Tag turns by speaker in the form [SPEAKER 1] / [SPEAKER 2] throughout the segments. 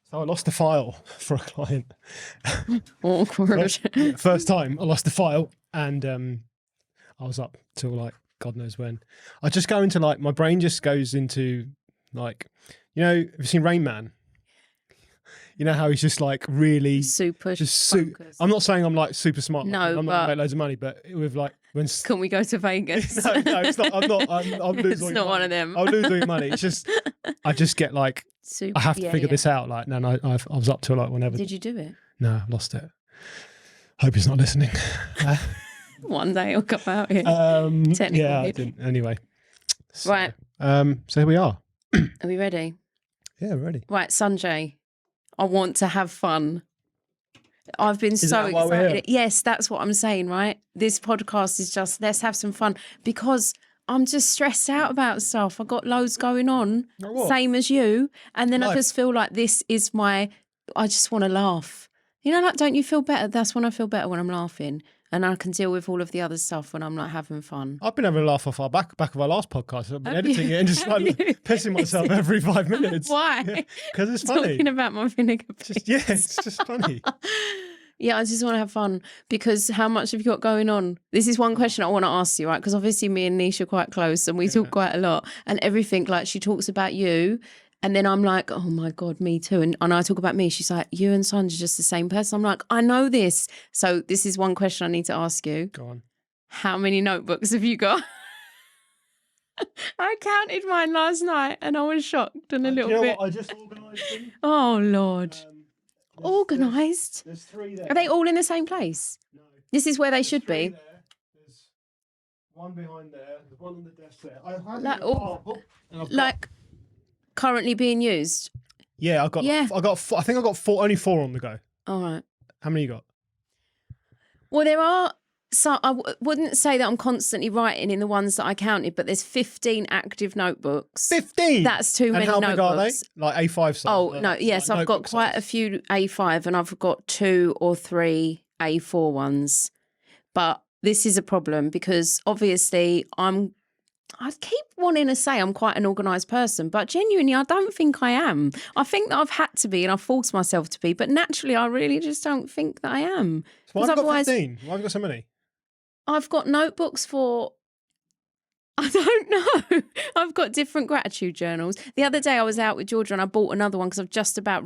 [SPEAKER 1] So I lost a file for a client.
[SPEAKER 2] Awkward.
[SPEAKER 1] First time I lost the file, and I was up till like God knows when. I just go into like, my brain just goes into like, you know, have you seen Rain Man? You know how he's just like really
[SPEAKER 2] super
[SPEAKER 1] just
[SPEAKER 2] focused.
[SPEAKER 1] I'm not saying I'm like super smart.
[SPEAKER 2] No,
[SPEAKER 1] I'm not
[SPEAKER 2] but
[SPEAKER 1] gonna make loads of money, but with like when
[SPEAKER 2] can we go to Vegas?
[SPEAKER 1] no, it's not. I'm not. I'm losing.
[SPEAKER 2] It's not one of them.
[SPEAKER 1] I'm losing money. It's just I just get like
[SPEAKER 2] Super,
[SPEAKER 1] I have to figure this out. Like, no, I was up till like whenever.
[SPEAKER 2] Did you do it?
[SPEAKER 1] No, I lost it. Hope he's not listening.
[SPEAKER 2] One day he'll come out here.
[SPEAKER 1] Yeah, I didn't. Anyway. So,
[SPEAKER 2] Right.
[SPEAKER 1] So here we are.
[SPEAKER 2] Are we ready?
[SPEAKER 1] Yeah, we're ready.
[SPEAKER 2] Right, Sanjay. I want to have fun. I've been so
[SPEAKER 1] that why we're
[SPEAKER 2] excited.
[SPEAKER 1] here?
[SPEAKER 2] Yes, that's what I'm saying, right? This podcast is just, let's have some fun, because I'm just stressed out about stuff. I've got loads going on,
[SPEAKER 1] Like what?
[SPEAKER 2] same as you. And then
[SPEAKER 1] Life.
[SPEAKER 2] I just feel like this is I just want to laugh. You know, like, don't you feel better? That's when I feel better, when I'm laughing. And I can deal with all of the other stuff when I'm like having fun.
[SPEAKER 1] I've been having a laugh off our back of our last podcast. I've been
[SPEAKER 2] Have
[SPEAKER 1] editing
[SPEAKER 2] you?
[SPEAKER 1] it and just like pissing myself every 5 minutes.
[SPEAKER 2] Why?
[SPEAKER 1] Because it's funny.
[SPEAKER 2] Talking about my vinegar
[SPEAKER 1] Just, yeah, it's just funny.
[SPEAKER 2] Yeah, I just want to have fun, because how much have you got going on? This is one question I want to ask you, right? Because obviously me and Nisha are quite close and we talk quite a lot, and everything, like, she talks about you and then I'm like, oh my God, me too. And I talk about me. She's like, you and Sunj are just the same person. I'm like, I know this. So this is one question I need to ask you.
[SPEAKER 1] Go on.
[SPEAKER 2] How many notebooks have you got? I counted mine last night and I was shocked and a little bit.
[SPEAKER 1] What? I just organised them.
[SPEAKER 2] Oh, Lord. Organised?
[SPEAKER 1] There's 3 there.
[SPEAKER 2] Are they all in the same place?
[SPEAKER 1] No.
[SPEAKER 2] This is where they
[SPEAKER 1] There's
[SPEAKER 2] should
[SPEAKER 1] 3
[SPEAKER 2] be.
[SPEAKER 1] there. There's 1 behind there. There's 1 on the desk there. I had
[SPEAKER 2] Like,
[SPEAKER 1] I've
[SPEAKER 2] like currently being used?
[SPEAKER 1] yeah, I think I got 4, only 4 on the go.
[SPEAKER 2] All right.
[SPEAKER 1] How many you got?
[SPEAKER 2] Well, there are some, I wouldn't say that I'm constantly writing in the ones that I counted, but there's 15 active notebooks.
[SPEAKER 1] 15.
[SPEAKER 2] That's too many
[SPEAKER 1] how
[SPEAKER 2] notebooks.
[SPEAKER 1] big are they? Like A5 size?
[SPEAKER 2] Oh,
[SPEAKER 1] like,
[SPEAKER 2] no, yes,
[SPEAKER 1] like
[SPEAKER 2] I've got
[SPEAKER 1] notebook
[SPEAKER 2] quite
[SPEAKER 1] size?
[SPEAKER 2] a few A5 and I've got 2 or 3 A4 ones. But this is a problem because obviously I keep wanting to say I'm quite an organised person, but genuinely I don't think I am. I think that I've had to be and I've forced myself to be, but naturally I really just don't think that I am.
[SPEAKER 1] So why have you got
[SPEAKER 2] otherwise
[SPEAKER 1] 15? Why have you got so many?
[SPEAKER 2] I've got notebooks for, I don't know. I've got different gratitude journals. The other day I was out with Georgia and I bought another one because I've just about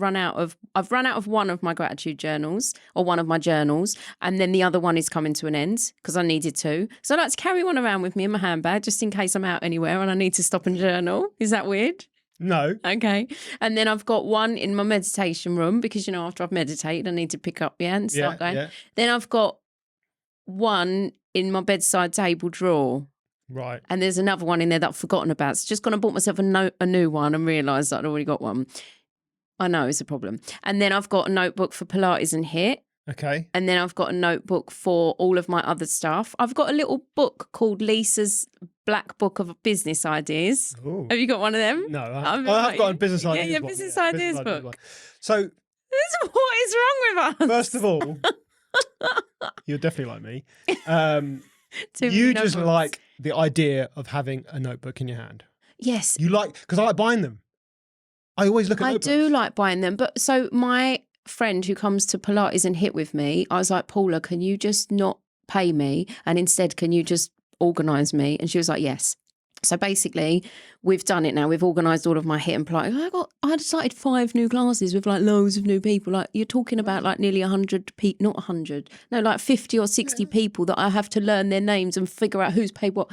[SPEAKER 2] I've run out of one of my gratitude journals, or one of my journals, and then the other one is coming to an end because I needed to. So I like to carry one around with me in my handbag just in case I'm out anywhere and I need to stop and journal. Is that weird?
[SPEAKER 1] No.
[SPEAKER 2] Okay. And then I've got one in my meditation room because, you know, after I've meditated, I need to pick up and start going.
[SPEAKER 1] Yeah.
[SPEAKER 2] Then I've got one in my bedside table drawer.
[SPEAKER 1] Right.
[SPEAKER 2] And there's another one in there that I've forgotten about. So just gone and bought myself a new one and realised that I'd already got one. I know, it's a problem. And then I've got a notebook for Pilates and HIIT.
[SPEAKER 1] Okay.
[SPEAKER 2] And then I've got a notebook for all of my other stuff. I've got a little book called Lisa's Black Book of Business Ideas.
[SPEAKER 1] Ooh.
[SPEAKER 2] Have you got one of them?
[SPEAKER 1] No, I have got a business ideas
[SPEAKER 2] Yeah,
[SPEAKER 1] book.
[SPEAKER 2] business ideas book.
[SPEAKER 1] One. So,
[SPEAKER 2] What is wrong with us?
[SPEAKER 1] first of all, you're definitely like me.
[SPEAKER 2] Too many
[SPEAKER 1] You just
[SPEAKER 2] notebooks.
[SPEAKER 1] like the idea of having a notebook in your hand.
[SPEAKER 2] Yes,
[SPEAKER 1] You like, because I like buying them. I always look at
[SPEAKER 2] I
[SPEAKER 1] notebooks.
[SPEAKER 2] do like buying them. But so my friend who comes to Pilates and HIIT with me, I was like, Paula, can you just not pay me? And instead, can you just organise me? And she was like, yes. So basically, we've done it now. We've organised all of my HIIT and Pilates. I started 5 new classes with like loads of new people. Like you're talking about like nearly 100 people, not 100, no, like 50 or 60 people that I have to learn their names and figure out who's paid what.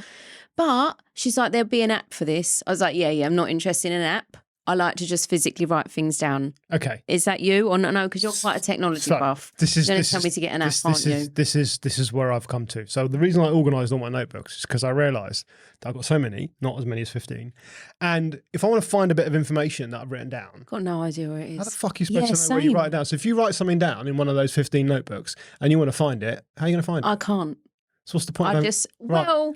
[SPEAKER 2] But she's like, there'll be an app for this. I was like, yeah, I'm not interested in an app. I like to just physically write things down.
[SPEAKER 1] Okay.
[SPEAKER 2] Is that you or no? Because you're quite a technology buff.
[SPEAKER 1] This is
[SPEAKER 2] You're going
[SPEAKER 1] this
[SPEAKER 2] to tell
[SPEAKER 1] is-
[SPEAKER 2] me to get an app,
[SPEAKER 1] this,
[SPEAKER 2] aren't
[SPEAKER 1] this
[SPEAKER 2] you?
[SPEAKER 1] is this is where I've come to. So the reason I organised all my notebooks is because I realised that I've got so many, not as many as 15. And if I want to find a bit of information that I've written down,
[SPEAKER 2] Got no idea where it
[SPEAKER 1] how the
[SPEAKER 2] is.
[SPEAKER 1] fuck are you supposed
[SPEAKER 2] Yeah,
[SPEAKER 1] to know where you
[SPEAKER 2] same.
[SPEAKER 1] write it down? So if you write something down in one of those 15 notebooks and you want to find it, how are you going to find it?
[SPEAKER 2] I can't.
[SPEAKER 1] So what's the point?
[SPEAKER 2] I
[SPEAKER 1] of
[SPEAKER 2] just,
[SPEAKER 1] Right.
[SPEAKER 2] well,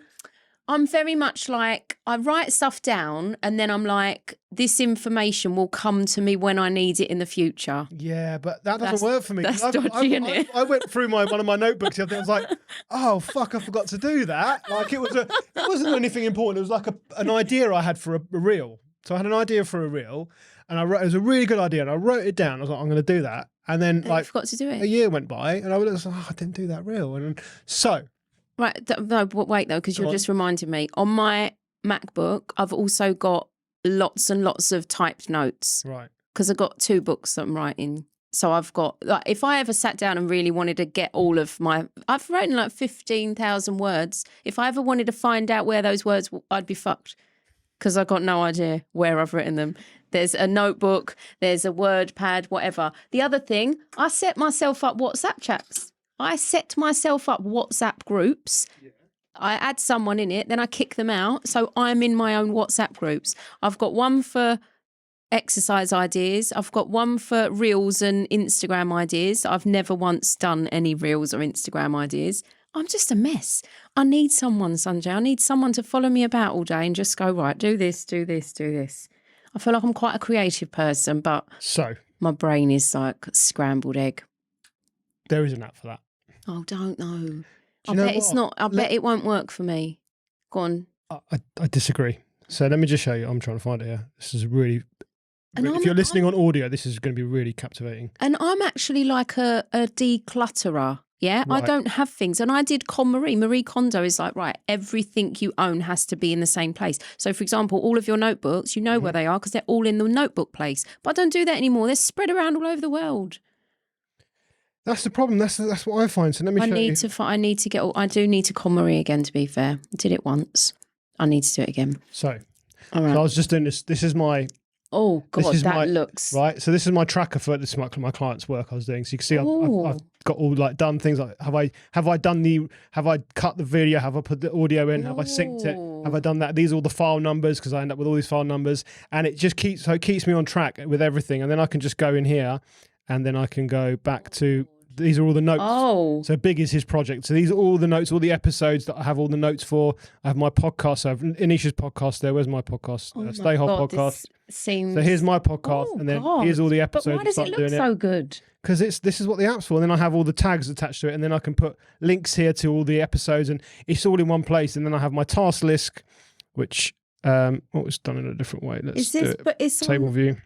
[SPEAKER 2] I'm very much like, I write stuff down and then I'm like, this information will come to me when I need it in the future.
[SPEAKER 1] Yeah, but that doesn't
[SPEAKER 2] That's-
[SPEAKER 1] work for me.
[SPEAKER 2] that's
[SPEAKER 1] I've-
[SPEAKER 2] dodgy,
[SPEAKER 1] I've-
[SPEAKER 2] isn't it?
[SPEAKER 1] I went through one of my notebooks the other day. I was like, oh fuck, I forgot to do that. Like it wasn't anything important. It was like an idea I had for a reel. So I had an idea for a reel, and it was a really good idea, and I wrote it down. I was like, I'm going to do that, and then
[SPEAKER 2] And you forgot to do
[SPEAKER 1] a
[SPEAKER 2] it.
[SPEAKER 1] year went by, and I was like, I didn't do that real, and so
[SPEAKER 2] Right. No, but wait though, because you're just reminding me. On my MacBook, I've also got lots and lots of typed notes.
[SPEAKER 1] right.
[SPEAKER 2] Because I've got 2 books that I'm writing. So I've got, like, if I ever sat down and really wanted to get all of I've written like 15,000 words. If I ever wanted to find out where those words, I'd be fucked. Because I've got no idea where I've written them. There's a notebook, there's a word pad, whatever. The other thing, I set myself up WhatsApp chats. I set myself up WhatsApp groups. Yeah. I add someone in it, then I kick them out. So I'm in my own WhatsApp groups. I've got one for exercise ideas. I've got one for reels and Instagram ideas. I've never once done any reels or Instagram ideas. I'm just a mess. I need someone, Sunjay. I need someone to follow me about all day and just go, right, do this, do this, do this. I feel like I'm quite a creative person, but my brain is like scrambled egg.
[SPEAKER 1] There is an app for that.
[SPEAKER 2] Oh, don't know. I bet it's not. I bet it won't work for me. Go on.
[SPEAKER 1] I disagree. So let me just show you. I'm trying to find it here. This is really if you're listening on audio, this is going to be really captivating. And
[SPEAKER 2] I'm actually like a declutterer. Yeah, right. I don't have things. And I did Marie Kondo is like, right, everything you own has to be in the same place. So, for example, all of your notebooks, you know where they are because they're all in the notebook place. But I don't do that anymore. They're spread around all over the world.
[SPEAKER 1] That's the problem. That's what I find. So let me show you.
[SPEAKER 2] I do need to Marie again, to be fair. I did it once. I need to do it again.
[SPEAKER 1] So,
[SPEAKER 2] all right.
[SPEAKER 1] So I was just doing this. This is my...
[SPEAKER 2] Oh, God, that looks...
[SPEAKER 1] Right, so this is my tracker for this is my client's work I was doing. So you can see I've got all like done things like have I cut the video? Have I put the audio in? Have I synced it? Have I done that? These are all the file numbers because I end up with all these file numbers. And it just keeps me on track with everything. And then I can just go in here and then I can go back to... These are all the notes.
[SPEAKER 2] Oh.
[SPEAKER 1] So Big is his project. So these are all the notes, all the episodes that I have all the notes for. I have my podcast. So I have Anisha's podcast there. Where's my podcast? Stay Hot podcast. So here's my podcast. And then here's all the episodes.
[SPEAKER 2] But why does it look so good?
[SPEAKER 1] Because this is what the app's for. And then I have all the tags attached to it. And then I can put links here to all the episodes. And it's all in one place. And then I have my task list, which was done in a different way. Let's do it. Table view.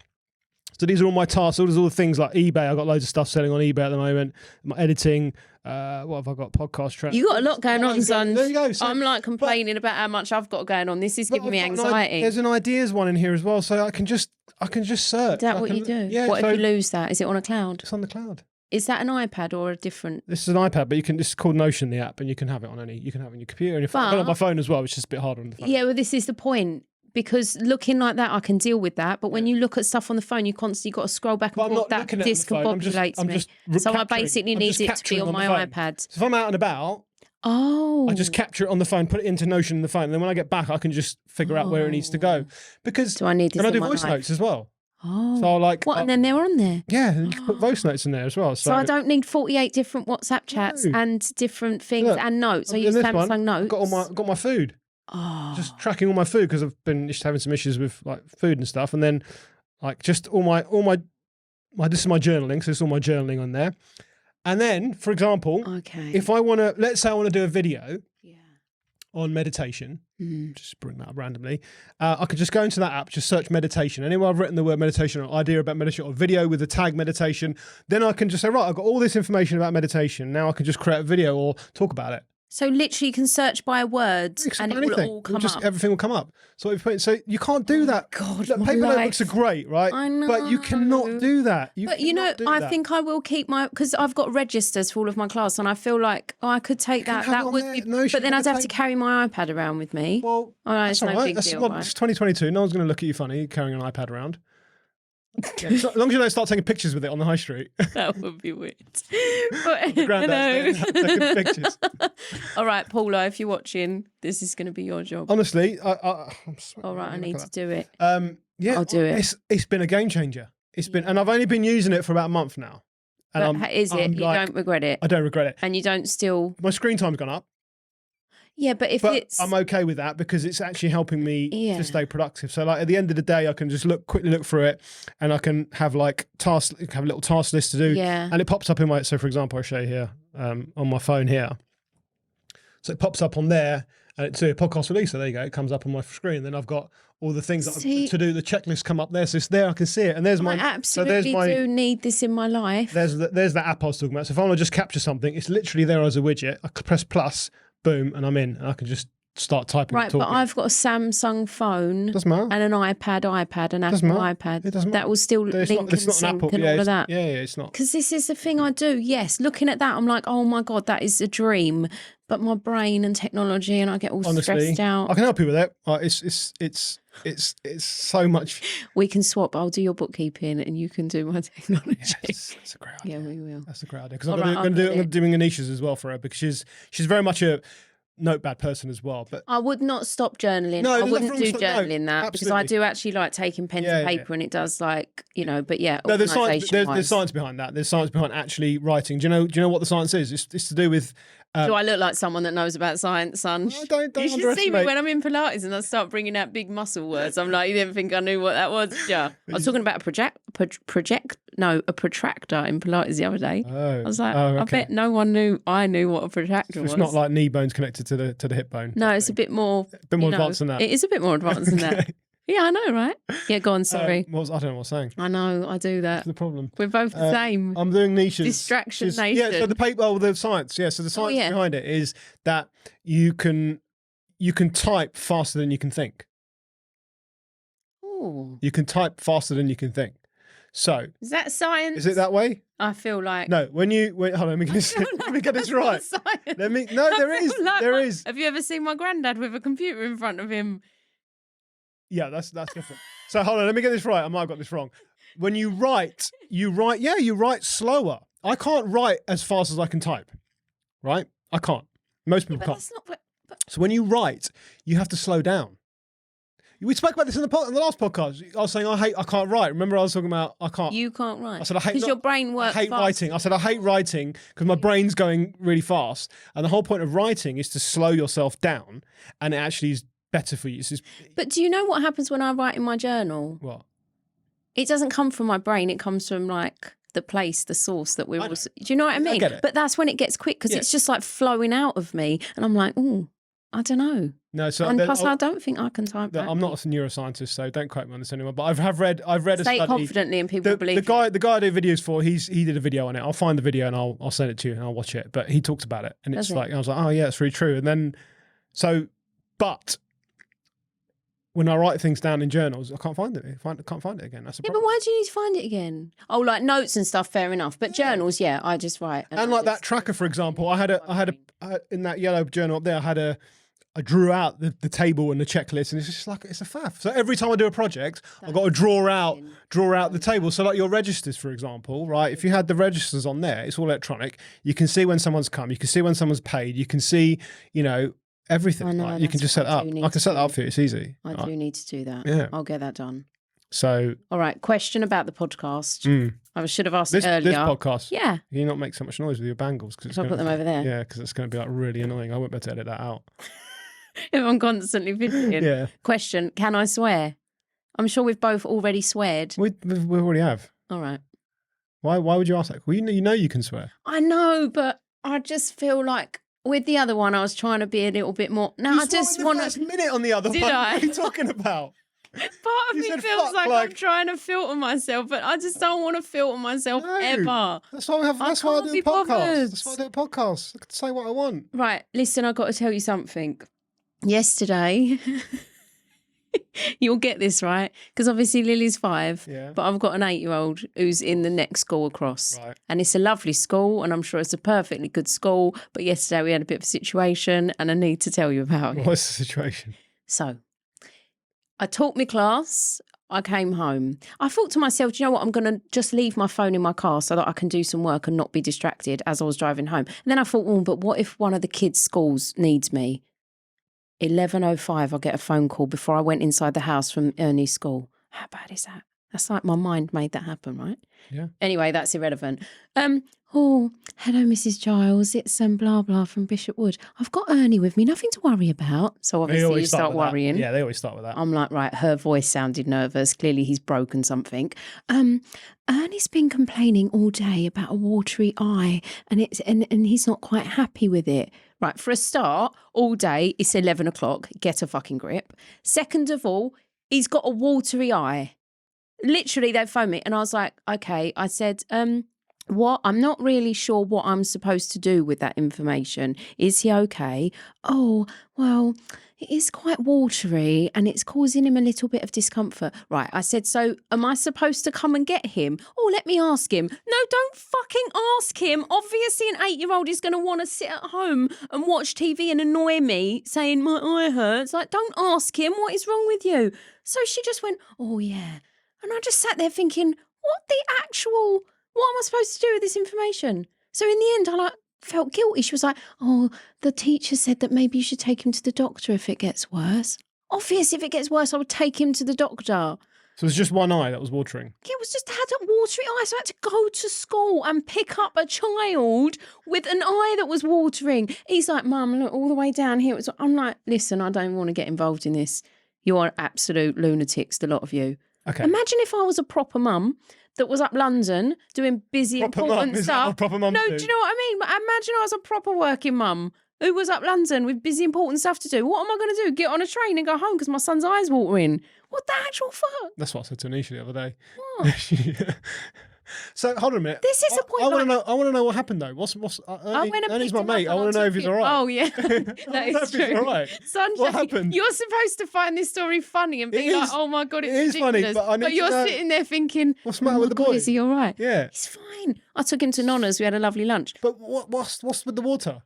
[SPEAKER 1] So these are all my tasks. All the things like eBay. I've got loads of stuff selling on eBay at the moment. My editing. What have I got? Podcast track.
[SPEAKER 2] You got a lot going on, son.
[SPEAKER 1] There you go. So,
[SPEAKER 2] I'm like complaining about how much I've got going on. This is giving me anxiety.
[SPEAKER 1] There's an ideas one in here as well, so I can just search. Is
[SPEAKER 2] that what you do?
[SPEAKER 1] Yeah.
[SPEAKER 2] What if you lose that? Is it on a cloud?
[SPEAKER 1] It's on the cloud.
[SPEAKER 2] Is that an iPad or a different?
[SPEAKER 1] This is an iPad, but this is called Notion, the app, and you can have it on you can have it on your computer and your phone. I've got it on my phone as well, which is a bit harder on the phone.
[SPEAKER 2] Yeah, well, this is the point. Because looking like that, I can deal with that. But when you look at stuff on the phone, you constantly got to scroll back and forth. That discombobulates me. So I basically need it to be on my iPad.
[SPEAKER 1] So if I'm out and about, I just capture it on the phone, put it into Notion on the phone, and then when I get back, I can just figure out where it needs to go. Because
[SPEAKER 2] do I need this?
[SPEAKER 1] And I do voice notes as well.
[SPEAKER 2] Oh,
[SPEAKER 1] so
[SPEAKER 2] and then they're on there.
[SPEAKER 1] Yeah, and you can put voice notes in there as well.
[SPEAKER 2] So I don't need 48 different WhatsApp chats and different things and notes. I use Samsung Notes.
[SPEAKER 1] I've got my food.
[SPEAKER 2] Oh.
[SPEAKER 1] Just tracking all my food because I've been just having some issues with like food and stuff, and then like just all my this is my journaling, so it's all my journaling on there. And then, for example, if I want to, let's say I want to do a video on meditation, just bring that up randomly. I could just go into that app, just search meditation. Anywhere I've written the word meditation or idea about meditation or video with the tag meditation, then I can just say, right, I've got all this information about meditation. Now I can just create a video or talk about it.
[SPEAKER 2] So literally you can search by words and it will all come up.
[SPEAKER 1] Everything will come up. So you can't do that.
[SPEAKER 2] God,
[SPEAKER 1] look, paper notebooks are great, right?
[SPEAKER 2] I know.
[SPEAKER 1] But you cannot do that.
[SPEAKER 2] I think I will keep because I've got registers for all of my class and I feel like I could take that. That would be, but then I'd have to carry my iPad around with me.
[SPEAKER 1] Well,
[SPEAKER 2] it's no big deal.
[SPEAKER 1] It's 2022. No one's going to look at you funny carrying an iPad around. Yeah, as long as you don't start taking pictures with it on the high street.
[SPEAKER 2] That would be weird.
[SPEAKER 1] Taking pictures.
[SPEAKER 2] All right, Paula, if you're watching, this is going to be your job.
[SPEAKER 1] Honestly, I'm
[SPEAKER 2] all right, I need to do it.
[SPEAKER 1] Yeah,
[SPEAKER 2] I'll do it.
[SPEAKER 1] It's been a game changer. And I've only been using it for about a month now. And
[SPEAKER 2] you don't regret it?
[SPEAKER 1] I don't regret it.
[SPEAKER 2] And you don't still...
[SPEAKER 1] My screen time's gone up.
[SPEAKER 2] Yeah, but
[SPEAKER 1] I'm okay with that because it's actually helping me to stay productive. So like at the end of the day, I can just quickly look through it and I can have have a little task list to do.
[SPEAKER 2] Yeah.
[SPEAKER 1] And it pops up so for example, I'll show you here on my phone here. So it pops up on there and it's a podcast release. So there you go. It comes up on my screen. Then I've got all the things
[SPEAKER 2] See-
[SPEAKER 1] to do. The checklist come up there. So it's there. I can see it. And there's my.
[SPEAKER 2] I absolutely do need this in my life.
[SPEAKER 1] There's the app I was talking about. So if I want to just capture something, it's literally there as a widget. I press plus, boom, and I'm in. And I can just start typing.
[SPEAKER 2] Right, but I've got a Samsung phone
[SPEAKER 1] Doesn't matter.
[SPEAKER 2] and an iPad, an Apple iPad.
[SPEAKER 1] It doesn't matter.
[SPEAKER 2] That will still link and sync and all of that.
[SPEAKER 1] Yeah, it's not.
[SPEAKER 2] Because this is the thing I do. Yes, looking at that, I'm like, oh my God, that is a dream. But my brain and technology, and I get all stressed out.
[SPEAKER 1] I can help you with that. It's so much.
[SPEAKER 2] We can swap. I'll do your bookkeeping, and you can do my technology.
[SPEAKER 1] Yes, that's a great idea.
[SPEAKER 2] Yeah, we will.
[SPEAKER 1] That's a great idea because I'm doing Anisha's as well for her because she's very much a notepad person as well. But
[SPEAKER 2] I would not stop journaling.
[SPEAKER 1] No,
[SPEAKER 2] I
[SPEAKER 1] there's
[SPEAKER 2] wouldn't
[SPEAKER 1] nothing
[SPEAKER 2] do
[SPEAKER 1] wrong with
[SPEAKER 2] journaling that because
[SPEAKER 1] absolutely.
[SPEAKER 2] I do actually like taking pen
[SPEAKER 1] Yeah,
[SPEAKER 2] to paper, and it does like but yeah.
[SPEAKER 1] no, there's
[SPEAKER 2] organisation-wise.
[SPEAKER 1] science behind that. There's science behind actually writing. Do you know what the science is? It's to do with.
[SPEAKER 2] Do I look like someone that knows about science, Sunj?
[SPEAKER 1] Don't
[SPEAKER 2] You should see me
[SPEAKER 1] underestimate.
[SPEAKER 2] when I'm in Pilates and I start bringing out big muscle words. I'm like, you didn't think I knew what that was? Yeah. I was talking about a protractor in Pilates the other day.
[SPEAKER 1] Oh,
[SPEAKER 2] I was like,
[SPEAKER 1] okay.
[SPEAKER 2] I bet no one knew I knew what a protractor was.
[SPEAKER 1] It's not like knee bones connected to the hip bone.
[SPEAKER 2] No, it's a bit more.
[SPEAKER 1] Advanced than that.
[SPEAKER 2] It is a bit more advanced than that.
[SPEAKER 1] Okay.
[SPEAKER 2] Yeah, I know, right? Yeah, go on. Sorry.
[SPEAKER 1] I don't know what I was saying.
[SPEAKER 2] I know. I do that.
[SPEAKER 1] That's the problem.
[SPEAKER 2] We're both the same.
[SPEAKER 1] I'm doing niches.
[SPEAKER 2] Distraction
[SPEAKER 1] Yeah,
[SPEAKER 2] nation.
[SPEAKER 1] so the paper, the science. Yeah, so the science
[SPEAKER 2] yeah.
[SPEAKER 1] behind it is that you can type faster than you can think.
[SPEAKER 2] Ooh.
[SPEAKER 1] You can type faster than you can think. So
[SPEAKER 2] Is that science?
[SPEAKER 1] is it that way?
[SPEAKER 2] I feel like.
[SPEAKER 1] No. Hold on. Let me get this. Let me get this right.
[SPEAKER 2] Science.
[SPEAKER 1] No, there is.
[SPEAKER 2] Like
[SPEAKER 1] There is.
[SPEAKER 2] Have you ever seen my granddad with a computer in front of him?
[SPEAKER 1] Yeah, that's different. So hold on. Let me get this right. I might have got this wrong. When you write. You write slower. I can't write as fast as I can type. Right? I can't. Most people
[SPEAKER 2] But
[SPEAKER 1] can't.
[SPEAKER 2] that's not. But
[SPEAKER 1] So when you write, you have to slow down. We spoke about this in the last podcast. I was saying I can't write. Remember, I was talking about I can't.
[SPEAKER 2] you can't write.
[SPEAKER 1] I said I hate
[SPEAKER 2] because your brain works.
[SPEAKER 1] I hate
[SPEAKER 2] fast.
[SPEAKER 1] writing. I said I hate writing because my brain's going really fast. And the whole point of writing is to slow yourself down, and it actually is better for you. It's just,
[SPEAKER 2] But do you know what happens when I write in my journal?
[SPEAKER 1] what?
[SPEAKER 2] It doesn't come from my brain. It comes from like the place, the source that we're all. Do you know what I mean?
[SPEAKER 1] get it.
[SPEAKER 2] But that's when it gets quick because
[SPEAKER 1] Yeah.
[SPEAKER 2] it's just like flowing out of me, and I'm like, oh, I don't know.
[SPEAKER 1] No, so
[SPEAKER 2] And plus, I don't think I can type that.
[SPEAKER 1] I'm not a neuroscientist, so don't quote me on this anymore. But I've read a
[SPEAKER 2] Say it
[SPEAKER 1] study.
[SPEAKER 2] confidently, and people believe.
[SPEAKER 1] The guy I do videos for, he did a video on it. I'll find the video and I'll send it to you and I'll watch it. But he talks about it, and it's
[SPEAKER 2] Does it?
[SPEAKER 1] like I was like, oh yeah, it's really true. And then but when I write things down in journals, I can't find it. I can't find it again. That's a
[SPEAKER 2] Yeah,
[SPEAKER 1] problem.
[SPEAKER 2] but why do you need to find it again? Oh, like notes and stuff, fair enough. But journals, yeah, I just write.
[SPEAKER 1] And
[SPEAKER 2] I
[SPEAKER 1] like that
[SPEAKER 2] just-
[SPEAKER 1] tracker, for example, I had in that yellow journal up there, I drew out the table and the checklist, and it's just like it's a faff. So every time I do a project, I've got to draw out the table. So like your registers, for example, right? If you had the registers on there, it's all electronic. You can see when someone's come. You can see when someone's paid. You can see, everything.
[SPEAKER 2] I know,
[SPEAKER 1] Like, you can
[SPEAKER 2] that's
[SPEAKER 1] just set
[SPEAKER 2] what
[SPEAKER 1] it
[SPEAKER 2] I
[SPEAKER 1] up.
[SPEAKER 2] do need
[SPEAKER 1] I can
[SPEAKER 2] to
[SPEAKER 1] set that
[SPEAKER 2] do.
[SPEAKER 1] up for you. It's easy.
[SPEAKER 2] I do need to do that.
[SPEAKER 1] Yeah.
[SPEAKER 2] I'll get that done.
[SPEAKER 1] So
[SPEAKER 2] All right, question about the podcast. I should have asked
[SPEAKER 1] this
[SPEAKER 2] it earlier.
[SPEAKER 1] podcast,
[SPEAKER 2] Yeah,
[SPEAKER 1] you not make so much noise with your bangles because
[SPEAKER 2] Shall I put them over there?
[SPEAKER 1] Yeah, because it's going to be like really annoying. I won't be able to edit that out.
[SPEAKER 2] if I'm constantly fidgeting.
[SPEAKER 1] Yeah,
[SPEAKER 2] Question, can I swear? I'm sure we've both already sweared.
[SPEAKER 1] we already have.
[SPEAKER 2] All right.
[SPEAKER 1] Why would you ask that? Well, you know you can swear.
[SPEAKER 2] I know, but I just feel like with the other one, I was trying to be a little bit more. No,
[SPEAKER 1] You
[SPEAKER 2] I
[SPEAKER 1] swore
[SPEAKER 2] just
[SPEAKER 1] in
[SPEAKER 2] want
[SPEAKER 1] the first
[SPEAKER 2] to.
[SPEAKER 1] minute on the other
[SPEAKER 2] Did
[SPEAKER 1] one.
[SPEAKER 2] I?
[SPEAKER 1] What are you talking about?
[SPEAKER 2] Part of
[SPEAKER 1] You
[SPEAKER 2] me
[SPEAKER 1] said
[SPEAKER 2] feels
[SPEAKER 1] fuck,
[SPEAKER 2] like I'm
[SPEAKER 1] like-
[SPEAKER 2] trying to filter myself, but I just don't want to filter myself
[SPEAKER 1] No.
[SPEAKER 2] ever.
[SPEAKER 1] That's why That's why I
[SPEAKER 2] can't
[SPEAKER 1] do
[SPEAKER 2] be
[SPEAKER 1] a podcast.
[SPEAKER 2] bothered.
[SPEAKER 1] That's why I do a podcast. I can say what I want.
[SPEAKER 2] Right, listen, I've got to tell you something. Yesterday, you'll get this, right? Because obviously Lily's 5,
[SPEAKER 1] Yeah.
[SPEAKER 2] but I've got an 8-year-old who's in the next school across.
[SPEAKER 1] Right.
[SPEAKER 2] And it's a lovely school, and I'm sure it's a perfectly good school. But yesterday we had a bit of a situation, and I need to tell you about it.
[SPEAKER 1] What's the situation?
[SPEAKER 2] So, I taught my class. I came home. I thought to myself, do you know what? I'm going to just leave my phone in my car so that I can do some work and not be distracted as I was driving home. And then I thought, but what if one of the kids' schools needs me? 11:05, I get a phone call before I went inside the house from Ernie's school. How bad is that? That's like my mind made that happen, right?
[SPEAKER 1] Yeah.
[SPEAKER 2] Anyway, that's irrelevant. Oh, hello, Mrs. Giles. It's blah blah from Bishop Wood. I've got Ernie with me. Nothing to worry about. So
[SPEAKER 1] They
[SPEAKER 2] obviously you
[SPEAKER 1] always
[SPEAKER 2] start
[SPEAKER 1] with that.
[SPEAKER 2] worrying.
[SPEAKER 1] Yeah, they always start with that.
[SPEAKER 2] I'm like, right, her voice sounded nervous. Clearly he's broken something. Ernie's been complaining all day about a watery eye and he's not quite happy with it. Right, for a start, all day it's 11 o'clock. Get a fucking grip. Second of all, he's got a watery eye. Literally, they phoned me and I was like, okay. I said, what? I'm not really sure what I'm supposed to do with that information. Is he okay? Oh, well, it is quite watery and it's causing him a little bit of discomfort. Right. I said, so am I supposed to come and get him? Oh, let me ask him. No, don't fucking ask him. Obviously, an 8-year-old is going to want to sit at home and watch TV and annoy me saying my eye hurts. Like, don't ask him. What is wrong with you? So she just went, oh, yeah. And I just sat there thinking, what am I supposed to do with this information? So in the end, I felt guilty. She was like, oh, the teacher said that maybe you should take him to the doctor if it gets worse. Obvious, if it gets worse, I would take him to the doctor.
[SPEAKER 1] So it was just one eye that was watering.
[SPEAKER 2] Yeah, it was just had a watery eye. So I had to go to school and pick up a child with an eye that was watering. He's like, Mum, look, all the way down here. I'm like, listen, I don't want to get involved in this. You are absolute lunatics, the lot of you.
[SPEAKER 1] Okay.
[SPEAKER 2] Imagine if I was a proper mum that was up London doing busy, important stuff.
[SPEAKER 1] Proper mum.
[SPEAKER 2] No, do you know what I mean? But imagine I was a proper working mum who was up London with busy, important stuff to do. What am I going to do? Get on a train and go home because my son's eye's watering? What the actual fuck?
[SPEAKER 1] That's what I said to Anisha the other day.
[SPEAKER 2] What?
[SPEAKER 1] So hold on a minute.
[SPEAKER 2] This is a point.
[SPEAKER 1] I want to know what happened though. What's Ernie's my mate. I want to know if he's all right.
[SPEAKER 2] Oh yeah, that is true.
[SPEAKER 1] All right.
[SPEAKER 2] Sunj,
[SPEAKER 1] What happened?
[SPEAKER 2] You're supposed to find this story funny and be like, "Oh my god, it's
[SPEAKER 1] funny."
[SPEAKER 2] ridiculous."
[SPEAKER 1] But I need
[SPEAKER 2] you're
[SPEAKER 1] to know,
[SPEAKER 2] sitting there thinking,
[SPEAKER 1] what's the matter
[SPEAKER 2] oh
[SPEAKER 1] with the
[SPEAKER 2] God,
[SPEAKER 1] boy?
[SPEAKER 2] is he all right?
[SPEAKER 1] Yeah.
[SPEAKER 2] He's fine. I took him to Nonna's. We had a lovely lunch.
[SPEAKER 1] But what's with the water?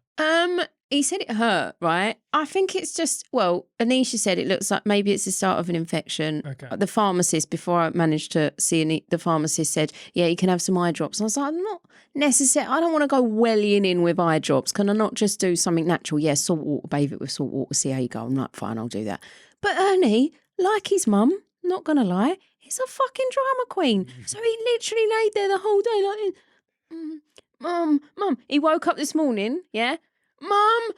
[SPEAKER 2] He said it hurt, right? I think it's just, well, Anisha said it looks like maybe it's the start of an infection.
[SPEAKER 1] Okay.
[SPEAKER 2] The pharmacist, before I managed to see the pharmacist said, yeah, you can have some eye drops. And I was like, I'm not necessary. I don't want to go wellying in with eye drops. Can I not just do something natural? Yeah, salt water, bathe it with salt water, see how you go. I'm like, fine, I'll do that. But Ernie, like his mum, not going to lie, he's a fucking drama queen. So he literally laid there the whole day like, Mum. He woke up this morning, yeah? Mum,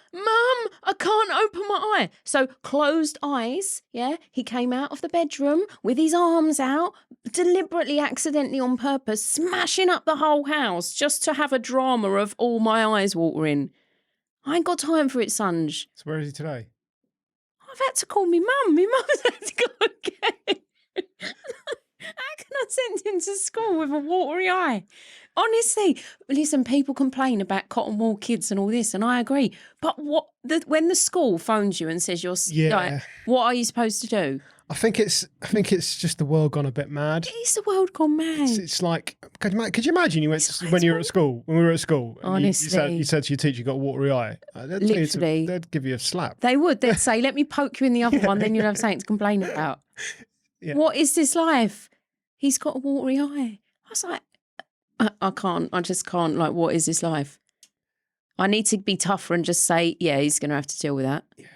[SPEAKER 2] I can't open my eye. So closed eyes, yeah? He came out of the bedroom with his arms out, deliberately, accidentally on purpose, smashing up the whole house just to have a drama of all my eyes watering. I ain't got time for it, Sunj.
[SPEAKER 1] So where is he today?
[SPEAKER 2] I've had to call me mum. My mum's had to go again. How can I send him to school with a watery eye? Honestly, listen, people complain about cotton wool kids and all this, and I agree. But when the school phones you and says you're like, what are you supposed to do?
[SPEAKER 1] I think it's just the world gone a bit mad.
[SPEAKER 2] It is the world gone mad.
[SPEAKER 1] It's like, could you imagine you went when we were at school?
[SPEAKER 2] Honestly,
[SPEAKER 1] you said to your teacher you got a watery eye.
[SPEAKER 2] Literally,
[SPEAKER 1] they'd give you a slap.
[SPEAKER 2] They would. They'd say, "Let me poke you in the other one, then you'll have something to complain about." Yeah. What is this life? He's got a watery eye. I was like, I can't. I just can't. Like, what is this life? I need to be tougher and just say, yeah, he's going to have to deal with that. Yeah.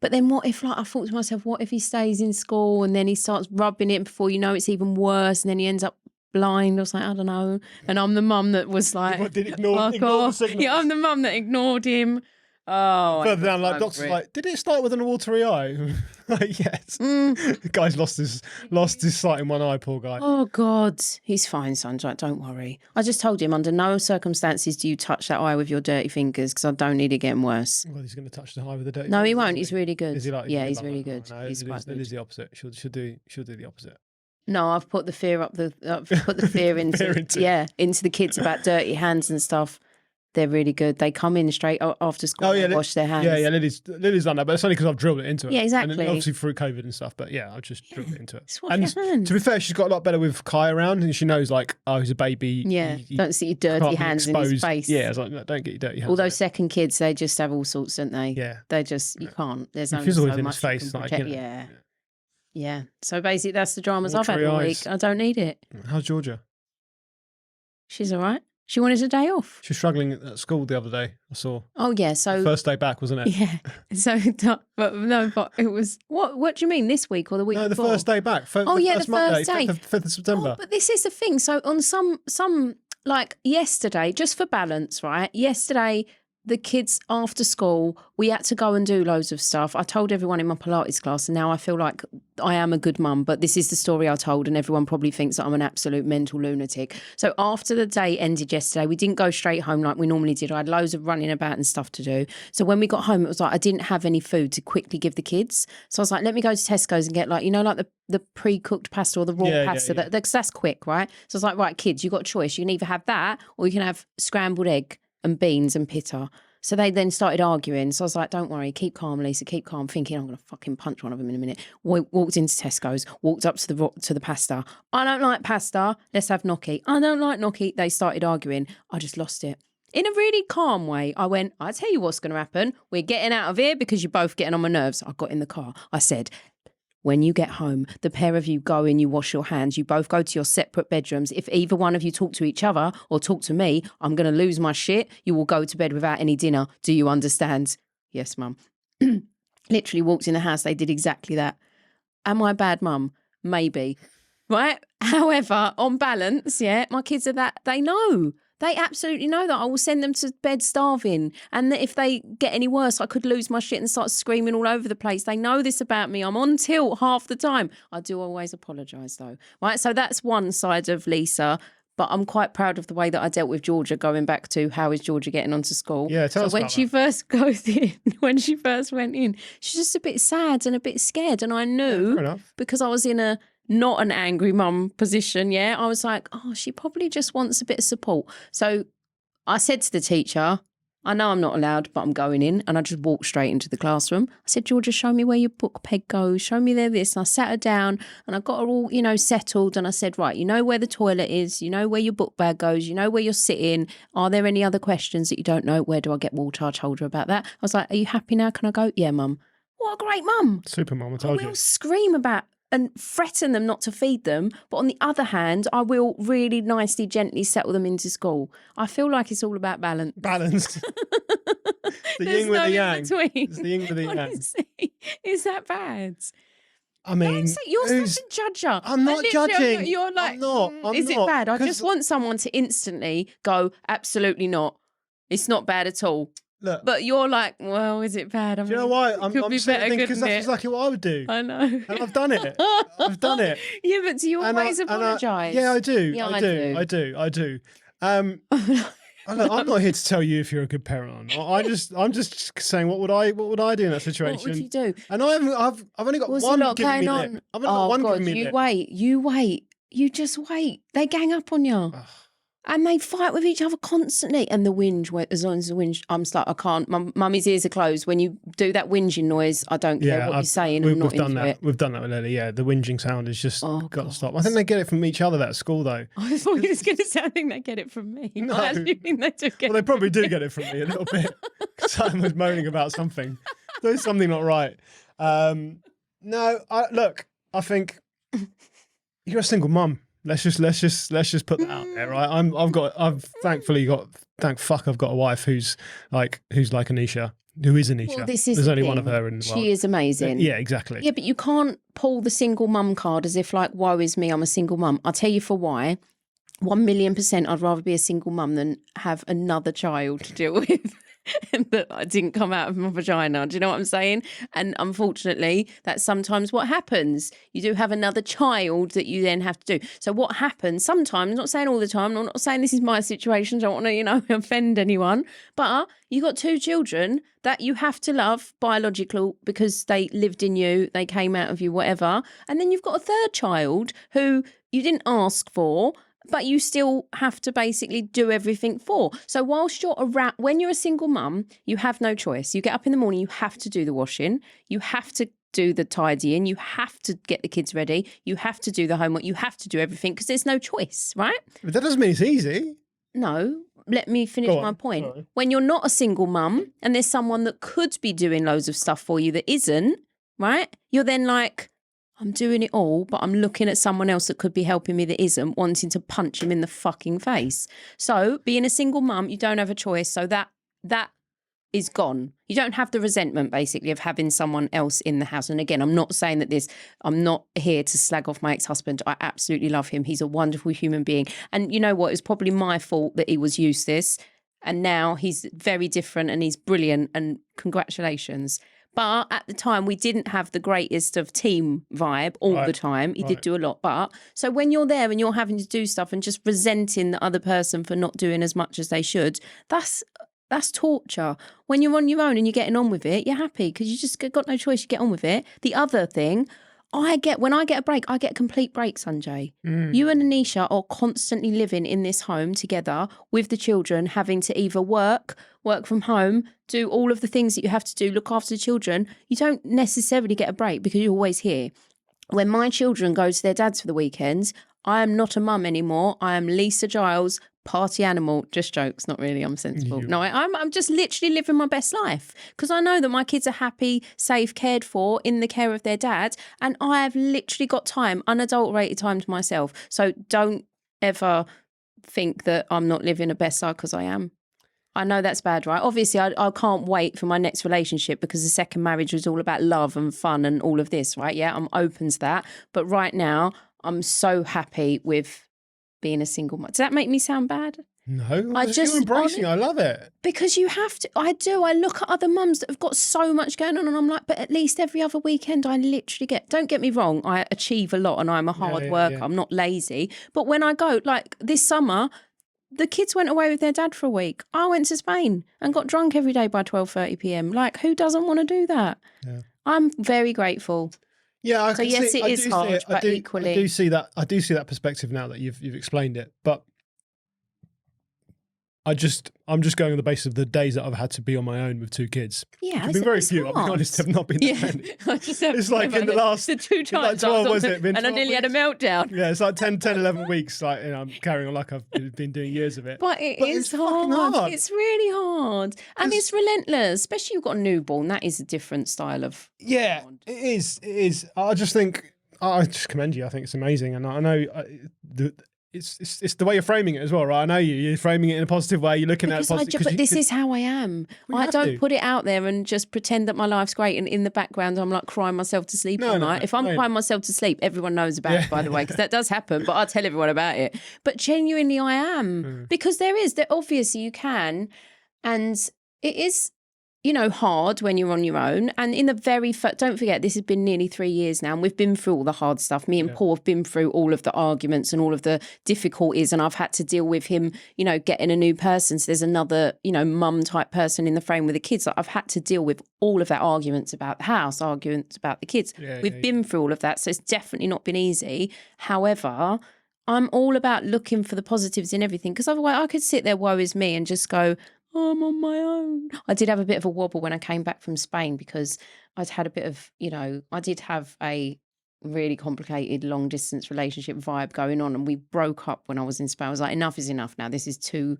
[SPEAKER 2] But then what if, like, I thought to myself, what if he stays in school and then he starts rubbing it before you know it's even worse and then he ends up blind or something? I don't know. And I'm the mum that was like,
[SPEAKER 1] ignore the signals.
[SPEAKER 2] Yeah, I'm the mum that ignored him. Oh,
[SPEAKER 1] further down, like doctors, like, did it start with a watery eye? Like, yes. The guy's lost his sight in one eye. Poor guy.
[SPEAKER 2] Oh God, he's fine, Sunj. Like, don't worry. I just told him under no circumstances do you touch that eye with your dirty fingers because I don't need it getting worse.
[SPEAKER 1] Well, he's going to touch the eye with the dirty.
[SPEAKER 2] No, he won't. He's really good.
[SPEAKER 1] Is he like?
[SPEAKER 2] Yeah, he's really good.
[SPEAKER 1] No,
[SPEAKER 2] he's quite good.
[SPEAKER 1] It is the opposite. She'll do the opposite.
[SPEAKER 2] No, I've put the fear into into the kids about dirty hands and stuff. They're really good. They come in straight after school and wash their hands.
[SPEAKER 1] Yeah, Lily's done that, but it's only because I've drilled it into it.
[SPEAKER 2] Yeah, exactly.
[SPEAKER 1] And obviously through COVID and stuff, but yeah, I've just drilled it into it.
[SPEAKER 2] Just wash your hands.
[SPEAKER 1] To be fair, she's got a lot better with Kai around, and she knows, like, oh, he's a baby.
[SPEAKER 2] Yeah, don't see your dirty hands in his face.
[SPEAKER 1] Yeah, it's like, no, don't get your dirty hands.
[SPEAKER 2] All those second kids, they just have all sorts, don't they?
[SPEAKER 1] Yeah.
[SPEAKER 2] They just, you can't. There's only
[SPEAKER 1] he's always
[SPEAKER 2] so
[SPEAKER 1] in
[SPEAKER 2] much
[SPEAKER 1] his face, like, you know.
[SPEAKER 2] Yeah. So basically, that's the dramas I've had all week. I don't need it.
[SPEAKER 1] How's Georgia?
[SPEAKER 2] She's all right. She wanted a day off.
[SPEAKER 1] She was struggling at school the other day. I saw.
[SPEAKER 2] Oh yeah, so
[SPEAKER 1] First day back, wasn't it?
[SPEAKER 2] yeah. So, but it was what do you mean this week or the week?
[SPEAKER 1] No, the
[SPEAKER 2] before?
[SPEAKER 1] first day back.
[SPEAKER 2] The
[SPEAKER 1] first Monday,
[SPEAKER 2] first day,
[SPEAKER 1] 5th of September.
[SPEAKER 2] Oh, but this is the thing. So on some like yesterday, just for balance, right? Yesterday, the kids after school, we had to go and do loads of stuff. I told everyone in my Pilates class, and now I feel like I am a good mum, but this is the story I told, and everyone probably thinks that I'm an absolute mental lunatic. So after the day ended yesterday, we didn't go straight home like we normally did. I had loads of running about and stuff to do. So when we got home, it was like I didn't have any food to quickly give the kids. So I was like, let me go to Tesco's and get like, like the pre-cooked pasta or the raw pasta.
[SPEAKER 1] Yeah.
[SPEAKER 2] That's quick, right? So I was like, right, kids, you got a choice. You can either have that or you can have scrambled egg and beans and pitta. So they then started arguing. So I was like, don't worry, keep calm, Lisa, keep calm. Thinking I'm going to fucking punch one of them in a minute. Walked into Tesco's, walked up to the pasta. I don't like pasta. Let's have gnocchi. I don't like gnocchi. They started arguing. I just lost it. In a really calm way, I went, I tell you what's going to happen. We're getting out of here because you're both getting on my nerves. I got in the car. I said, when you get home, the pair of you go in, you wash your hands, you both go to your separate bedrooms. If either one of you talk to each other or talk to me, I'm going to lose my shit. You will go to bed without any dinner. Do you understand? Yes, mum. Literally walked in the house. They did exactly that. Am I a bad mum? Maybe. Right? However, on balance, yeah, my kids are that, they know. They absolutely know that I will send them to bed starving, and that if they get any worse, I could lose my shit and start screaming all over the place. They know this about me. I'm on tilt half the time. I do always apologise though. Right, so that's one side of Lisa, but I'm quite proud of the way that I dealt with Georgia, going back to how is Georgia getting onto school.
[SPEAKER 1] Yeah, tell us
[SPEAKER 2] when
[SPEAKER 1] about
[SPEAKER 2] she
[SPEAKER 1] that.
[SPEAKER 2] first goes in, when she first went in, she's just a bit sad and a bit scared, and I knew
[SPEAKER 1] fair enough.
[SPEAKER 2] because I was in a not an angry mum position, yeah. I was like, oh, she probably just wants a bit of support. So I said to the teacher, I know I'm not allowed, but I'm going in. And I just walked straight into the classroom. I said, Georgia, show me where your book peg goes. Show me this. And I sat her down and I got her all, settled. And I said, right, you know where the toilet is. You know where your book bag goes. You know where you're sitting. Are there any other questions that you don't know? Where do I get water? I told her about that. I was like, are you happy now? Can I go? Yeah, mum. What a great mum.
[SPEAKER 1] Super mum, I told
[SPEAKER 2] I
[SPEAKER 1] you.
[SPEAKER 2] will scream about and threaten them not to feed them. But on the other hand, I will really nicely, gently settle them into school. I feel like it's all about balance.
[SPEAKER 1] Balanced. The
[SPEAKER 2] There's
[SPEAKER 1] yin with
[SPEAKER 2] no
[SPEAKER 1] the yang.
[SPEAKER 2] in between.
[SPEAKER 1] It's the yin with the yang.
[SPEAKER 2] Honestly, is that bad?
[SPEAKER 1] I mean,
[SPEAKER 2] You're such a judger.
[SPEAKER 1] I'm not judging.
[SPEAKER 2] You're like,
[SPEAKER 1] I'm not.
[SPEAKER 2] is it bad? I just want someone to instantly go, absolutely not. It's not bad at all.
[SPEAKER 1] Look,
[SPEAKER 2] But you're like, well, is it bad? I
[SPEAKER 1] do you know why? I'm
[SPEAKER 2] could be better,
[SPEAKER 1] thinking because
[SPEAKER 2] couldn't
[SPEAKER 1] that's
[SPEAKER 2] it?
[SPEAKER 1] exactly what I would do.
[SPEAKER 2] I know.
[SPEAKER 1] And I've done it. I've done it.
[SPEAKER 2] Yeah, but do you
[SPEAKER 1] And
[SPEAKER 2] always apologise?
[SPEAKER 1] Yeah, I do.
[SPEAKER 2] Yeah,
[SPEAKER 1] I do. Look, I'm not here to tell you if you're a good parent or not. I'm just saying what would I do in that situation?
[SPEAKER 2] What would you do?
[SPEAKER 1] And I've only got
[SPEAKER 2] Was
[SPEAKER 1] one
[SPEAKER 2] a lot
[SPEAKER 1] giving me
[SPEAKER 2] going
[SPEAKER 1] lip.
[SPEAKER 2] on?
[SPEAKER 1] I've only got one
[SPEAKER 2] God,
[SPEAKER 1] giving me
[SPEAKER 2] you
[SPEAKER 1] lip.
[SPEAKER 2] wait. You just wait. They gang up on you. And they fight with each other constantly. And the whinge, as long as the whinge, I'm just like, I can't. Mummy's ears are closed. When you do that whinging noise, I don't care what you're saying. I'm not
[SPEAKER 1] We've done
[SPEAKER 2] into
[SPEAKER 1] that.
[SPEAKER 2] it.
[SPEAKER 1] We've done that with Lily. Yeah, the whinging sound is just got
[SPEAKER 2] God.
[SPEAKER 1] to stop. I think they get it from each other at school, though.
[SPEAKER 2] I thought you was going to say, I think they get it from me.
[SPEAKER 1] No.
[SPEAKER 2] I actually think they do get
[SPEAKER 1] Well, they probably do get it from me a little bit. Someone was moaning about something. There's something not right. No, I think you're a single mum. Let's just put that out there, right? I've thankfully got, thank fuck, I've got a wife who's like Anisha, who is Anisha.
[SPEAKER 2] Well, this is
[SPEAKER 1] There's
[SPEAKER 2] the
[SPEAKER 1] only one
[SPEAKER 2] thing.
[SPEAKER 1] of her in the world.
[SPEAKER 2] She is amazing.
[SPEAKER 1] Yeah, exactly.
[SPEAKER 2] Yeah, but you can't pull the single mum card as if like, woe is me, I'm a single mum. I'll tell you for why. 1,000,000% I'd rather be a single mum than have another child to deal with. And that I didn't come out of my vagina. Do you know what I'm saying? And unfortunately, that's sometimes what happens. You do have another child that you then have to do. So what happens sometimes, I'm not saying all the time, I'm not saying this is my situation, I don't want to, offend anyone, but you got two children that you have to love biological because they lived in you, they came out of you, whatever. And then you've got a third child who you didn't ask for, but you still have to basically do everything for. So whilst you're around, when you're a single mum, you have no choice. You get up in the morning, you have to do the washing, you have to do the tidying, you have to get the kids ready, you have to do the homework, you have to do everything because there's no choice, right?
[SPEAKER 1] But that doesn't mean it's easy.
[SPEAKER 2] No, let me finish my point.
[SPEAKER 1] Sorry.
[SPEAKER 2] When you're not a single mum and there's someone that could be doing loads of stuff for you that isn't, right? You're then like, I'm doing it all, but I'm looking at someone else that could be helping me that isn't, wanting to punch him in the fucking face. So being a single mum, you don't have a choice. So that is gone. You don't have the resentment, basically, of having someone else in the house. And again, I'm not saying that I'm not here to slag off my ex-husband. I absolutely love him. He's a wonderful human being. And you know what? It was probably my fault that he was useless. And now he's very different and he's brilliant, and congratulations. But at the time, we didn't have the greatest of team vibe all the time. He did do a lot. But so when you're there and you're having to do stuff and just resenting the other person for not doing as much as they should, that's torture. When you're on your own and you're getting on with it, you're happy because you just got no choice. You get on with it. The other thing, when I get a break, I get a complete break, Sanjay. You and Anisha are constantly living in this home together with the children, having to either work from home, do all of the things that you have to do, look after the children. You don't necessarily get a break because you're always here. When my children go to their dads for the weekends, I am not a mum anymore. I am Lisa Giles, party animal. Just jokes, not really. I'm sensible. No, I'm just literally living my best life because I know that my kids are happy, safe, cared for in the care of their dad, and I have literally got time, unadulterated time to myself. So don't ever think that I'm not living a best life because I am. I know that's bad, right? Obviously, I can't wait for my next relationship because the second marriage was all about love and fun and all of this, right? Yeah, I'm open to that. But right now, I'm so happy with being a single mom. Does that make me sound bad?
[SPEAKER 1] No, you're embracing it. I love it.
[SPEAKER 2] Because you have to. I do. I look at other mums that have got so much going on and I'm like, but at least every other weekend I literally don't get me wrong, I achieve a lot and I'm a hard worker. Yeah. I'm not lazy. But when I go, like this summer, the kids went away with their dad for a week. I went to Spain and got drunk every day by 12:30 p.m. Like, who doesn't want to do that? Yeah. I'm very grateful.
[SPEAKER 1] Yeah,
[SPEAKER 2] it is hard, but equally,
[SPEAKER 1] I do see that. I do see that perspective now that you've explained it. But I'm just going on the basis of the days that I've had to be on my own with two kids.
[SPEAKER 2] Yeah,
[SPEAKER 1] it's been very few. I'll be honest, have not been that many. It's like in the last
[SPEAKER 2] the 2 times,
[SPEAKER 1] like 12, was it?
[SPEAKER 2] And I nearly had a meltdown.
[SPEAKER 1] Yeah, it's like 10, 11 weeks. Like, I'm carrying on like I've been doing years of it.
[SPEAKER 2] But it's hard. It's really hard, and it's relentless. Especially you've got a newborn. That is a different style of.
[SPEAKER 1] Yeah, it is. It is. I just commend you. I think it's amazing, and I know it's the way you're framing it as well, right? I know you're framing it in a positive way. You're looking at it positive.
[SPEAKER 2] But this is how I am. I don't put it out there and just pretend that my life's great. And in the background, I'm like crying myself to sleep all night. If I'm crying myself to sleep, everyone knows about it, by the way, because that does happen. But I'll tell everyone about it. But genuinely, I am because there obviously you can, and it is. Hard when you're on your own. And in the don't forget, this has been nearly 3 years now, and we've been through all the hard stuff. Me and Paul have been through all of the arguments and all of the difficulties, and I've had to deal with him, getting a new person. So there's another, mum type person in the frame with the kids. Like, I've had to deal with all of that, arguments about the house, arguments about the kids. We've been through all of that. So it's definitely not been easy. However, I'm all about looking for the positives in everything, because otherwise I could sit there, woe is me, and just go, I'm on my own. I did have a bit of a wobble when I came back from Spain because I'd had a bit of, I did have a really complicated long distance relationship vibe going on, and we broke up when I was in Spain. I was like, enough is enough now. It's too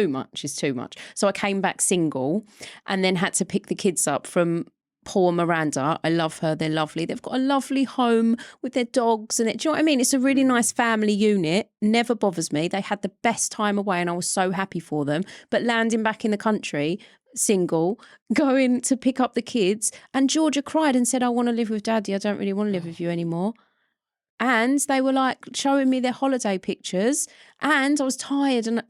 [SPEAKER 2] much. So I came back single and then had to pick the kids up from Paul and Miranda. I love her. They're lovely. They've got a lovely home with their dogs and do you know what I mean? It's a really nice family unit. Never bothers me. They had the best time away and I was so happy for them. But landing back in the country, single, going to pick up the kids, and Georgia cried and said, I want to live with Daddy. I don't really want to live with you anymore. And they were like showing me their holiday pictures, and I was tired. And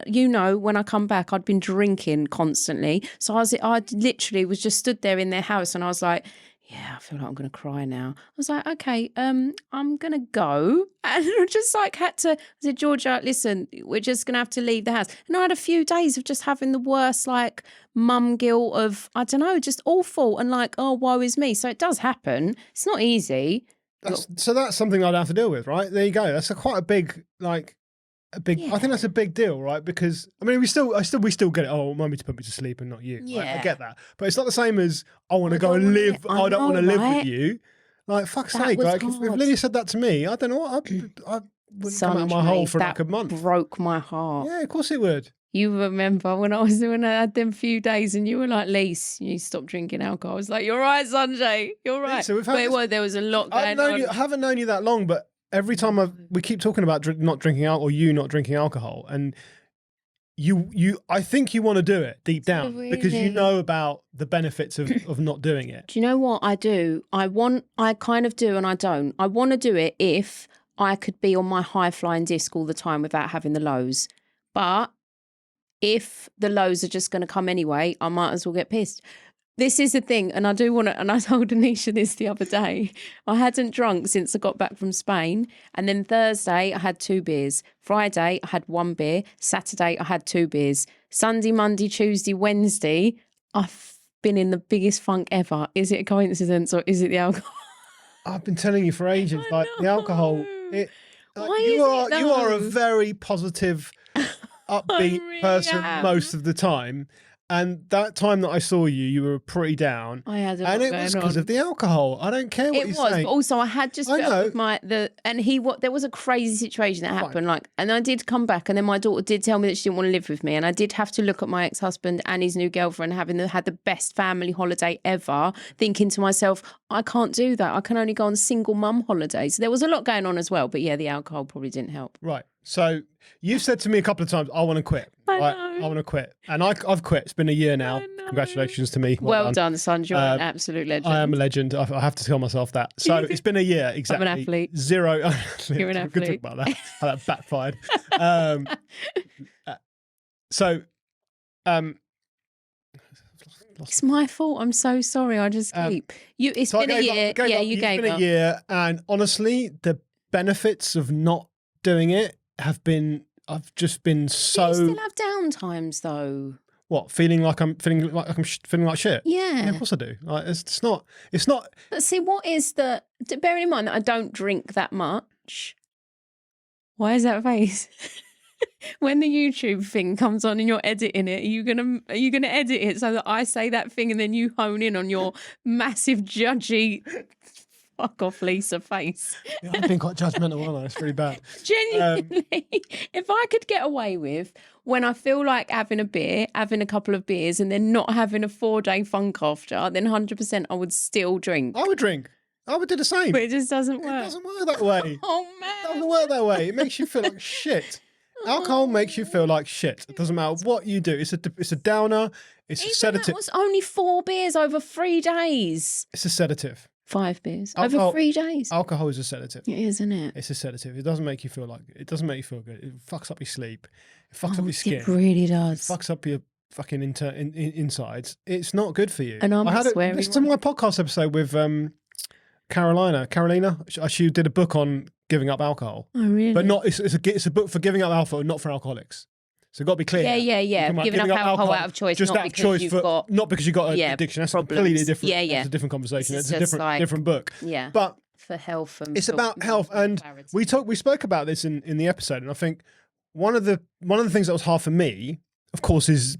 [SPEAKER 2] when I come back, I'd been drinking constantly. So I literally was just stood there in their house, and I was like, yeah, I feel like I'm going to cry now. I was like, okay, I'm going to go. And I just I said, Georgia, listen, we're just going to have to leave the house. And I had a few days of just having the worst mum guilt of, I don't know, just awful and oh, woe is me. So it does happen. It's not easy.
[SPEAKER 1] So that's something I'd have to deal with, right? There you go. That's quite a big, I think that's a big deal, right? Because I mean, we still get it. Oh, mummy to put me to sleep and not you. Yeah, right? I get that, but it's not the same as I want to go and live. I don't want to live with you. Like, fuck's sake! If Lydia said that to me, I don't know what I wouldn't come out of my hole for a month.
[SPEAKER 2] Broke my heart.
[SPEAKER 1] Yeah, of course it would.
[SPEAKER 2] You remember when I had them few days and you were like, Lise, you stop drinking alcohol. I was like, you're right, Sanjay, you're right.
[SPEAKER 1] So we've had
[SPEAKER 2] there was a lot going on.
[SPEAKER 1] I haven't known you that long, but every time we keep talking about not drinking alcohol, or you not drinking alcohol, and I think you want to do it deep down because you know about the benefits of not doing it.
[SPEAKER 2] Do you know what I do? I kind of do and I don't. I want to do it if I could be on my high flying disc all the time without having the lows. But if the lows are just going to come anyway, I might as well get pissed. This is the thing, and I do want to, and I told Anisha this the other day. I hadn't drunk since I got back from Spain. And then Thursday, I had 2 beers. Friday, I had 1 beer. Saturday, I had 2 beers. Sunday, Monday, Tuesday, Wednesday, I've been in the biggest funk ever. Is it a coincidence or is it the alcohol?
[SPEAKER 1] I've been telling you for ages, the alcohol. You are a very positive, upbeat person most of the time. And that time that I saw you, you were pretty down.
[SPEAKER 2] I had
[SPEAKER 1] and it was because of the alcohol. I don't care what you say. It was,
[SPEAKER 2] but also I had just with there was a crazy situation that happened. And I did come back, and then my daughter did tell me that she didn't want to live with me, and I did have to look at my ex-husband and his new girlfriend having had the best family holiday ever, thinking to myself, I can't do that. I can only go on single mum holidays. So there was a lot going on as well, but yeah, the alcohol probably didn't help.
[SPEAKER 1] Right. So you've said to me a couple of times, I want to quit. I want to quit. And I've quit. It's been a year now. Congratulations to me.
[SPEAKER 2] Well done, Sunj. You're an absolute legend.
[SPEAKER 1] I am a legend. I have to tell myself that. So it's been a year, exactly.
[SPEAKER 2] I'm an athlete.
[SPEAKER 1] 0.
[SPEAKER 2] You're an athlete.
[SPEAKER 1] Good talk about that. How that backfired.
[SPEAKER 2] It's my fault. I'm so sorry. I just keep you. It's been a year. You gave up.
[SPEAKER 1] It's been a year, and honestly, the benefits of not doing it have been. I've just been so.
[SPEAKER 2] Do you still have down times though?
[SPEAKER 1] What, feeling like shit?
[SPEAKER 2] Yeah,
[SPEAKER 1] of course I do. It's not.
[SPEAKER 2] But see, what is the? Bearing in mind that I don't drink that much. Why is that face? When the YouTube thing comes on and you're editing it, are you gonna edit it so that I say that thing and then you hone in on your massive judgy fuck off Lisa face?
[SPEAKER 1] Yeah, I've been quite judgmental, haven't I? It's pretty bad.
[SPEAKER 2] Genuinely, if I could get away with when I feel like having a beer, having a couple of beers, and then not having a 4-day funk after, then 100% I would still drink.
[SPEAKER 1] I would drink. I would do the same.
[SPEAKER 2] But it just doesn't work.
[SPEAKER 1] It doesn't work that way.
[SPEAKER 2] Oh man,
[SPEAKER 1] it doesn't work that way. It makes you feel like shit. Alcohol makes you feel like shit. It doesn't matter what you do. It's a downer. It's a sedative.
[SPEAKER 2] That was only 4 beers over 3 days.
[SPEAKER 1] It's a sedative.
[SPEAKER 2] 5 beers over 3 days.
[SPEAKER 1] Alcohol is a sedative.
[SPEAKER 2] It is, isn't it?
[SPEAKER 1] It's a sedative. It doesn't make you feel like. It doesn't make you feel good. It fucks up your sleep. It fucks up your skin.
[SPEAKER 2] It really does.
[SPEAKER 1] It fucks up your fucking insides. It's not good for you.
[SPEAKER 2] And
[SPEAKER 1] listen to my podcast episode with Carolina. She did a book on giving up alcohol.
[SPEAKER 2] Oh, really?
[SPEAKER 1] But not. It's a book for giving up alcohol, not for alcoholics. So got to be clear.
[SPEAKER 2] Yeah. Giving up alcohol out of choice,
[SPEAKER 1] just
[SPEAKER 2] not because you've got
[SPEAKER 1] not because you got an addiction. That's
[SPEAKER 2] problems.
[SPEAKER 1] Completely different.
[SPEAKER 2] Yeah.
[SPEAKER 1] It's a different conversation. It's a
[SPEAKER 2] different
[SPEAKER 1] different book.
[SPEAKER 2] Yeah.
[SPEAKER 1] But
[SPEAKER 2] for health and
[SPEAKER 1] it's about health, and we spoke about this in the episode, and I think one of the things that was hard for me, of course, is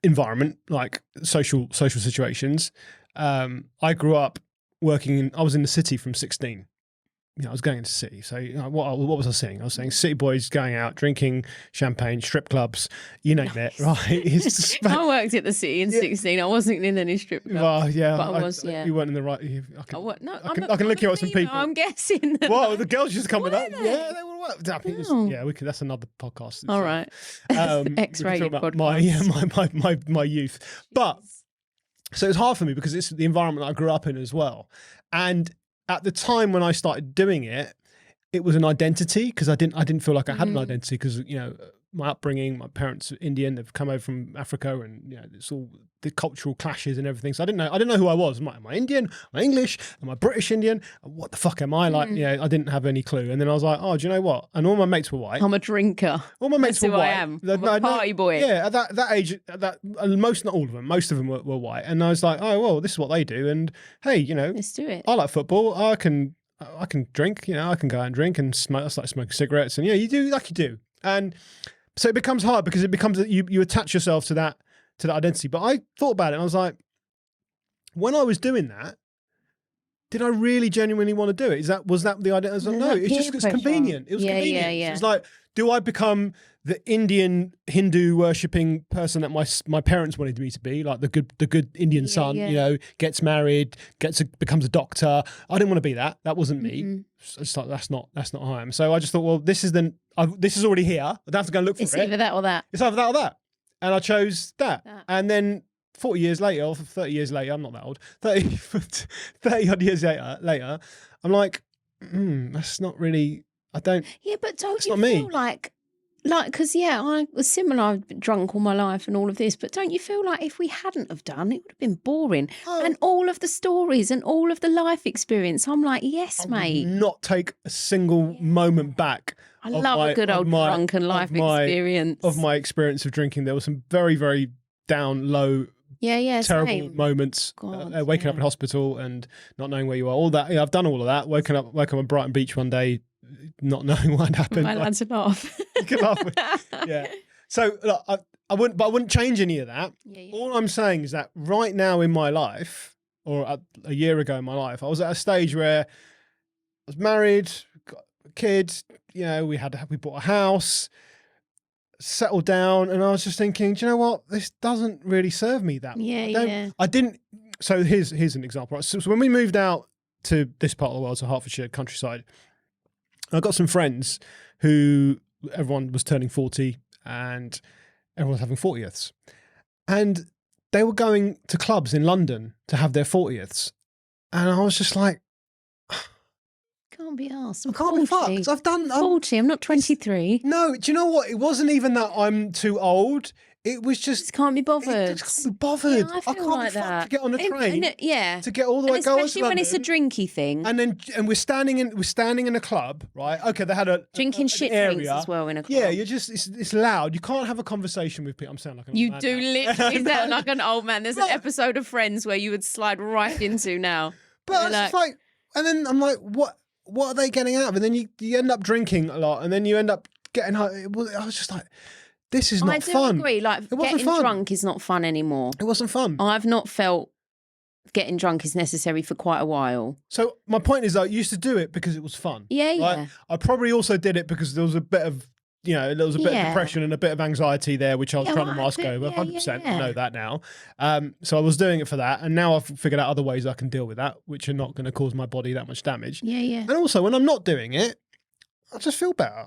[SPEAKER 1] environment, like social situations. I grew up I was in the city from 16. I was going into the city. So what was I saying? I was saying city boys going out, drinking champagne, strip clubs, you name it, right?
[SPEAKER 2] I worked at the city in 16. I wasn't in any strip clubs.
[SPEAKER 1] Well, yeah.
[SPEAKER 2] But I was,
[SPEAKER 1] You weren't in the right... I can look you up some people.
[SPEAKER 2] I'm guessing.
[SPEAKER 1] Well, the girls just come with that. Yeah, they were... Yeah, that's another podcast.
[SPEAKER 2] All right. X-rated
[SPEAKER 1] podcast. My youth. But, so it's hard for me because it's the environment I grew up in as well. And at the time when I started doing it, it was an identity because I didn't feel like I had an identity because my upbringing, my parents are Indian, they've come over from Africa, and it's all the cultural clashes and everything. So I didn't know who I was. Am I Indian? Am I English? Am I British Indian? What the fuck am I? Like, I didn't have any clue. And then I was like, oh, do you know what? And all my mates were white.
[SPEAKER 2] I'm a drinker.
[SPEAKER 1] All my mates were white.
[SPEAKER 2] I am. I'm a party boy.
[SPEAKER 1] Yeah, at that age, not all of them, most of them were white. And I was like, oh well, this is what they do. And hey,
[SPEAKER 2] let's do it.
[SPEAKER 1] I like football. I can drink. I can go out and drink and smoke. I started smoking cigarettes, and you do like you do. And so it becomes hard because it becomes you attach yourself to that identity. But I thought about it and I was like, when I was doing that, did I really genuinely want to do it? Was that the idea? I was like, no, it's just convenient. It was convenient.
[SPEAKER 2] Yeah.
[SPEAKER 1] It was like, do I become the Indian Hindu worshipping person that my parents wanted me to be, like the good Indian son, you know, gets married, becomes a doctor. I didn't want to be that. That wasn't me. It's like that's not who I am. So I just thought, well, this is already here. I don't have to go and look for it.
[SPEAKER 2] It's either that or that.
[SPEAKER 1] It's either that or that. And I chose that. And then 40 years later, or 30 years later, I'm not that old, 30 odd years later, I'm like, that's not really, I don't.
[SPEAKER 2] Yeah, but don't you feel like, because I was similar. I've been drunk all my life and all of this, but don't you feel like if we hadn't have done, it would have been boring? And all of the stories and all of the life experience, I'm like, yes, mate.
[SPEAKER 1] Not take a single moment back.
[SPEAKER 2] I love a good old drunken life experience.
[SPEAKER 1] Of my experience of drinking, there were some very, very down, low, terrible moments. Waking up in hospital and not knowing where you are. All that. I've done all of that. Woken up on Brighton Beach one day, not knowing what happened.
[SPEAKER 2] My lads laugh.
[SPEAKER 1] You can laugh. Yeah. So look, I wouldn't change any of that. All I'm saying is that right now in my life, or a year ago in my life, I was at a stage where I was married, got a kid. You know, we bought a house, settled down, and I was just thinking, do you know what? This doesn't really serve me that much. I didn't. So here's an example. Right? So when we moved out to this part of the world, to Hertfordshire countryside, I got some friends who everyone was turning 40 and everyone was having 40ths. And they were going to clubs in London to have their 40ths. And I was just like,
[SPEAKER 2] can't be asked.
[SPEAKER 1] I can't be fucked. I'm
[SPEAKER 2] 40, I'm not 23.
[SPEAKER 1] No, do you know what? It wasn't even that I'm too old. It was just
[SPEAKER 2] can't be bothered.
[SPEAKER 1] It just can't be bothered.
[SPEAKER 2] Yeah, I feel like that.
[SPEAKER 1] To get on a train.
[SPEAKER 2] To
[SPEAKER 1] get all the way.
[SPEAKER 2] Especially when it's a drinky thing.
[SPEAKER 1] And we're standing in a club, right? Okay, they had a
[SPEAKER 2] drinking shit drinks as well in a club.
[SPEAKER 1] Yeah, it's loud. You can't have a conversation with people. I'm sounding like an old man.
[SPEAKER 2] You do literally sound like an old man. There's an episode of Friends where you would slide right into now.
[SPEAKER 1] But it's like, and then I'm like, what are they getting out of it? And then you end up drinking a lot, and then you end up getting. I was just like, this is not fun.
[SPEAKER 2] I do agree. Like, getting drunk is not fun anymore.
[SPEAKER 1] It wasn't fun.
[SPEAKER 2] I've not felt getting drunk is necessary for quite a while.
[SPEAKER 1] So my point is, I used to do it because it was fun.
[SPEAKER 2] Yeah, right?
[SPEAKER 1] Yeah. I probably also did it because there was a bit of, there was a bit of depression and a bit of anxiety there, which I was trying to mask over. 100%, I know that now. So I was doing it for that, and now I've figured out other ways I can deal with that, which are not going to cause my body that much damage.
[SPEAKER 2] Yeah.
[SPEAKER 1] And also, when I'm not doing it, I just feel better.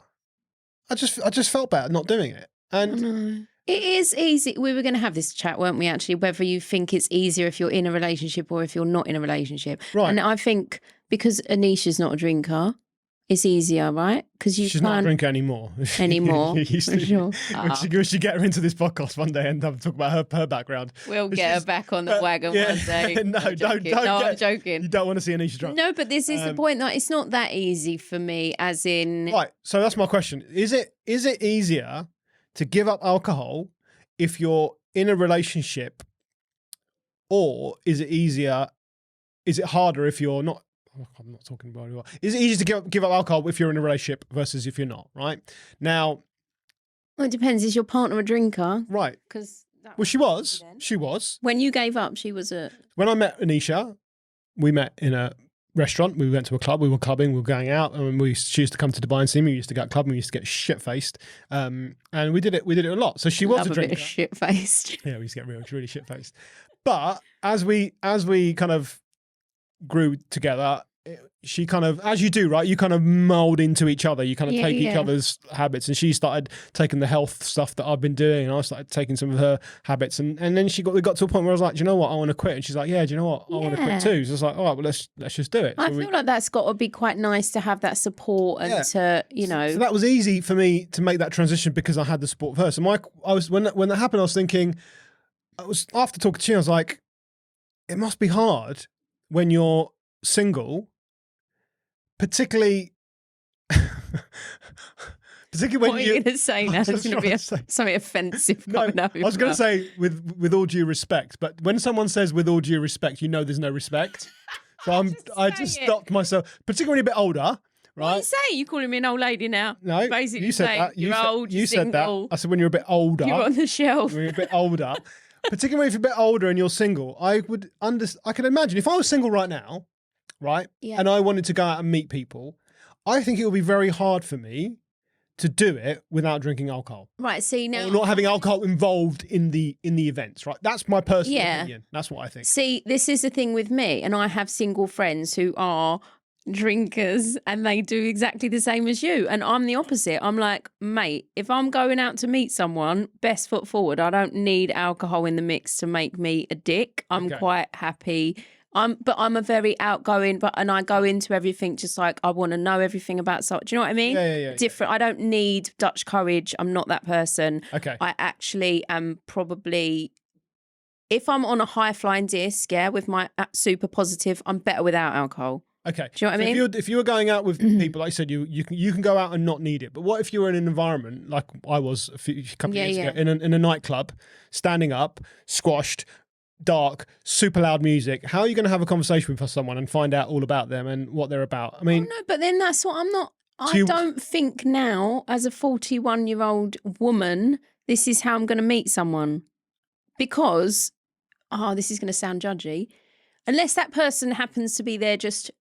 [SPEAKER 1] I just felt better not doing it. And
[SPEAKER 2] it is easy. We were going to have this chat, weren't we, actually, whether you think it's easier if you're in a relationship or if you're not in a relationship.
[SPEAKER 1] Right.
[SPEAKER 2] And I think because Anisha's not a drinker, it's easier, right? Because she's
[SPEAKER 1] not a drinker anymore.
[SPEAKER 2] Anymore,
[SPEAKER 1] for sure. We should get her into this podcast one day and talk about her background.
[SPEAKER 2] We'll get her back on the wagon one day.
[SPEAKER 1] No, don't. I'm
[SPEAKER 2] joking.
[SPEAKER 1] You don't want to see Anisha drunk.
[SPEAKER 2] No, but this is the point, that it's not that easy for me, as in...
[SPEAKER 1] Right, so that's my question. Is it easier to give up alcohol if you're in a relationship, or is it harder if you're not? I'm not talking about it. Is it easier to give up alcohol if you're in a relationship versus if you're not, right? Now,
[SPEAKER 2] well, it depends. Is your partner a drinker?
[SPEAKER 1] Right. She was.
[SPEAKER 2] When you gave up, she was a...
[SPEAKER 1] When I met Anisha, we met in a restaurant. We went to a club. We were clubbing. We were going out, and she used to come to Dubai and see me. We used to go to club. We used to get shit faced, and we did it. We did it a lot. So she was a drinker.
[SPEAKER 2] Bit of shit faced.
[SPEAKER 1] Yeah, we used to get really shit faced. But as we kind of grew together, she kind of, as you do, right? You kind of mold into each other. You kind of take each other's habits, and she started taking the health stuff that I've been doing, and I started taking some of her habits, and then we got to a point where I was like, do you know what? I want to quit. And she's like, yeah, do you know what? I want to quit too. So it's like, all right, well, let's just do it.
[SPEAKER 2] I feel like that's got to be quite nice to have that support and to, So
[SPEAKER 1] that was easy for me to make that transition because I had the support of her. So when that happened, I was thinking, after talking to you, I was like, it must be hard when you're single, particularly when
[SPEAKER 2] what are you going to say now? There's going to be something offensive coming up.
[SPEAKER 1] I was going to say with all due respect, but when someone says with all due respect, there's no respect. So I just stopped myself, particularly a bit older. Right?
[SPEAKER 2] What are you saying? You calling me an old lady now?
[SPEAKER 1] No,
[SPEAKER 2] basically
[SPEAKER 1] you said that.
[SPEAKER 2] You're old.
[SPEAKER 1] You
[SPEAKER 2] said
[SPEAKER 1] that. I said when you're a bit older.
[SPEAKER 2] You're on the shelf.
[SPEAKER 1] When you're a bit older. Particularly if you're a bit older and you're single, I can imagine if I was single right now, right, and I wanted to go out and meet people, I think it would be very hard for me to do it without drinking alcohol.
[SPEAKER 2] Right. See now,
[SPEAKER 1] Or not having alcohol involved in the events, right? That's my personal opinion. That's what I think.
[SPEAKER 2] See, this is the thing with me, and I have single friends who are drinkers and they do exactly the same as you. And I'm the opposite. I'm like, mate, if I'm going out to meet someone, best foot forward. I don't need alcohol in the mix to make me a dick. I'm quite happy. But I'm a very outgoing, and I go into everything just like I want to know everything about something. Do you know what I mean?
[SPEAKER 1] Yeah.
[SPEAKER 2] Different. I don't need Dutch courage. I'm not that person.
[SPEAKER 1] Okay.
[SPEAKER 2] I actually am probably, if I'm on a high flying disc, with my super positive, I'm better without alcohol.
[SPEAKER 1] Okay.
[SPEAKER 2] Do you know what I mean?
[SPEAKER 1] If you were going out with people, like I said, you can go out and not need it. But what if you were in an environment like I was a couple of years ago in a nightclub, standing up, squashed, dark, super loud music? How are you going to have a conversation with someone and find out all about them and what they're about? I mean,
[SPEAKER 2] no, but then that's what I'm not. I don't think now, as a 41-year-old woman, this is how I'm going to meet someone, because this is going to sound judgy. Unless that person happens to be there just,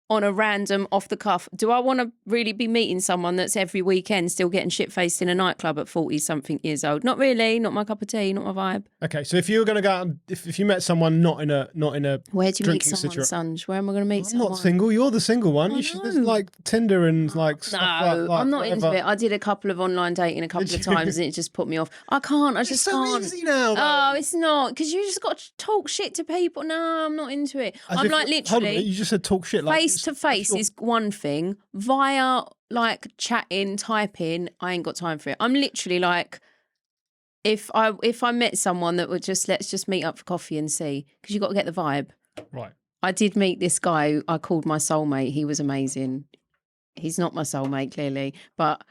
[SPEAKER 2] on a random off the cuff, do I want to really be meeting someone that's every weekend still getting shit-faced in a nightclub at 40-something years old? Not really, not my cup of tea, not my vibe.
[SPEAKER 1] Okay, so if you were going to go out, if you met someone not in a
[SPEAKER 2] where do you meet someone, Sunj? Where am I going to meet someone?
[SPEAKER 1] I'm not single. You're the single one. There's like Tinder and like stuff like
[SPEAKER 2] I'm not into it. I did a couple of online dating a couple of times and it just put me off. I can't. I just can't.
[SPEAKER 1] It's so easy now.
[SPEAKER 2] Oh, it's not, because you just got to talk shit to people. No, I'm not into it. I'm like literally.
[SPEAKER 1] Hold on, you just said talk shit. Like
[SPEAKER 2] face to face is one thing. Via like chatting, typing, I ain't got time for it. I'm literally like, if I met someone that would just, let's just meet up for coffee and see, because you got to get the vibe.
[SPEAKER 1] Right.
[SPEAKER 2] I did meet this guy I called my soulmate. He was amazing. He's not my soulmate, clearly, but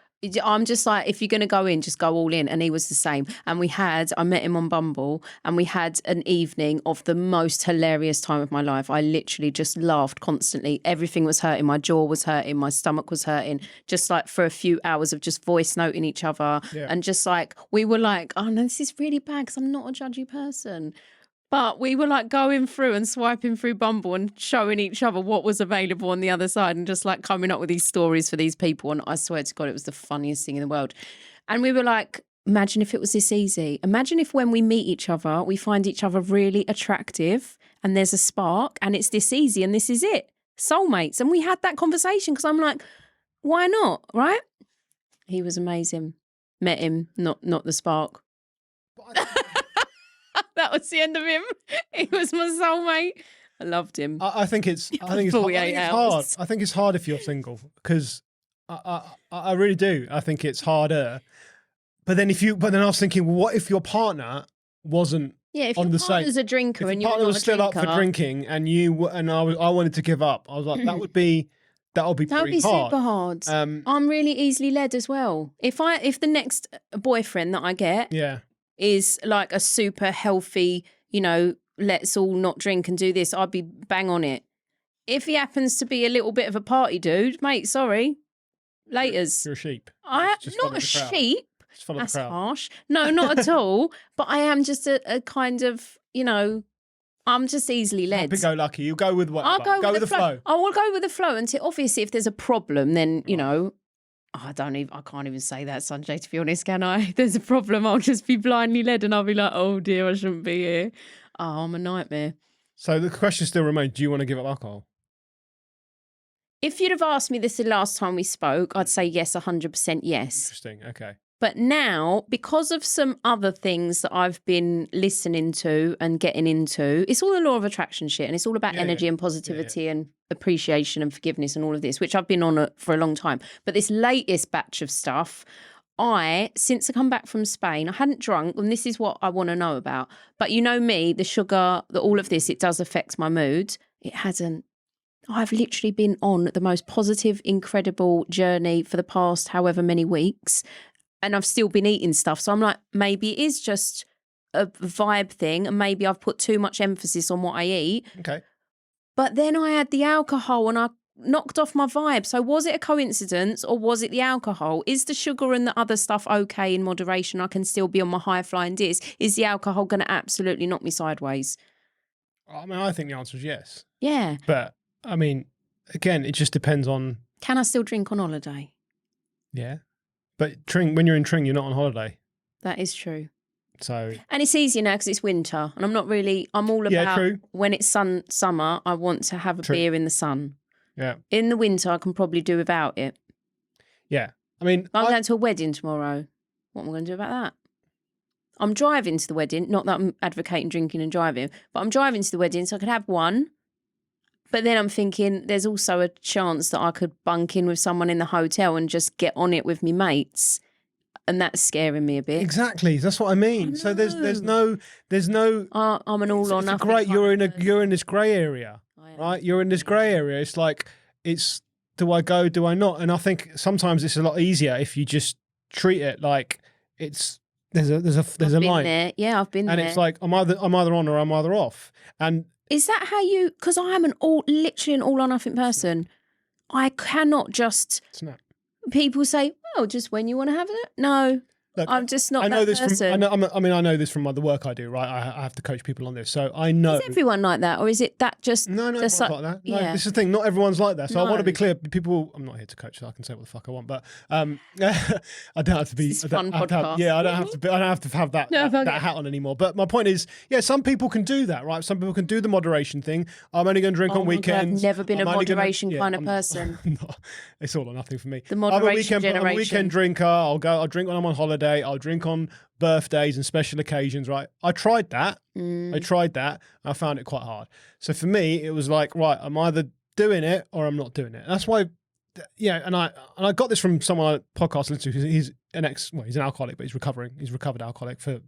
[SPEAKER 2] I'm just like, if you're going to go in, just go all in. And he was the same. And I met him on Bumble, and we had an evening of the most hilarious time of my life. I literally just laughed constantly. Everything was hurting. My jaw was hurting. My stomach was hurting. Just like for a few hours of just voice noting each other. Yeah. And just like, we were like, oh no, this is really bad because I'm not a judgy person. But we were like going through and swiping through Bumble and showing each other what was available on the other side and just like coming up with these stories for these people. And I swear to God, it was the funniest thing in the world. And we were like, imagine if it was this easy. Imagine if when we meet each other, we find each other really attractive and there's a spark and it's this easy and this is it. Soulmates. And we had that conversation because I'm like, why not? Right? He was amazing. Met him, not the spark. That was the end of him. He was my soulmate. I loved him.
[SPEAKER 1] I think it's hard. I think it's hard if you're single, because I really do. I think it's harder. But then I was thinking, well, what if your partner wasn't
[SPEAKER 2] if
[SPEAKER 1] on
[SPEAKER 2] your
[SPEAKER 1] the same?
[SPEAKER 2] Partner's a drinker and
[SPEAKER 1] your partner was still up for drinking, and I wanted to give up. I was like, that would be pretty hard.
[SPEAKER 2] Super hard. I'm really easily led as well. If the next boyfriend that I get, is like a super healthy, let's all not drink and do this, I'd be bang on it. If he happens to be a little bit of a party dude, mate, sorry, laters.
[SPEAKER 1] You're a sheep.
[SPEAKER 2] I'm not a sheep. That's harsh. No, not at all. But I am just a kind of, I'm just easily led.
[SPEAKER 1] Happy-go-lucky. You go with what? I'll go with the flow.
[SPEAKER 2] I will go with the flow until, obviously, if there's a problem, then, I can't even say that, Sanjay, to be honest, can I? If there's a problem, I'll just be blindly led and I'll be like, oh dear, I shouldn't be here. Oh, I'm a nightmare.
[SPEAKER 1] So the question still remains, do you want to give up alcohol?
[SPEAKER 2] If you'd have asked me this the last time we spoke, I'd say yes, 100% yes.
[SPEAKER 1] Interesting, okay.
[SPEAKER 2] But now, because of some other things that I've been listening to and getting into, it's all the law of attraction shit, and it's all about energy and positivity and appreciation and forgiveness and all of this, which I've been on for a long time. But this latest batch of stuff, since I come back from Spain, I hadn't drunk, and this is what I want to know about. But you know me, the sugar, all of this, it does affect my mood. It hasn't. I've literally been on the most positive, incredible journey for the past however many weeks. And I've still been eating stuff. So I'm like, maybe it is just a vibe thing. And maybe I've put too much emphasis on what I eat.
[SPEAKER 1] Okay.
[SPEAKER 2] But then I had the alcohol and I knocked off my vibe. So was it a coincidence or was it the alcohol? Is the sugar and the other stuff okay in moderation? I can still be on my high flying disc. Is the alcohol going to absolutely knock me sideways?
[SPEAKER 1] I mean, I think the answer is yes.
[SPEAKER 2] Yeah.
[SPEAKER 1] But, I mean, again, it just depends on...
[SPEAKER 2] Can I still drink on holiday?
[SPEAKER 1] Yeah. But when you're in Tring, you're not on holiday.
[SPEAKER 2] That is true.
[SPEAKER 1] So
[SPEAKER 2] and it's easier now because it's winter, and I'm all about
[SPEAKER 1] true.
[SPEAKER 2] when it's summer. I want to have a beer in the sun.
[SPEAKER 1] Yeah.
[SPEAKER 2] In the winter, I can probably do without it.
[SPEAKER 1] Yeah. I mean,
[SPEAKER 2] I'm going to a wedding tomorrow. What am I going to do about that? I'm driving to the wedding. Not that I'm advocating drinking and driving, but I'm driving to the wedding so I could have one. But then I'm thinking there's also a chance that I could bunk in with someone in the hotel and just get on it with me mates. And that's scaring me a bit.
[SPEAKER 1] Exactly. That's what I mean. So there's no.
[SPEAKER 2] I'm an all or nothing.
[SPEAKER 1] Great. You're in this grey area, right? You're in this grey area. It's like do I go? Do I not? And I think sometimes it's a lot easier if you just treat it like it's there's a line.
[SPEAKER 2] There. Yeah, I've been
[SPEAKER 1] and
[SPEAKER 2] there.
[SPEAKER 1] And it's like I'm either on or I'm either off. And
[SPEAKER 2] is that how you? Because I am literally an all or nothing person. I cannot just.
[SPEAKER 1] Snap.
[SPEAKER 2] People say, "Oh, just when you want to have it." No, look, I'm just not. I know this
[SPEAKER 1] person. I know this from the work I do. Right, I have to coach people on this, so I know.
[SPEAKER 2] Is everyone like that, or is it that just?
[SPEAKER 1] No, everyone's like that. No, this is the thing. Not everyone's like that. So I want to be clear. People, I'm not here to coach. So I can say what the fuck I want, but I don't have to be.
[SPEAKER 2] This is fun podcast.
[SPEAKER 1] I don't have to. I don't have to have that hat on anymore. But my point is, some people can do that, right? Some people can do the moderation thing. I'm only going to drink on weekends.
[SPEAKER 2] I've never been a moderation kind of person.
[SPEAKER 1] It's all or nothing for me.
[SPEAKER 2] The moderation generation.
[SPEAKER 1] I'm a weekend drinker. I'll drink when I'm on holiday. I'll drink on birthdays and special occasions, right? I tried that. I found it quite hard. So for me, it was like, right, I'm either doing it or I'm not doing it. That's why, and I got this from someone I podcast listened to. He's he's an alcoholic, but he's recovering. He's a recovered alcoholic for a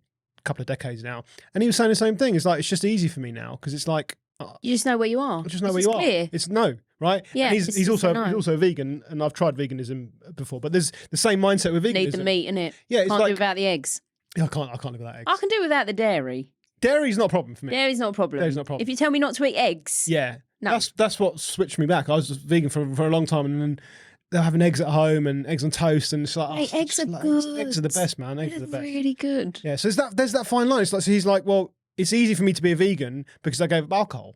[SPEAKER 1] couple of decades now. And he was saying the same thing. It's like, it's just easy for me now because it's like,
[SPEAKER 2] you just know where you are.
[SPEAKER 1] I just know where you are. Clear. It's no, right?
[SPEAKER 2] Yeah.
[SPEAKER 1] And he's also a vegan, and I've tried veganism before, but there's the same mindset with veganism.
[SPEAKER 2] Need the meat in it.
[SPEAKER 1] Yeah, it's
[SPEAKER 2] can't do without the eggs.
[SPEAKER 1] Yeah, I can't live without eggs.
[SPEAKER 2] I can do without the dairy.
[SPEAKER 1] Dairy's not a problem for me.
[SPEAKER 2] Dairy's not a problem. If you tell me not to eat eggs.
[SPEAKER 1] Yeah. No. That's what switched me back. I was vegan for a long time, and then they're having eggs at home and eggs on toast, and it's like,
[SPEAKER 2] eggs are good.
[SPEAKER 1] Eggs are the best, man. Eggs are the best.
[SPEAKER 2] Really good.
[SPEAKER 1] Yeah. So there's that fine line. It's like, so he's like, well, it's easy for me to be a vegan because I gave up alcohol.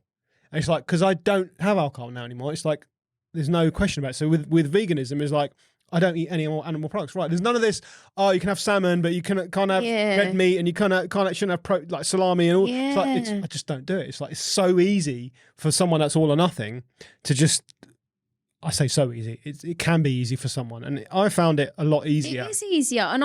[SPEAKER 1] And it's like, because I don't have alcohol now anymore. It's like, there's no question about it. So with veganism, it's like, I don't eat any more animal products. Right? There's none of this. Oh, you can have salmon, but you can't have red meat, and you shouldn't have like salami and all.
[SPEAKER 2] Yeah.
[SPEAKER 1] It's like, I just don't do it. It's like, it's so easy for someone that's all or nothing to just. I say so easy. It can be easy for someone, and I found it a lot easier.
[SPEAKER 2] It is easier, and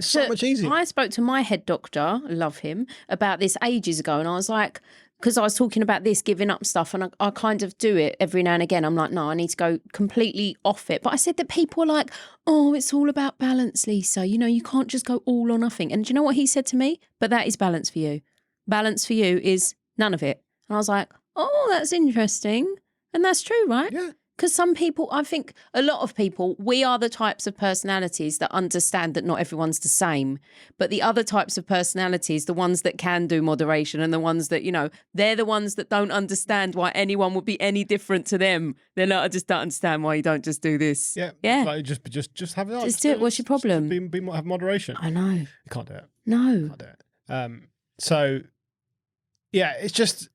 [SPEAKER 2] so much easier. I spoke to my head doctor, I love him, about this ages ago, and I was like, because I was talking about this giving up stuff, and I kind of do it every now and again. I'm like, no, I need to go completely off it. But I said that people are like, oh, it's all about balance, Lisa. You can't just go all or nothing. And do you know what he said to me? But that is balance for you. Balance for you is none of it. And I was like, oh, that's interesting. And that's true, right?
[SPEAKER 1] Yeah.
[SPEAKER 2] Because some people, I think a lot of people, we are the types of personalities that understand that not everyone's the same. But the other types of personalities, the ones that can do moderation and the ones that, they're the ones that don't understand why anyone would be any different to them. They're like, I just don't understand why you don't just do this.
[SPEAKER 1] Yeah.
[SPEAKER 2] Yeah.
[SPEAKER 1] Like just have it.
[SPEAKER 2] Just do it. What's your problem?
[SPEAKER 1] Have moderation.
[SPEAKER 2] I know.
[SPEAKER 1] You can't do it.
[SPEAKER 2] No.
[SPEAKER 1] You can't do it. So, yeah, it's just,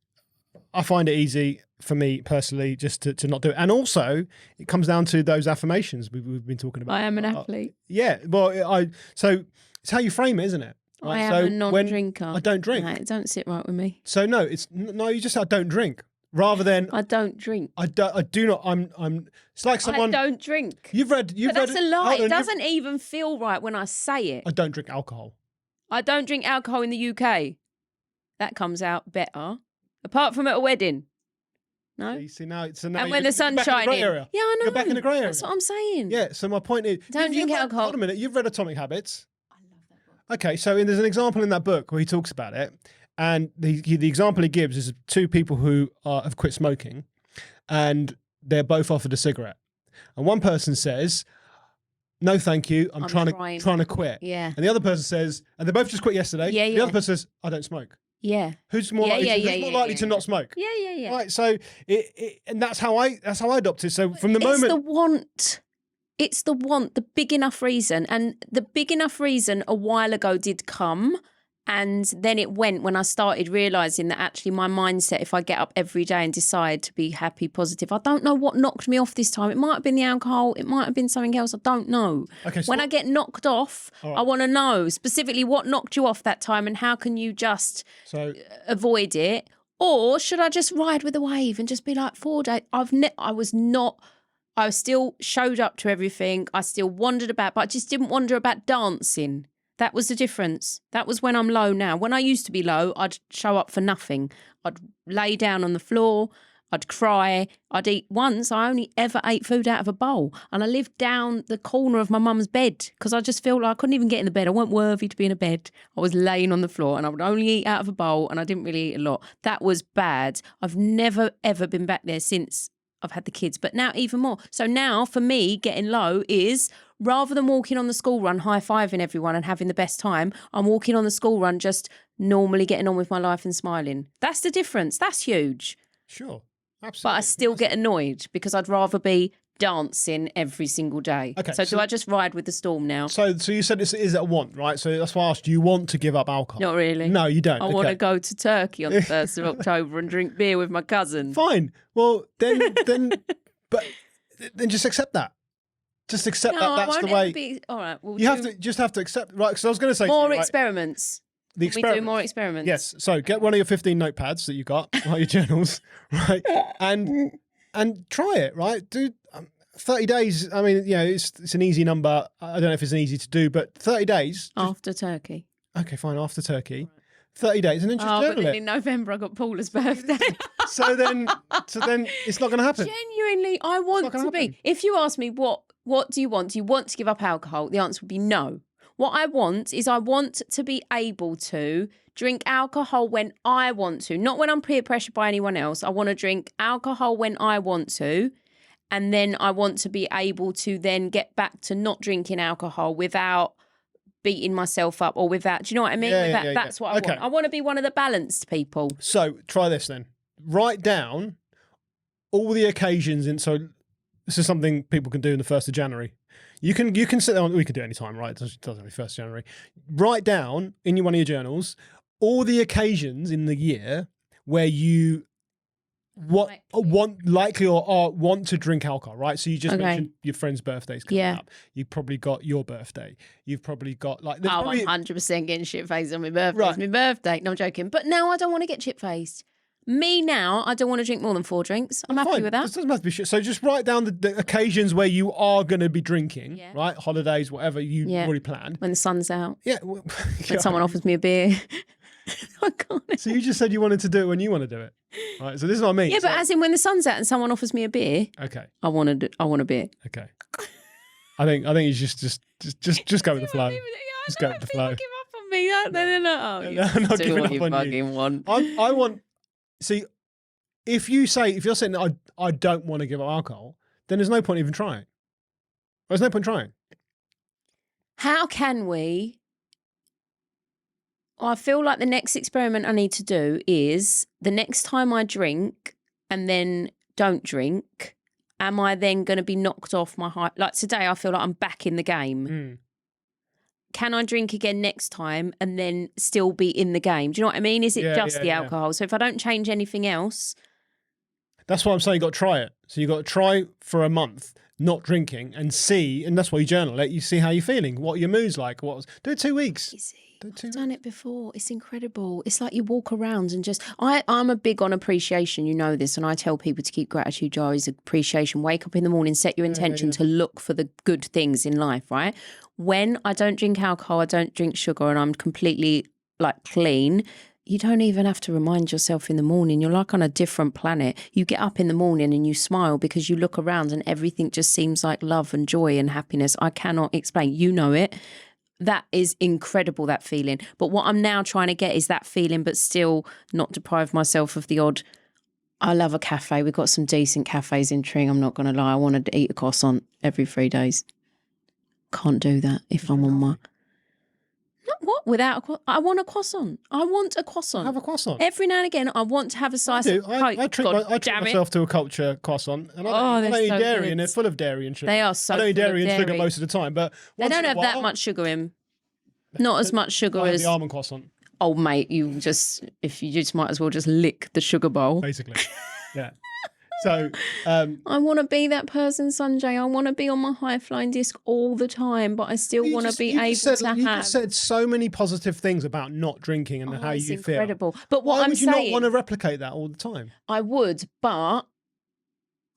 [SPEAKER 1] I find it easy for me personally just to not do it. And also it comes down to those affirmations we've been talking about.
[SPEAKER 2] I am an athlete.
[SPEAKER 1] Yeah. Well, so it's how you frame it, isn't it?
[SPEAKER 2] Right? I am a non-drinker.
[SPEAKER 1] I don't drink.
[SPEAKER 2] No, it don't sit right with me.
[SPEAKER 1] So no, you just say I don't drink rather than
[SPEAKER 2] I don't drink.
[SPEAKER 1] I do not. I'm. It's like someone.
[SPEAKER 2] I don't drink.
[SPEAKER 1] You've read.
[SPEAKER 2] But that's a lie. It doesn't even feel right when I say it.
[SPEAKER 1] I don't drink alcohol.
[SPEAKER 2] I don't drink alcohol in the UK. That comes out better. Apart from at a wedding. No.
[SPEAKER 1] See now,
[SPEAKER 2] and when the sun's shining. Yeah, I know.
[SPEAKER 1] You're back in the grey area.
[SPEAKER 2] That's what I'm saying.
[SPEAKER 1] Yeah. So my point is,
[SPEAKER 2] don't drink alcohol.
[SPEAKER 1] Hold a minute. You've read Atomic Habits.
[SPEAKER 2] I love that book.
[SPEAKER 1] Okay, so there's an example in that book where he talks about it, and the example he gives is two people who have quit smoking, and they're both offered a cigarette, and one person says, "No, thank you. I'm trying to quit."
[SPEAKER 2] Yeah.
[SPEAKER 1] And the other person says, and they both just quit yesterday.
[SPEAKER 2] Yeah.
[SPEAKER 1] The other person says, "I don't smoke."
[SPEAKER 2] Yeah.
[SPEAKER 1] Who's more likely to not smoke?
[SPEAKER 2] Yeah.
[SPEAKER 1] Right. So and that's how I adopt it. So from the moment
[SPEAKER 2] it's the want, the big enough reason, and the big enough reason a while ago did come, And then it went when I started realising that actually my mindset, if I get up every day and decide to be happy, positive, I don't know what knocked me off this time. It might have been the alcohol. It might have been something else. I don't know.
[SPEAKER 1] Okay, so
[SPEAKER 2] when I get knocked off, I want to know specifically what knocked you off that time and how can you just avoid it? Or should I just ride with the wave and just be like 4 days? I still showed up to everything. I still wandered about, but I just didn't wander about dancing. That was the difference. That was when I'm low now. When I used to be low, I'd show up for nothing. I'd lay down on the floor. I'd cry. I'd eat. Once, I only ever ate food out of a bowl. And I lived down the corner of my mum's bed because I just felt like I couldn't even get in the bed. I wasn't worthy to be in a bed. I was laying on the floor and I would only eat out of a bowl and I didn't really eat a lot. That was bad. I've never, ever been back there since I've had the kids, but now even more. So now for me, getting low is rather than walking on the school run, high-fiving everyone and having the best time, I'm walking on the school run just normally getting on with my life and smiling. That's the difference. That's huge.
[SPEAKER 1] Sure, absolutely.
[SPEAKER 2] But I still get annoyed because I'd rather be dancing every single day.
[SPEAKER 1] Okay,
[SPEAKER 2] so do I just ride with the storm now?
[SPEAKER 1] So you said this is a want, right? So that's why I asked, do you want to give up alcohol?
[SPEAKER 2] Not really.
[SPEAKER 1] No, you don't.
[SPEAKER 2] I want to go to Turkey on the 1st of October and drink beer with my cousin.
[SPEAKER 1] Fine. Well, then just accept that. Just accept that that's the way.
[SPEAKER 2] All right.
[SPEAKER 1] You have to accept, right? Because I was going to say
[SPEAKER 2] more experiments.
[SPEAKER 1] The
[SPEAKER 2] we do more experiments.
[SPEAKER 1] Yes. So get one of your 15 notepads that you got, like your journals, right? And try it, right? Do 30 days. I mean, it's an easy number. I don't know if it's an easy to do, but 30 days
[SPEAKER 2] after Turkey.
[SPEAKER 1] Okay, fine. After Turkey, 30 days, and then just journal
[SPEAKER 2] but then
[SPEAKER 1] it.
[SPEAKER 2] in November I got Paula's birthday.
[SPEAKER 1] so then it's not going to happen.
[SPEAKER 2] Genuinely, I want to be. If you ask me what do you want? Do you want to give up alcohol? The answer would be no. What I want is I want to be able to drink alcohol when I want to, not when I'm peer pressured by anyone else. I want to drink alcohol when I want to. And then I want to be able to then get back to not drinking alcohol without beating myself up or without, do you know what I mean? That's what I want. I want to be one of the balanced people.
[SPEAKER 1] So try this then. Write down all the occasions. So this is something people can do in the 1st of January. You can sit there, we can do it any time, right? It doesn't have to be 1st of January. Write down in one of your journals all the occasions in the year where you want to drink alcohol, right? So you just mentioned your friend's birthday's coming up. You've probably got your birthday. You've probably got like...
[SPEAKER 2] I'm 100% getting shit-faced on my birthday. Right. It's my birthday. No, I'm joking. But now I don't want to get shit-faced. Me now, I don't want to drink more than 4 drinks. I'm happy with that.
[SPEAKER 1] It doesn't have to be shit. So just write down the occasions where you are going to be drinking, right? Holidays, whatever you already planned.
[SPEAKER 2] When the sun's out.
[SPEAKER 1] Yeah.
[SPEAKER 2] When someone offers me a beer. I can't.
[SPEAKER 1] So you just said you wanted to do it when you want to do it, right? So this is what I mean.
[SPEAKER 2] Yeah, but as in when the sun's out and someone offers me a beer.
[SPEAKER 1] Okay.
[SPEAKER 2] I want a beer.
[SPEAKER 1] Okay. I think you just go with the flow. Just go with the flow.
[SPEAKER 2] Give up on me. No.
[SPEAKER 1] I'm not giving up on you. I want. See, if you're saying I don't want to give up alcohol, then there's no point even trying. There's no point trying.
[SPEAKER 2] How can we? I feel like the next experiment I need to do is the next time I drink and then don't drink, am I then going to be knocked off my high? Like today, I feel like I'm back in the game. Can I drink again next time and then still be in the game? Do you know what I mean? Is it just the alcohol? So if I don't change anything else.
[SPEAKER 1] That's why I'm saying you got to try it. So you got to try for a month not drinking and see, and that's why you journal it. You see how you're feeling, what your mood's like. Do it 2 weeks.
[SPEAKER 2] Easy. I've done it before. It's incredible. It's like you walk around and just... I'm a big on appreciation, you know this, and I tell people to keep gratitude diaries, appreciation. Wake up in the morning, set your intention to look for the good things in life, right? When I don't drink alcohol, I don't drink sugar, and I'm completely like clean, you don't even have to remind yourself in the morning. You're like on a different planet. You get up in the morning and you smile because you look around and everything just seems like love and joy and happiness. I cannot explain. You know it. That is incredible, that feeling. But what I'm now trying to get is that feeling, but still not deprive myself of the odd. I love a cafe. We've got some decent cafes in Tring. I'm not going to lie. I want to eat a croissant every 3 days. Can't do that if I'm on my... Not what? Without I want a croissant. I want a croissant.
[SPEAKER 1] Have a croissant.
[SPEAKER 2] Every now and again, I want to have a slice of Coke.
[SPEAKER 1] I treat myself to a culture croissant. And I don't eat dairy, and they're full of dairy and sugar.
[SPEAKER 2] They are so
[SPEAKER 1] I don't eat dairy and sugar most of the time, but
[SPEAKER 2] they don't have that much sugar in. Not as much sugar as
[SPEAKER 1] the almond croissant.
[SPEAKER 2] Oh, mate, you just might as well just lick the sugar bowl.
[SPEAKER 1] Basically. Yeah. So
[SPEAKER 2] I want to be that person, Sanjay. I want to be on my high flying disc all the time, but I still want to be able to have.
[SPEAKER 1] You just said so many positive things about not drinking and how you feel.
[SPEAKER 2] Incredible. But
[SPEAKER 1] Why would you not want to replicate that all the time?
[SPEAKER 2] I would, but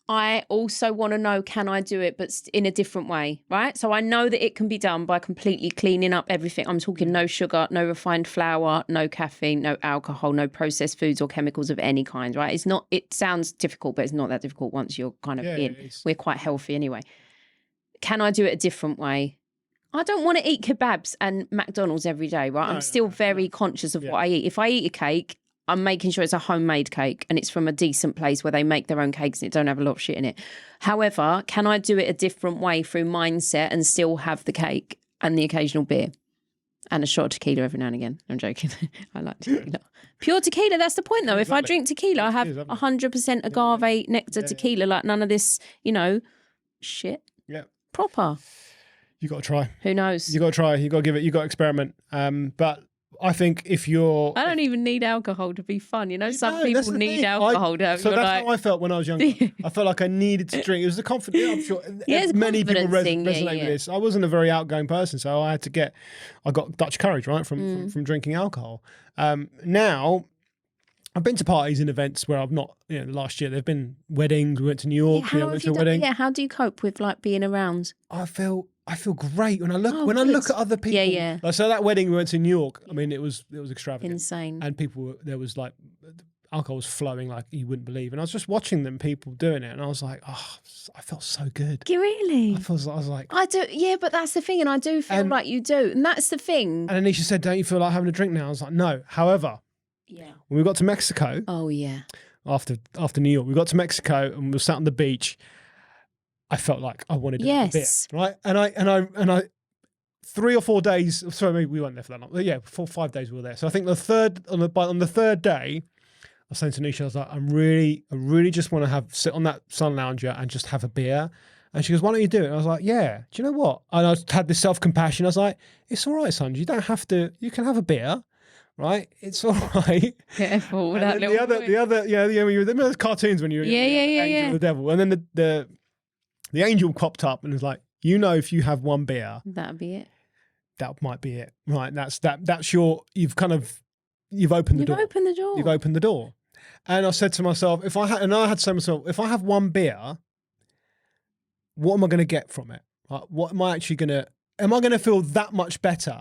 [SPEAKER 2] I also want to know, can I do it, but in a different way, right? So I know that it can be done by completely cleaning up everything. I'm talking no sugar, no refined flour, no caffeine, no alcohol, no processed foods or chemicals of any kind, right? It sounds difficult, but it's not that difficult once you're kind of in. We're quite healthy anyway. Can I do it a different way? I don't want to eat kebabs and McDonald's every day, right? I'm still very conscious of what I eat. If I eat a cake, I'm making sure it's a homemade cake and it's from a decent place where they make their own cakes and it don't have a lot of shit in it. However, can I do it a different way through mindset and still have the cake and the occasional beer and a shot of tequila every now and again? I'm joking. I like tequila. Pure tequila, that's the point though. If I drink tequila, I have 100% agave nectar tequila, like none of this, shit.
[SPEAKER 1] Yeah.
[SPEAKER 2] Proper.
[SPEAKER 1] You got to try.
[SPEAKER 2] Who knows?
[SPEAKER 1] You got to try. You got to give it. You got to experiment. But I think if you're...
[SPEAKER 2] I don't even need alcohol to be fun. Some people need alcohol to have...
[SPEAKER 1] So that's how I felt when I was younger. I felt like I needed to drink. It was the confidence. I'm sure many people resonate with this. I wasn't a very outgoing person, so I got Dutch courage, right, from drinking alcohol. Now... I've been to parties and events where I've not, last year there've been weddings. We went to New York, went to a wedding.
[SPEAKER 2] Yeah, how do you cope with being around?
[SPEAKER 1] I feel great when I look at other people.
[SPEAKER 2] Yeah.
[SPEAKER 1] So that wedding we went to New York, I mean, it was extravagant.
[SPEAKER 2] Insane.
[SPEAKER 1] And there was alcohol was flowing like you wouldn't believe. And I was just watching people doing it and I was like, oh, I felt so good.
[SPEAKER 2] Really?
[SPEAKER 1] I was like...
[SPEAKER 2] I do, yeah, but that's the thing. And I do feel like you do. And that's the thing.
[SPEAKER 1] And Anisha said, don't you feel like having a drink now? I was like, no. However...
[SPEAKER 2] Yeah.
[SPEAKER 1] When we got to Mexico, after New York, we got to Mexico and we were sat on the beach. I felt like I wanted a beer, right? And I 3 or 4 days. Sorry, maybe we weren't there for that long. But yeah, 4 or 5 days we were there. So I think on the third day, I was saying to Nisha, I was like, I really just want to sit on that sun lounger and just have a beer. And she goes, why don't you do it? And I was like, yeah. Do you know what? And I had this self-compassion. I was like, it's all right, Sunj. You don't have to. You can have a beer. Right, it's all right.
[SPEAKER 2] Careful with that little.
[SPEAKER 1] The other, remember those cartoons when you were angel the devil, and then the angel popped up and was like, if you have one beer,
[SPEAKER 2] that'd be it.
[SPEAKER 1] That might be it, right? That's you've opened the door. You've opened the door, and I said to myself, if I have one beer, what am I going to get from it? What am I actually going to? Am I going to feel that much better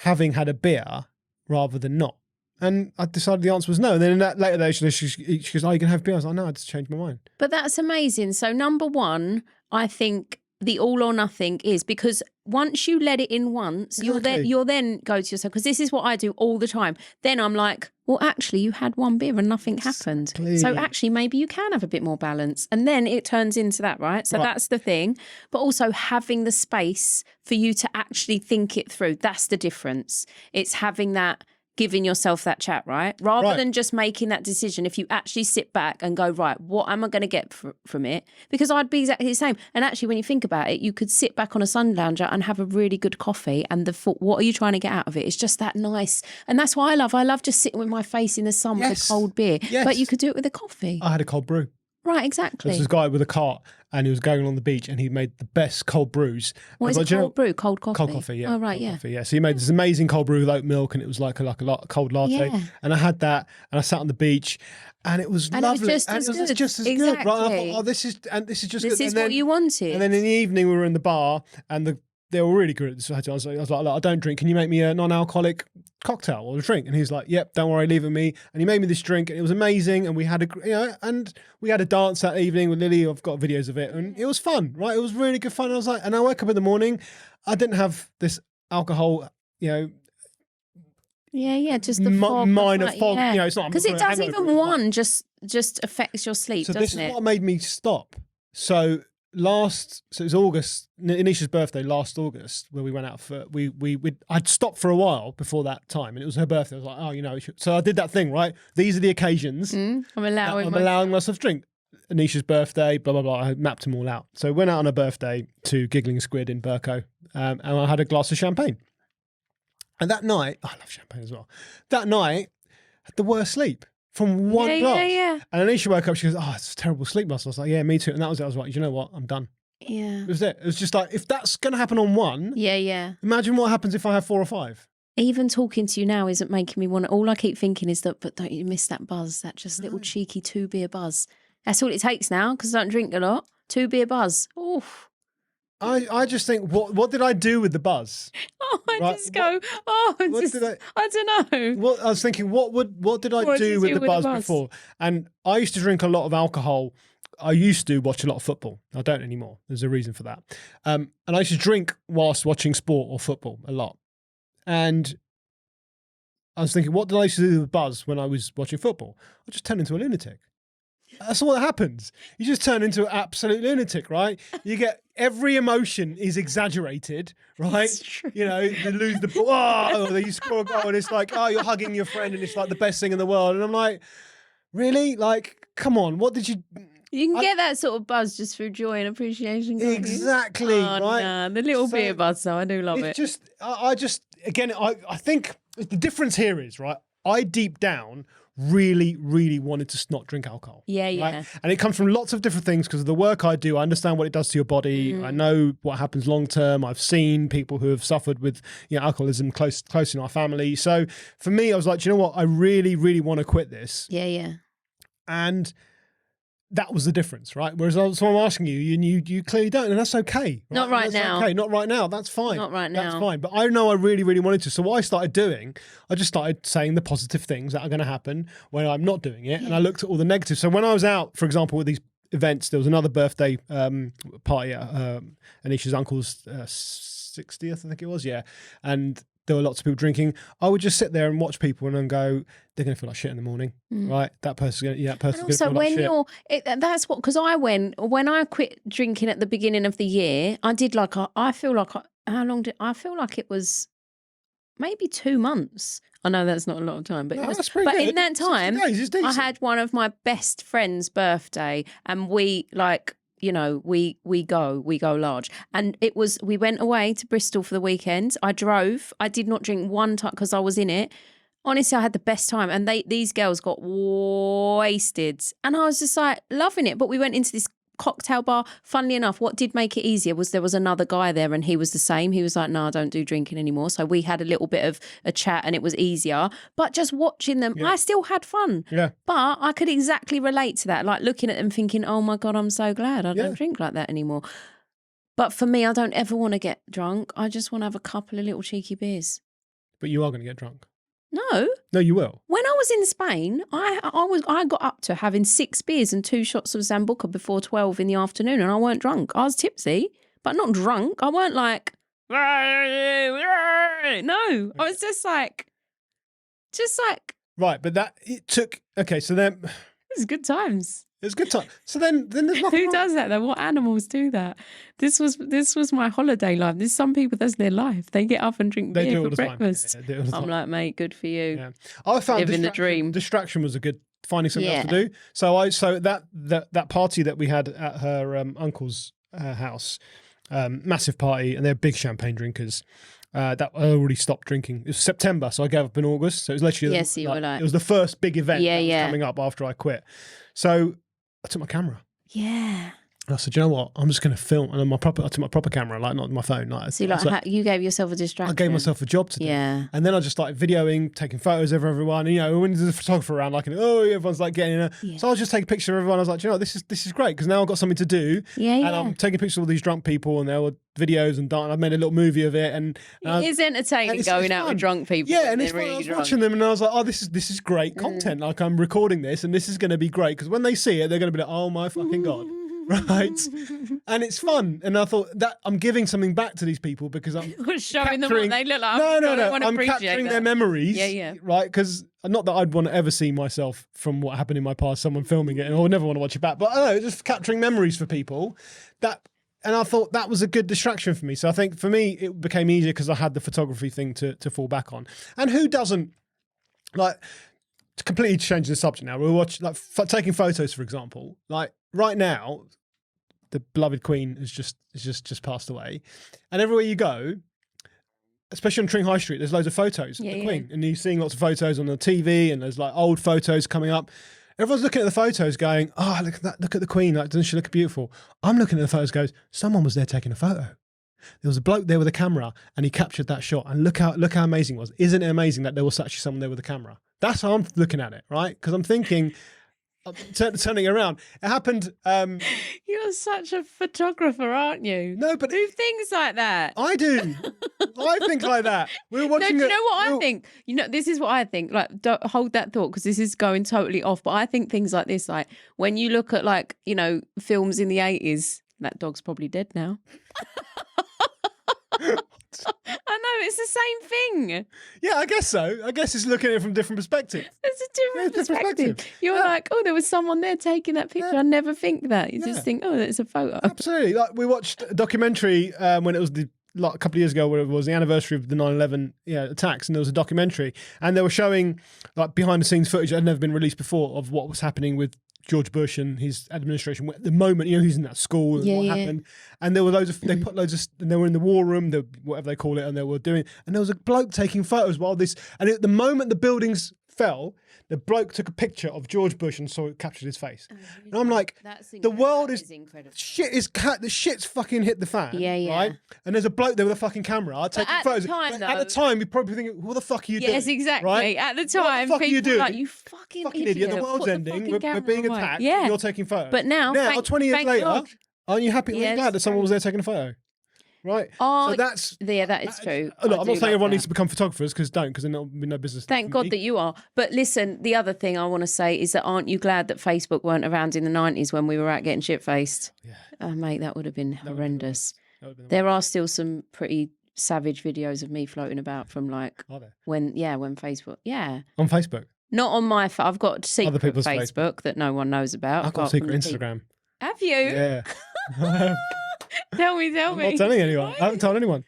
[SPEAKER 1] having had a beer? Rather than not. And I decided the answer was no. And then in that later day, she goes, oh, you can have beer. I was like, no, I just changed my mind.
[SPEAKER 2] But that's amazing. So number one, I think the all or nothing is because once you let it in once, you'll then go to yourself, because this is what I do all the time. Then I'm like, well, actually, you had one beer and nothing happened. So actually, maybe you can have a bit more balance. And then it turns into that, right? So that's the thing. But also having the space for you to actually think it through. That's the difference. It's having that, giving yourself that chat, right? Rather than just making that decision, if you actually sit back and go, right, what am I going to get from it? Because I'd be exactly the same. And actually, when you think about it, you could sit back on a sun lounger and have a really good coffee, and what are you trying to get out of it? It's just that nice. And that's what I love just sitting with my face in the sun with a cold beer. Yes. But you could do it with a coffee.
[SPEAKER 1] I had a cold brew.
[SPEAKER 2] Right, exactly.
[SPEAKER 1] There's this guy with a cart and he was going along the beach and he made the best cold brews.
[SPEAKER 2] What is it, cold brew? Cold coffee?
[SPEAKER 1] Cold coffee, yeah.
[SPEAKER 2] Oh, right, yeah.
[SPEAKER 1] Coffee, yeah. So he made this amazing cold brew with oat milk and it was like a cold latte. Yeah. And I had that and I sat on the beach and it was lovely.
[SPEAKER 2] It was just as good.
[SPEAKER 1] Right? And I thought, oh, this is just good.
[SPEAKER 2] This is what you wanted.
[SPEAKER 1] And then in the evening we were in the bar and they were really good at this. I was like, I don't drink. Can you make me a non-alcoholic cocktail or a drink? And he's like, yep, don't worry, leave it with me. And he made me this drink and it was amazing. And we had a dance that evening with Lily. I've got videos of it and it was fun, right? It was really good fun. And I was like, and I woke up in the morning, I didn't have this alcohol,
[SPEAKER 2] just the fog.
[SPEAKER 1] Minor fog, it's not.
[SPEAKER 2] Because it does even just affects your sleep, doesn't it?
[SPEAKER 1] So this is what made me stop. So it was August, Anisha's birthday last August, where we went out for I'd stopped for a while before that time, and it was her birthday. I was like, so I did that thing, right? These are the occasions
[SPEAKER 2] I'm allowing
[SPEAKER 1] myself to drink. Anisha's birthday, blah blah blah. I mapped them all out. So I went out on her birthday to Giggling Squid in Burco, and I had a glass of champagne. And that night, I love champagne as well. That night, I had the worst sleep from one glass.
[SPEAKER 2] Yeah.
[SPEAKER 1] And then she woke up, she goes, oh, it's a terrible sleep loss. I was like, yeah, me too. And that was it. I was like, you know what? I'm done.
[SPEAKER 2] Yeah.
[SPEAKER 1] It was it. It was just like, if that's going to happen on one,
[SPEAKER 2] Yeah.
[SPEAKER 1] imagine what happens if I have 4 or 5.
[SPEAKER 2] Even talking to you now isn't making me want to. All I keep thinking is that, but don't you miss that buzz, that just little cheeky 2-beer buzz. That's all it takes now because I don't drink a lot. 2-beer buzz. Oof.
[SPEAKER 1] I just think, what did I do with the buzz?
[SPEAKER 2] Oh, I
[SPEAKER 1] Right,
[SPEAKER 2] just go, I don't know.
[SPEAKER 1] Well, I was thinking, what did I do with the buzz before? And I used to drink a lot of alcohol. I used to watch a lot of football. I don't anymore. There's a reason for that. And I used to drink whilst watching sport or football a lot. And I was thinking, what did I used to do with the buzz when I was watching football? I just turned into a lunatic. That's what happens. You just turn into an absolute lunatic, right? You get every emotion is exaggerated, right? You know, you lose the ball, oh, you score a goal, and it's like, oh, you're hugging your friend, and it's like the best thing in the world. And I'm like, really? Like, come on, what did you?
[SPEAKER 2] You can get that sort of buzz just through joy and appreciation.
[SPEAKER 1] Exactly,
[SPEAKER 2] right?
[SPEAKER 1] nah,
[SPEAKER 2] the little beer buzz, though, I do love it.
[SPEAKER 1] I think the difference here is, right, I deep down really, really wanted to not drink alcohol.
[SPEAKER 2] Yeah,
[SPEAKER 1] right?
[SPEAKER 2] yeah.
[SPEAKER 1] And it comes from lots of different things because of the work I do. I understand what it does to your body. I know what happens long term. I've seen people who have suffered with alcoholism close in our family. So for me, I was like, do you know what? I really, really want to quit this.
[SPEAKER 2] Yeah.
[SPEAKER 1] And that was the difference, right? Whereas so I'm asking you, and you clearly don't, and that's okay. Right?
[SPEAKER 2] Not right now.
[SPEAKER 1] Okay, not right now. That's fine.
[SPEAKER 2] Not right now.
[SPEAKER 1] That's fine. But I know I really, really wanted to. So what I started doing, I just started saying the positive things that are going to happen when I'm not doing it, and I looked at all the negatives. So when I was out, for example, with these events, there was another birthday party at Anisha's uncle's 60th, I think it was, and there were lots of people drinking. I would just sit there and watch people and then go, they're going to feel like shit in the morning, right? That person's going to, that person's going to feel like shit.
[SPEAKER 2] That's what, because when I quit drinking at the beginning of the year, I did I feel like it was maybe 2 months. I know that's not a lot of time, but
[SPEAKER 1] that's pretty good.
[SPEAKER 2] in that time,
[SPEAKER 1] 60 days is decent.
[SPEAKER 2] I had one of my best friend's birthday, and we we go large. And we went away to Bristol for the weekend. I drove. I did not drink one time because I was in it. Honestly, I had the best time. And these girls got wasted. And I was just like loving it. But we went into this cocktail bar. Funnily enough, what did make it easier was there was another guy there and he was the same. He was like, no, I don't do drinking anymore. So we had a little bit of a chat and it was easier. But just watching them, I still had fun.
[SPEAKER 1] Yeah.
[SPEAKER 2] But I could exactly relate to that. Like looking at them thinking, oh my God, I'm so glad I don't drink like that anymore. But for me, I don't ever want to get drunk. I just want to have a couple of little cheeky beers.
[SPEAKER 1] But you are going to get drunk.
[SPEAKER 2] No,
[SPEAKER 1] you will.
[SPEAKER 2] When I was in Spain, I got up to having 6 beers and 2 shots of Zambuca before 12 in the afternoon, and I weren't drunk. I was tipsy, but not drunk. I weren't like, no. I was just like.
[SPEAKER 1] Right, but it took. Okay, so then
[SPEAKER 2] it was good times.
[SPEAKER 1] It was a good time. So then there's nothing.
[SPEAKER 2] Who does that though? What animals do that? This was my holiday life. There's some people that's their life. They get up and drink beer for breakfast. I'm like, mate, good for you.
[SPEAKER 1] Yeah. I found
[SPEAKER 2] living the dream.
[SPEAKER 1] Distraction was a good finding something else to do. So that party that we had at her uncle's house, massive party, and they're big champagne drinkers. That I already stopped drinking. It was September, so I gave up in August. So it was literally it was the first big event that was coming up after I quit. So I took my camera.
[SPEAKER 2] Yeah.
[SPEAKER 1] And I said, you know what? I'm just going to film. And I took my proper camera, like not my phone.
[SPEAKER 2] So you gave yourself a distraction.
[SPEAKER 1] I gave myself a job to do.
[SPEAKER 2] Yeah.
[SPEAKER 1] And then I just started videoing, taking photos of everyone. And, when there's a photographer around, everyone's like getting in. So I was just taking pictures of everyone. I was like, you know, this is great because now I've got something to do.
[SPEAKER 2] Yeah.
[SPEAKER 1] And I'm taking pictures of all these drunk people and there were videos and I made a little movie of it. And
[SPEAKER 2] it is entertaining going out with drunk people.
[SPEAKER 1] Yeah, and it's fun. I was watching them and I was like, oh, this is great content. Like I'm recording this and this is going to be great because when they see it, they're going to be like, oh my fucking God. Right, and it's fun, and I thought that I'm giving something back to these people because I'm
[SPEAKER 2] showing them what they look like.
[SPEAKER 1] No, I'm capturing their memories.
[SPEAKER 2] Yeah.
[SPEAKER 1] Right, because not that I'd want to ever see myself from what happened in my past, someone filming it, and I would never want to watch it back. But I don't know, just capturing memories for people. And I thought that was a good distraction for me. So I think for me it became easier because I had the photography thing to fall back on. And who doesn't like? To completely change the subject now, we'll watch taking photos, for example. Like right now, the beloved Queen has just passed away, and everywhere you go, especially on Tring High Street, there's loads of photos of
[SPEAKER 2] Yeah,
[SPEAKER 1] the
[SPEAKER 2] yeah.
[SPEAKER 1] Queen, and you're seeing lots of photos on the TV, and there's like old photos coming up. Everyone's looking at the photos, going, "Oh, look at that! Look at the Queen! Like, doesn't she look beautiful?" I'm looking at the photos, goes, "Someone was there taking a photo. There was a bloke there with a camera, and he captured that shot. And look how amazing it was! Isn't it amazing that there was actually someone there with a camera?" That's how I'm looking at it, right? Because I'm thinking. Turning around, it happened.
[SPEAKER 2] You're such a photographer, aren't you?
[SPEAKER 1] No, but
[SPEAKER 2] Who thinks like that?
[SPEAKER 1] I do. I think like that. We were
[SPEAKER 2] No,
[SPEAKER 1] watching.
[SPEAKER 2] do you know what I think? You know, this is what I think. Like, don't hold that thought because this is going totally off. But I think things like this, like when you look at like, you know, films in the 80s, that dog's probably dead now. I know, it's the same thing.
[SPEAKER 1] Yeah, I guess so. I guess it's looking at it from a different perspective.
[SPEAKER 2] It's a different
[SPEAKER 1] different
[SPEAKER 2] perspective.
[SPEAKER 1] perspective.
[SPEAKER 2] You're
[SPEAKER 1] Yeah.
[SPEAKER 2] like, oh, there was someone there taking that picture.
[SPEAKER 1] Yeah.
[SPEAKER 2] I never think that. You
[SPEAKER 1] Yeah.
[SPEAKER 2] just think, oh, it's a photo.
[SPEAKER 1] Absolutely. Like we watched a documentary when it was like a couple of years ago, where it was the anniversary of the 9/11 attacks, and there was a documentary, and they were showing like behind the scenes footage that had never been released before of what was happening with George Bush and his administration at the moment, you know, who's in that school and what happened. And there were they put loads of, and they were in the war room, whatever they call it, and they were doing, and there was a bloke taking photos while this, and at the moment the buildings fell, the bloke took a picture of George Bush and captured his face. And I'm like, the world is
[SPEAKER 2] incredible.
[SPEAKER 1] the shit's fucking hit the fan.
[SPEAKER 2] Yeah, yeah.
[SPEAKER 1] Right? And there's a bloke there with a fucking camera taking
[SPEAKER 2] at the
[SPEAKER 1] photos.
[SPEAKER 2] time,
[SPEAKER 1] But
[SPEAKER 2] though-
[SPEAKER 1] at the time, you're probably thinking, what the fuck are you doing?
[SPEAKER 2] Yes, exactly.
[SPEAKER 1] Right?
[SPEAKER 2] At the
[SPEAKER 1] What the
[SPEAKER 2] time,
[SPEAKER 1] fuck are you
[SPEAKER 2] people were like,
[SPEAKER 1] doing?
[SPEAKER 2] you fucking
[SPEAKER 1] Idiot. The world's
[SPEAKER 2] Put the
[SPEAKER 1] ending.
[SPEAKER 2] fucking
[SPEAKER 1] We're
[SPEAKER 2] camera
[SPEAKER 1] being
[SPEAKER 2] away.
[SPEAKER 1] attacked.
[SPEAKER 2] Yeah.
[SPEAKER 1] You're taking photos.
[SPEAKER 2] But now,
[SPEAKER 1] 20 years
[SPEAKER 2] thank
[SPEAKER 1] later,
[SPEAKER 2] God.
[SPEAKER 1] aren't you happy? Aren't you
[SPEAKER 2] Yes,
[SPEAKER 1] glad that someone was there taking a photo? Right?
[SPEAKER 2] Oh,
[SPEAKER 1] So that's...
[SPEAKER 2] yeah, that is true.
[SPEAKER 1] Look,
[SPEAKER 2] I
[SPEAKER 1] I'm
[SPEAKER 2] do
[SPEAKER 1] not saying
[SPEAKER 2] love
[SPEAKER 1] everyone
[SPEAKER 2] that.
[SPEAKER 1] needs to become photographers, because there's no business.
[SPEAKER 2] Thank God that you are. But listen, the other thing I want to say is that aren't you glad that Facebook weren't around in the 90s when we were out getting shit-faced?
[SPEAKER 1] Yeah.
[SPEAKER 2] Oh, mate, that would have been
[SPEAKER 1] would've been
[SPEAKER 2] horrendous.
[SPEAKER 1] That would've been
[SPEAKER 2] There are still some pretty savage videos of me floating about from like
[SPEAKER 1] Are there?
[SPEAKER 2] when Facebook. Yeah.
[SPEAKER 1] On Facebook?
[SPEAKER 2] Not on my I've got secret
[SPEAKER 1] people's
[SPEAKER 2] Facebook that no one knows about.
[SPEAKER 1] I've got a
[SPEAKER 2] apart from
[SPEAKER 1] secret
[SPEAKER 2] the people.
[SPEAKER 1] Instagram.
[SPEAKER 2] Have you?
[SPEAKER 1] Yeah.
[SPEAKER 2] Tell me.
[SPEAKER 1] I'm not telling anyone.
[SPEAKER 2] Why?
[SPEAKER 1] I haven't told anyone.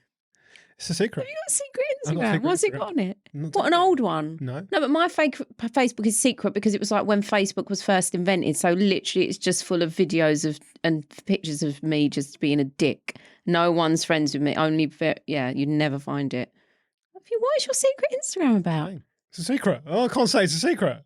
[SPEAKER 1] It's a secret.
[SPEAKER 2] Have you got a secret
[SPEAKER 1] I've got a
[SPEAKER 2] Instagram?
[SPEAKER 1] secret
[SPEAKER 2] What's it
[SPEAKER 1] Instagram.
[SPEAKER 2] got on it?
[SPEAKER 1] I'm not
[SPEAKER 2] What, an
[SPEAKER 1] telling
[SPEAKER 2] old one?
[SPEAKER 1] No.
[SPEAKER 2] No, but my fake Facebook is secret because it was like when Facebook was first invented. So literally, it's just full of videos of and pictures of me just being a dick. No one's friends with me. Only, you'd never find it. What is your secret Instagram about?
[SPEAKER 1] Hey, it's a secret. Oh, I can't say it's a secret.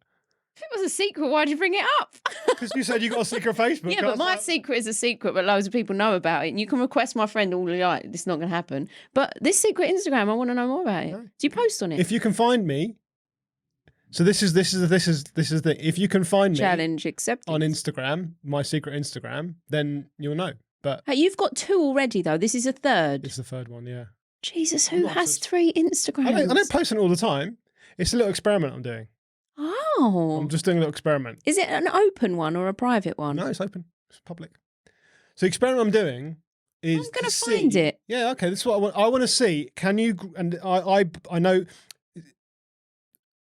[SPEAKER 2] If it was a secret, why'd you bring it up?
[SPEAKER 1] Because you said you got a secret Facebook.
[SPEAKER 2] Yeah, but my secret is a secret, but loads of people know about it. And you can request my friend all you like. It's not going to happen. But this secret Instagram, I want to know more about it.
[SPEAKER 1] No.
[SPEAKER 2] Do you post on it?
[SPEAKER 1] If you can find me, so this is the if you can find me
[SPEAKER 2] Challenge accepted.
[SPEAKER 1] on Instagram, my secret Instagram, then you'll know. But
[SPEAKER 2] Hey, you've got 2 already, though. This is a 3rd.
[SPEAKER 1] it's the 3rd one, yeah.
[SPEAKER 2] Jesus,
[SPEAKER 1] I'm
[SPEAKER 2] who
[SPEAKER 1] not
[SPEAKER 2] has
[SPEAKER 1] obsessed.
[SPEAKER 2] 3 Instagrams?
[SPEAKER 1] I don't post it all the time. It's a little experiment I'm doing.
[SPEAKER 2] Oh.
[SPEAKER 1] I'm just doing a little experiment.
[SPEAKER 2] Is it an open one or a private one?
[SPEAKER 1] No, it's open. It's public. So the experiment I'm doing is
[SPEAKER 2] I'm going to
[SPEAKER 1] see-
[SPEAKER 2] find it.
[SPEAKER 1] Yeah, okay. This is what I want. I want to see. Can you? And I know.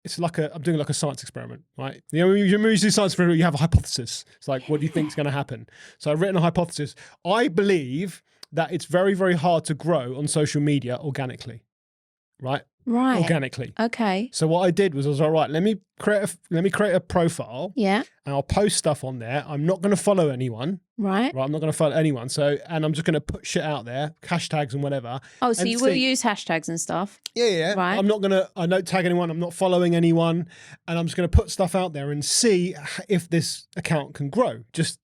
[SPEAKER 1] It's like I'm doing like a science experiment, right? You know, when you do science experiment, you have a hypothesis. It's like, what do you think is going to happen? So I've written a hypothesis. I believe that it's very, very hard to grow on social media organically, right?
[SPEAKER 2] Right.
[SPEAKER 1] Organically.
[SPEAKER 2] Okay.
[SPEAKER 1] So what I did was I was all right. Let me create a profile,
[SPEAKER 2] Yeah.
[SPEAKER 1] and I'll post stuff on there. I'm not going to follow anyone.
[SPEAKER 2] Right.
[SPEAKER 1] Right, I'm not going to follow anyone. So, and I'm just going to put shit out there, hashtags and whatever.
[SPEAKER 2] Oh, so
[SPEAKER 1] and
[SPEAKER 2] you will
[SPEAKER 1] see-
[SPEAKER 2] use hashtags and stuff.
[SPEAKER 1] Yeah.
[SPEAKER 2] Right.
[SPEAKER 1] I'm not going to. I don't tag anyone. I'm not following anyone, and I'm just going to put stuff out there and see if this account can grow. Just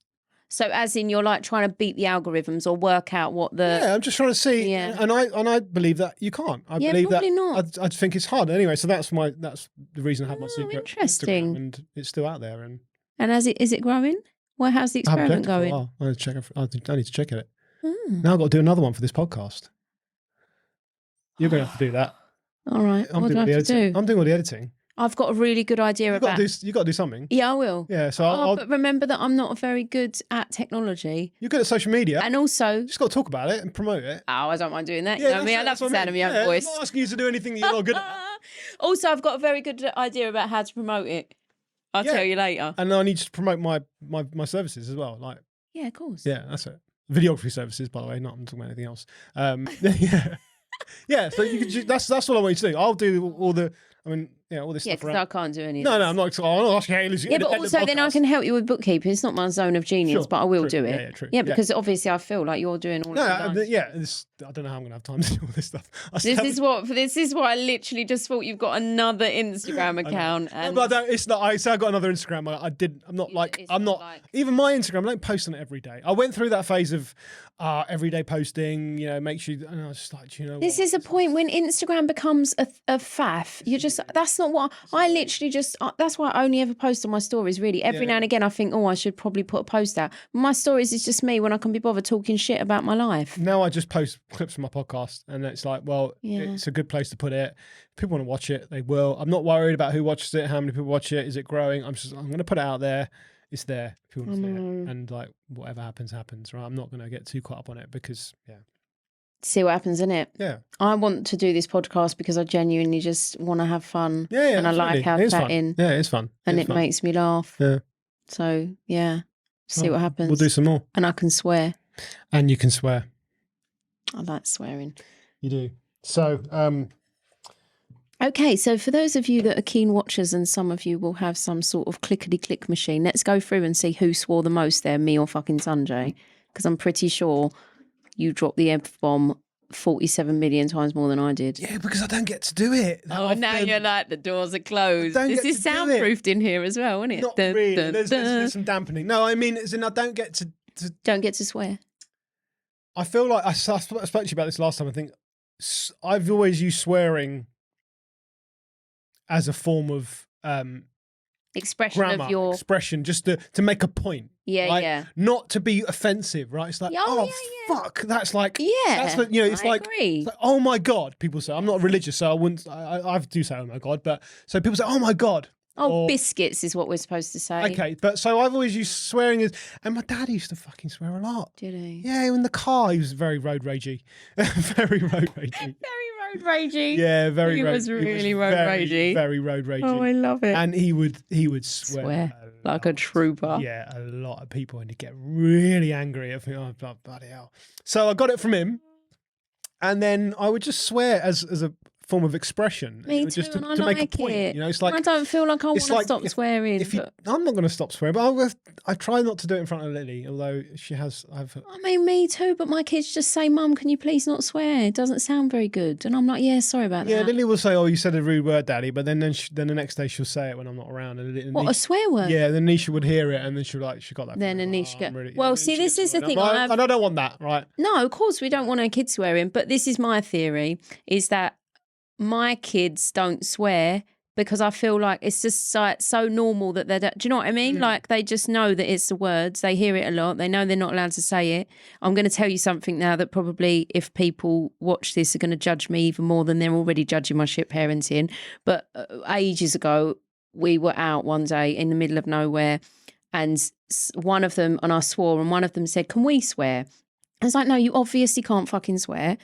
[SPEAKER 2] So as in you're like trying to beat the algorithms or work out what the...
[SPEAKER 1] yeah, I'm just trying to see.
[SPEAKER 2] Yeah.
[SPEAKER 1] And I believe that you can't. I
[SPEAKER 2] Yeah,
[SPEAKER 1] believe that.
[SPEAKER 2] probably not.
[SPEAKER 1] I think it's hard anyway. So that's the reason I have my
[SPEAKER 2] Oh,
[SPEAKER 1] secret
[SPEAKER 2] interesting.
[SPEAKER 1] Instagram, and it's still out there. And
[SPEAKER 2] And is it growing? Well, how's the
[SPEAKER 1] I haven't
[SPEAKER 2] experiment
[SPEAKER 1] checked it for a
[SPEAKER 2] going?
[SPEAKER 1] while. I need to check it. I need to check it.
[SPEAKER 2] Hmm.
[SPEAKER 1] Now I've got to do another one for this podcast. You're going to have to do that.
[SPEAKER 2] All right.
[SPEAKER 1] I'm
[SPEAKER 2] What do
[SPEAKER 1] doing
[SPEAKER 2] I
[SPEAKER 1] all the
[SPEAKER 2] have to
[SPEAKER 1] editing.
[SPEAKER 2] do?
[SPEAKER 1] I'm doing all the editing.
[SPEAKER 2] I've got a really good idea
[SPEAKER 1] You got
[SPEAKER 2] about...
[SPEAKER 1] to do something.
[SPEAKER 2] Yeah, I will.
[SPEAKER 1] Yeah, so
[SPEAKER 2] Oh,
[SPEAKER 1] I'll
[SPEAKER 2] but remember that I'm not very good at technology.
[SPEAKER 1] you're good at social media.
[SPEAKER 2] And also...
[SPEAKER 1] You just got to talk about it and promote it.
[SPEAKER 2] Oh, I don't mind doing that.
[SPEAKER 1] Yeah,
[SPEAKER 2] You know what I mean? I
[SPEAKER 1] that's
[SPEAKER 2] love the
[SPEAKER 1] what
[SPEAKER 2] sound of my own
[SPEAKER 1] Yeah,
[SPEAKER 2] voice.
[SPEAKER 1] I'm not asking you to do anything that you're not good at.
[SPEAKER 2] Also, I've got a very good idea about how to promote it. I'll
[SPEAKER 1] Yeah.
[SPEAKER 2] tell you later.
[SPEAKER 1] And I need to promote my services as well. Like,
[SPEAKER 2] Yeah, of course.
[SPEAKER 1] yeah, that's it. Videography services, by the way. Not I'm talking about anything else. Yeah, yeah. So you can. That's what I want you to do. I'll do all the. I mean, all this
[SPEAKER 2] Yeah,
[SPEAKER 1] stuff
[SPEAKER 2] because
[SPEAKER 1] around.
[SPEAKER 2] I can't do any of
[SPEAKER 1] No,
[SPEAKER 2] this.
[SPEAKER 1] no, I'm not. I'm asking Haley's.
[SPEAKER 2] Yeah, but also then I can help you with bookkeeping. It's not my zone of genius,
[SPEAKER 1] Sure,
[SPEAKER 2] but I will
[SPEAKER 1] true.
[SPEAKER 2] do it.
[SPEAKER 1] Yeah, true.
[SPEAKER 2] Yeah, because obviously I feel like you're doing all
[SPEAKER 1] No,
[SPEAKER 2] of the
[SPEAKER 1] I don't know how I'm going to have time to do all this stuff.
[SPEAKER 2] This is what I literally just thought. You've got another Instagram account, and
[SPEAKER 1] no, but I don't, it's not. I say I got another Instagram. I'm not like.
[SPEAKER 2] It's
[SPEAKER 1] I'm
[SPEAKER 2] not
[SPEAKER 1] not.
[SPEAKER 2] like-
[SPEAKER 1] Even my Instagram, I don't post on it every day. I went through that phase of everyday posting. Make sure. And I was just like,
[SPEAKER 2] this is a point when Instagram becomes a faff. You're just that's not what I literally just. That's why I only ever post on my stories. Really, every now and again, I think, I should probably put a post out. My stories is just me when I can be bothered talking shit about my life.
[SPEAKER 1] Now I just post clips from my podcast, and it's like, well,
[SPEAKER 2] Yeah.
[SPEAKER 1] it's a good place to put it. If people want to watch it, they will. I'm not worried about who watches it, how many people watch it, is it growing? I'm going to put it out there. It's there. People want to see it, and like whatever happens, happens. Right? I'm not going to get too caught up on it because
[SPEAKER 2] See what happens, innit?
[SPEAKER 1] Yeah.
[SPEAKER 2] I want to do this podcast because I genuinely just want to have fun.
[SPEAKER 1] Yeah,
[SPEAKER 2] and I like how chatting.
[SPEAKER 1] Yeah, it's fun.
[SPEAKER 2] And
[SPEAKER 1] it's
[SPEAKER 2] it
[SPEAKER 1] fun.
[SPEAKER 2] makes me laugh.
[SPEAKER 1] Yeah.
[SPEAKER 2] So yeah, see what happens.
[SPEAKER 1] We'll do some more.
[SPEAKER 2] And I can swear.
[SPEAKER 1] And you can swear.
[SPEAKER 2] I like swearing.
[SPEAKER 1] You do. So,
[SPEAKER 2] okay, so for those of you that are keen watchers, and some of you will have some sort of clickety-click machine, let's go through and see who swore the most there, me or fucking Sunjay. Because I'm pretty sure you dropped the F-bomb 47 million times more than I did.
[SPEAKER 1] yeah, because I don't get to do it.
[SPEAKER 2] Oh, now you're like, the doors are closed.
[SPEAKER 1] I don't
[SPEAKER 2] This
[SPEAKER 1] get
[SPEAKER 2] is
[SPEAKER 1] to do it.
[SPEAKER 2] soundproofed in here as well, isn't it?
[SPEAKER 1] Not
[SPEAKER 2] Dun,
[SPEAKER 1] really.
[SPEAKER 2] dun,
[SPEAKER 1] There's
[SPEAKER 2] dun.
[SPEAKER 1] some dampening. No, I mean, as in I don't get to
[SPEAKER 2] Don't get to swear.
[SPEAKER 1] I feel like I spoke to you about this last time. I think I've always used swearing as a form of
[SPEAKER 2] Expression
[SPEAKER 1] grammar,
[SPEAKER 2] of your...
[SPEAKER 1] expression, just to make a point.
[SPEAKER 2] Yeah,
[SPEAKER 1] like,
[SPEAKER 2] yeah.
[SPEAKER 1] Not to be offensive, right? It's like, fuck, that's like,
[SPEAKER 2] Yeah,
[SPEAKER 1] that's the, it's
[SPEAKER 2] I
[SPEAKER 1] like,
[SPEAKER 2] agree.
[SPEAKER 1] it's like, oh my God, people say. I'm not religious, so I wouldn't, I do say, oh my God, but so people say, oh my God.
[SPEAKER 2] Oh,
[SPEAKER 1] or,
[SPEAKER 2] biscuits is what we're supposed to say.
[SPEAKER 1] Okay, but so I've always used swearing as, and my dad used to fucking swear a lot.
[SPEAKER 2] Did he?
[SPEAKER 1] Yeah, in the car, he was very road ragey. Very road ragey.
[SPEAKER 2] Very road ragey.
[SPEAKER 1] Yeah, very.
[SPEAKER 2] He was really road ragey.
[SPEAKER 1] Very road ragey.
[SPEAKER 2] Oh, I love it.
[SPEAKER 1] And he would swear
[SPEAKER 2] like a trooper.
[SPEAKER 1] Yeah, a lot of people, and he'd get really angry at me. Oh, bloody hell! So I got it from him, and then I would just swear as a form of expression.
[SPEAKER 2] Me too,
[SPEAKER 1] just
[SPEAKER 2] and I
[SPEAKER 1] to make
[SPEAKER 2] like
[SPEAKER 1] a point.
[SPEAKER 2] it.
[SPEAKER 1] It's like
[SPEAKER 2] I don't feel like I want
[SPEAKER 1] it's
[SPEAKER 2] to
[SPEAKER 1] like
[SPEAKER 2] stop swearing.
[SPEAKER 1] I'm not going to stop swearing, but I try not to do it in front of Lily, although she has.
[SPEAKER 2] I mean, me too, but my kids just say, Mum, can you please not swear? It doesn't sound very good. And I'm like, yeah, sorry about that.
[SPEAKER 1] Yeah, Lily will say, oh, you said a rude word, Daddy, but then the next day she'll say it when I'm not around. And
[SPEAKER 2] What, a swear word?
[SPEAKER 1] Yeah, then Anisha would hear it, and then she got that.
[SPEAKER 2] Then
[SPEAKER 1] from
[SPEAKER 2] Anisha
[SPEAKER 1] I'm really,
[SPEAKER 2] well, see, this is the thing.
[SPEAKER 1] And I don't want that, right?
[SPEAKER 2] No, of course we don't want our kids swearing, but this is my theory, is that my kids don't swear because I feel like it's just like so normal that they don't. Do you know what I mean? Like they just know that it's the words. They hear it a lot. They know they're not allowed to say it. I'm going to tell you something now that probably, if people watch this, are going to judge me even more than they're already judging my shit parenting. But ages ago, we were out one day in the middle of nowhere, and one of them, and I swore, and one of them said, "Can we swear?" I was like, "No, you obviously can't fucking swear."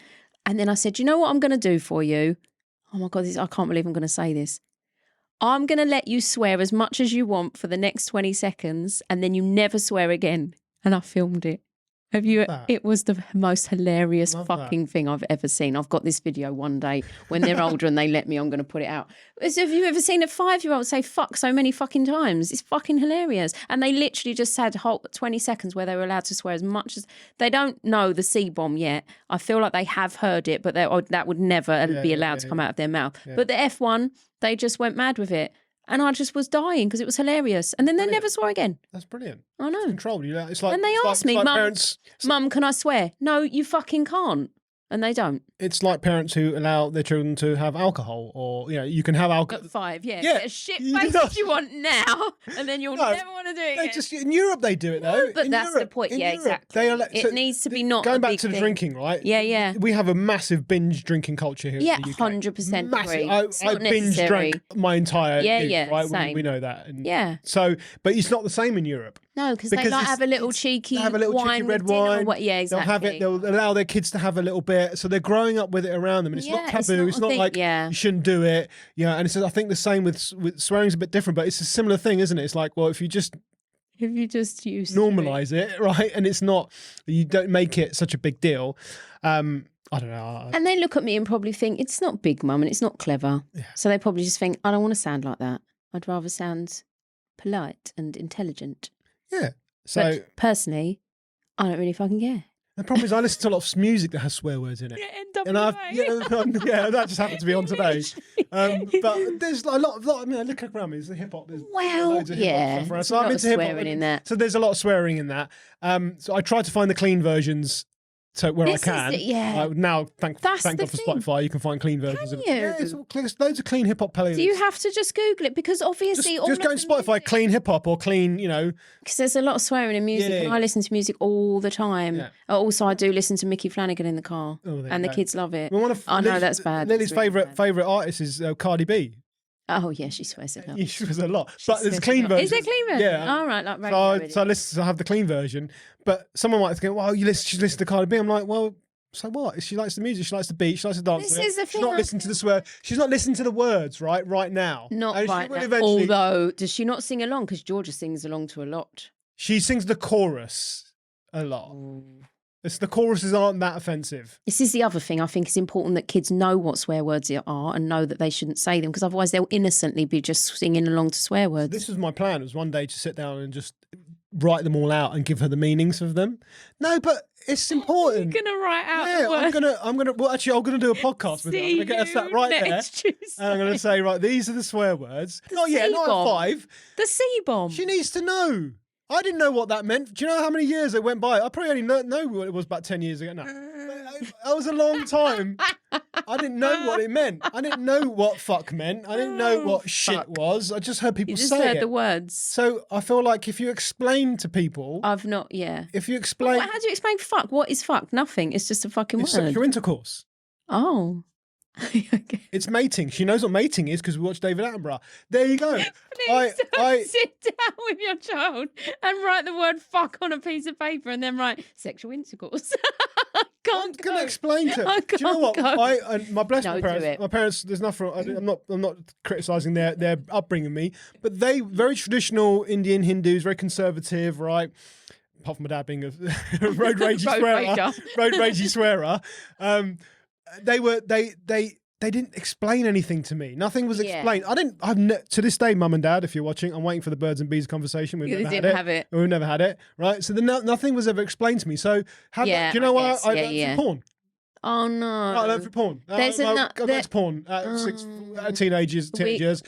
[SPEAKER 2] And then I said, "You know what I'm going to do for you?" Oh my God, I can't believe I'm going to say this. I'm going to let you swear as much as you want for the next 20 seconds, and then you never swear again. And I filmed it. Have you? It was the most hilarious fucking thing I've ever seen. I've got this video one day when they're older and they let me, I'm going to put it out. Have you ever seen a 5-year-old say fuck so many fucking times? It's fucking hilarious. And they literally just had 20 seconds where they were allowed to swear as much as, they don't know the C-bomb yet. I feel like they have heard it, but that would never be allowed to come out of their mouth. Yeah. But the F1, they just went mad with it. And I just was dying because it was hilarious. And then they never swore again.
[SPEAKER 1] That's brilliant.
[SPEAKER 2] I know.
[SPEAKER 1] It's controlled. It's like,
[SPEAKER 2] and they asked me, Mum, can I swear? No, you fucking can't. And they don't.
[SPEAKER 1] It's like parents who allow their children to have alcohol, or you can have alcohol
[SPEAKER 2] at 5. Yeah,
[SPEAKER 1] yeah.
[SPEAKER 2] Get a shit face if you want now, and then you'll never want to do it again.
[SPEAKER 1] In Europe they do it though.
[SPEAKER 2] No, but that's the point. Yeah, exactly. It needs to be not
[SPEAKER 1] going back to the drinking, right?
[SPEAKER 2] Yeah, yeah.
[SPEAKER 1] We have a massive binge drinking culture here.
[SPEAKER 2] Yeah,
[SPEAKER 1] in the UK.
[SPEAKER 2] 100% agree.
[SPEAKER 1] I binge drank my entire youth, right?
[SPEAKER 2] Same.
[SPEAKER 1] We know that. And
[SPEAKER 2] yeah.
[SPEAKER 1] So, but it's not the same in Europe.
[SPEAKER 2] No, because they like have a little cheeky wine,
[SPEAKER 1] red wine.
[SPEAKER 2] Yeah, exactly.
[SPEAKER 1] They'll allow their kids to have a little bit, so they're growing up with it around them, and it's not taboo. It's not like you shouldn't do it. Yeah, and it's I think the same with swearing's a bit different, but it's a similar thing, isn't it? It's like, well, if you just
[SPEAKER 2] use
[SPEAKER 1] normalize it, right, and it's not, you don't make it such a big deal. I don't know.
[SPEAKER 2] And they look at me and probably think, it's not big, mum, and it's not clever.
[SPEAKER 1] Yeah.
[SPEAKER 2] So they probably just think, I don't want to sound like that. I'd rather sound polite and intelligent.
[SPEAKER 1] Yeah. So
[SPEAKER 2] But personally, I don't really fucking care.
[SPEAKER 1] the problem is I listen to a lot of music that has swear words in it. And yeah, that just happened to be on today. But there's a lot. I mean, look around me. There's the hip hop. There's loads of hip-hop stuff around. So I'm into hip hop
[SPEAKER 2] in that.
[SPEAKER 1] So there's a lot of swearing in that. So I try to find the clean versions. So where I can, now thank God for Spotify, you can find clean versions of it. Yeah, it's all clean, loads of clean hip hop playlists.
[SPEAKER 2] Do you have to just Google it? Because obviously,
[SPEAKER 1] just go on Spotify, clean hip hop or clean,
[SPEAKER 2] because there's a lot of swearing in music, and I listen to music all the time. Yeah. Also, I do listen to Mickey Flanagan in the car, and the kids love it. I know that's bad.
[SPEAKER 1] Lily's favourite artist is Cardi B.
[SPEAKER 2] Oh yeah, she swears a lot.
[SPEAKER 1] Yeah, she swears a lot, but there's a clean version.
[SPEAKER 2] Is there a clean version?
[SPEAKER 1] Yeah.
[SPEAKER 2] All right, like
[SPEAKER 1] so I have the clean version, but someone might think, well, she listens to Cardi B. I'm like, well. So what? She likes the music, she likes the beat, she likes the dance.
[SPEAKER 2] This is the thing.
[SPEAKER 1] She's not listening to the swear. She's not listening to the words right now.
[SPEAKER 2] Not right now. Although, does she not sing along? Because Georgia sings along to a lot.
[SPEAKER 1] She sings the chorus a lot. The choruses aren't that offensive.
[SPEAKER 2] This is the other thing. I think it's important that kids know what swear words are and know that they shouldn't say them, because otherwise they'll innocently be just singing along to swear words.
[SPEAKER 1] So this was my plan. It was one day to sit down and just write them all out and give her the meanings of them. No, but it's important.
[SPEAKER 2] You're gonna write out the words.
[SPEAKER 1] I'm gonna well actually I'm gonna do a podcast with her. I'm gonna get us that right there.
[SPEAKER 2] Tuesday.
[SPEAKER 1] And I'm gonna say, right, these are the swear words. Not at 5.
[SPEAKER 2] The C-bomb.
[SPEAKER 1] She needs to know. I didn't know what that meant. Do you know how many years it went by? I probably only know what it was about 10 years ago. No, that was a long time. I didn't know what it meant. I didn't know what fuck meant. I didn't know what shit was. I just heard people say it. You just heard
[SPEAKER 2] the words.
[SPEAKER 1] So I feel like if you explain to people... If you explain...
[SPEAKER 2] How do you explain fuck? What is fuck? Nothing. It's just a fucking word.
[SPEAKER 1] It's sexual intercourse.
[SPEAKER 2] Oh. Okay.
[SPEAKER 1] It's mating. She knows what mating is because we watched David Attenborough. There you go.
[SPEAKER 2] Please don't sit down with your child and write the word fuck on a piece of paper and then write sexual intercourse.
[SPEAKER 1] I'm going to explain to her. Do you know what? My parents. My parents. There's nothing. I'm not criticising their upbringing me, but they very traditional Indian Hindus, very conservative, right? Apart from my dad being a road ragey swearer. They didn't explain anything to me. Nothing was explained. To this day, Mum and Dad, if you're watching, I'm waiting for the birds and bees conversation. We've never had it. We've never had it, right? So nothing was ever explained to me. So do you know what? I learned from porn.
[SPEAKER 2] Oh no!
[SPEAKER 1] I learned from porn. I went to porn at teenagers.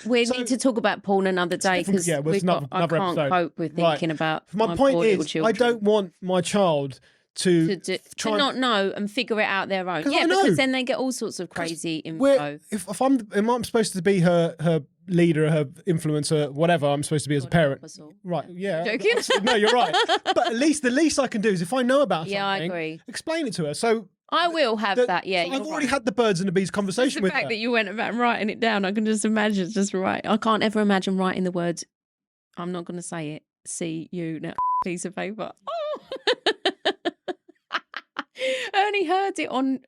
[SPEAKER 2] We need to talk about porn another day because I can't cope with thinking about.
[SPEAKER 1] My point is, I don't want my child to
[SPEAKER 2] not know and figure it out their own. Yeah, because then they get all sorts of crazy info.
[SPEAKER 1] If I'm supposed to be her leader, her influencer, whatever I'm supposed to be as a parent. Right, yeah.
[SPEAKER 2] Joking?
[SPEAKER 1] No, you're right. But the least I can do is if I know about something,
[SPEAKER 2] I agree.
[SPEAKER 1] Explain it to her. So
[SPEAKER 2] I will have that, yeah.
[SPEAKER 1] So I've already had the birds and the bees conversation with her.
[SPEAKER 2] The fact that you went about writing it down, I can just imagine I can't ever imagine writing the words, I'm not going to say it, see you now, piece of paper. Oh! I only heard it on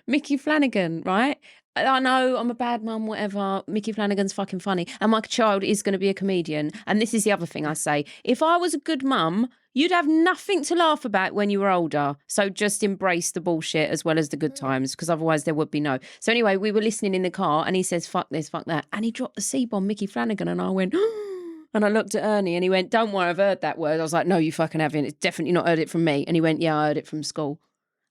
[SPEAKER 2] Mickey Flanagan, right? I know I'm a bad mum, whatever. Mickey Flanagan's fucking funny. And my child is going to be a comedian. And this is the other thing I say. If I was a good mum, you'd have nothing to laugh about when you were older. So just embrace the bullshit as well as the good times, because otherwise there would be no. So anyway, we were listening in the car and he says, fuck this, fuck that. And he dropped the C-bomb, Mickey Flanagan. And I went... And I looked at Ernie and he went, don't worry, I've heard that word. I was like, no, you fucking haven't. It's definitely not heard it from me. And he went, yeah, I heard it from school.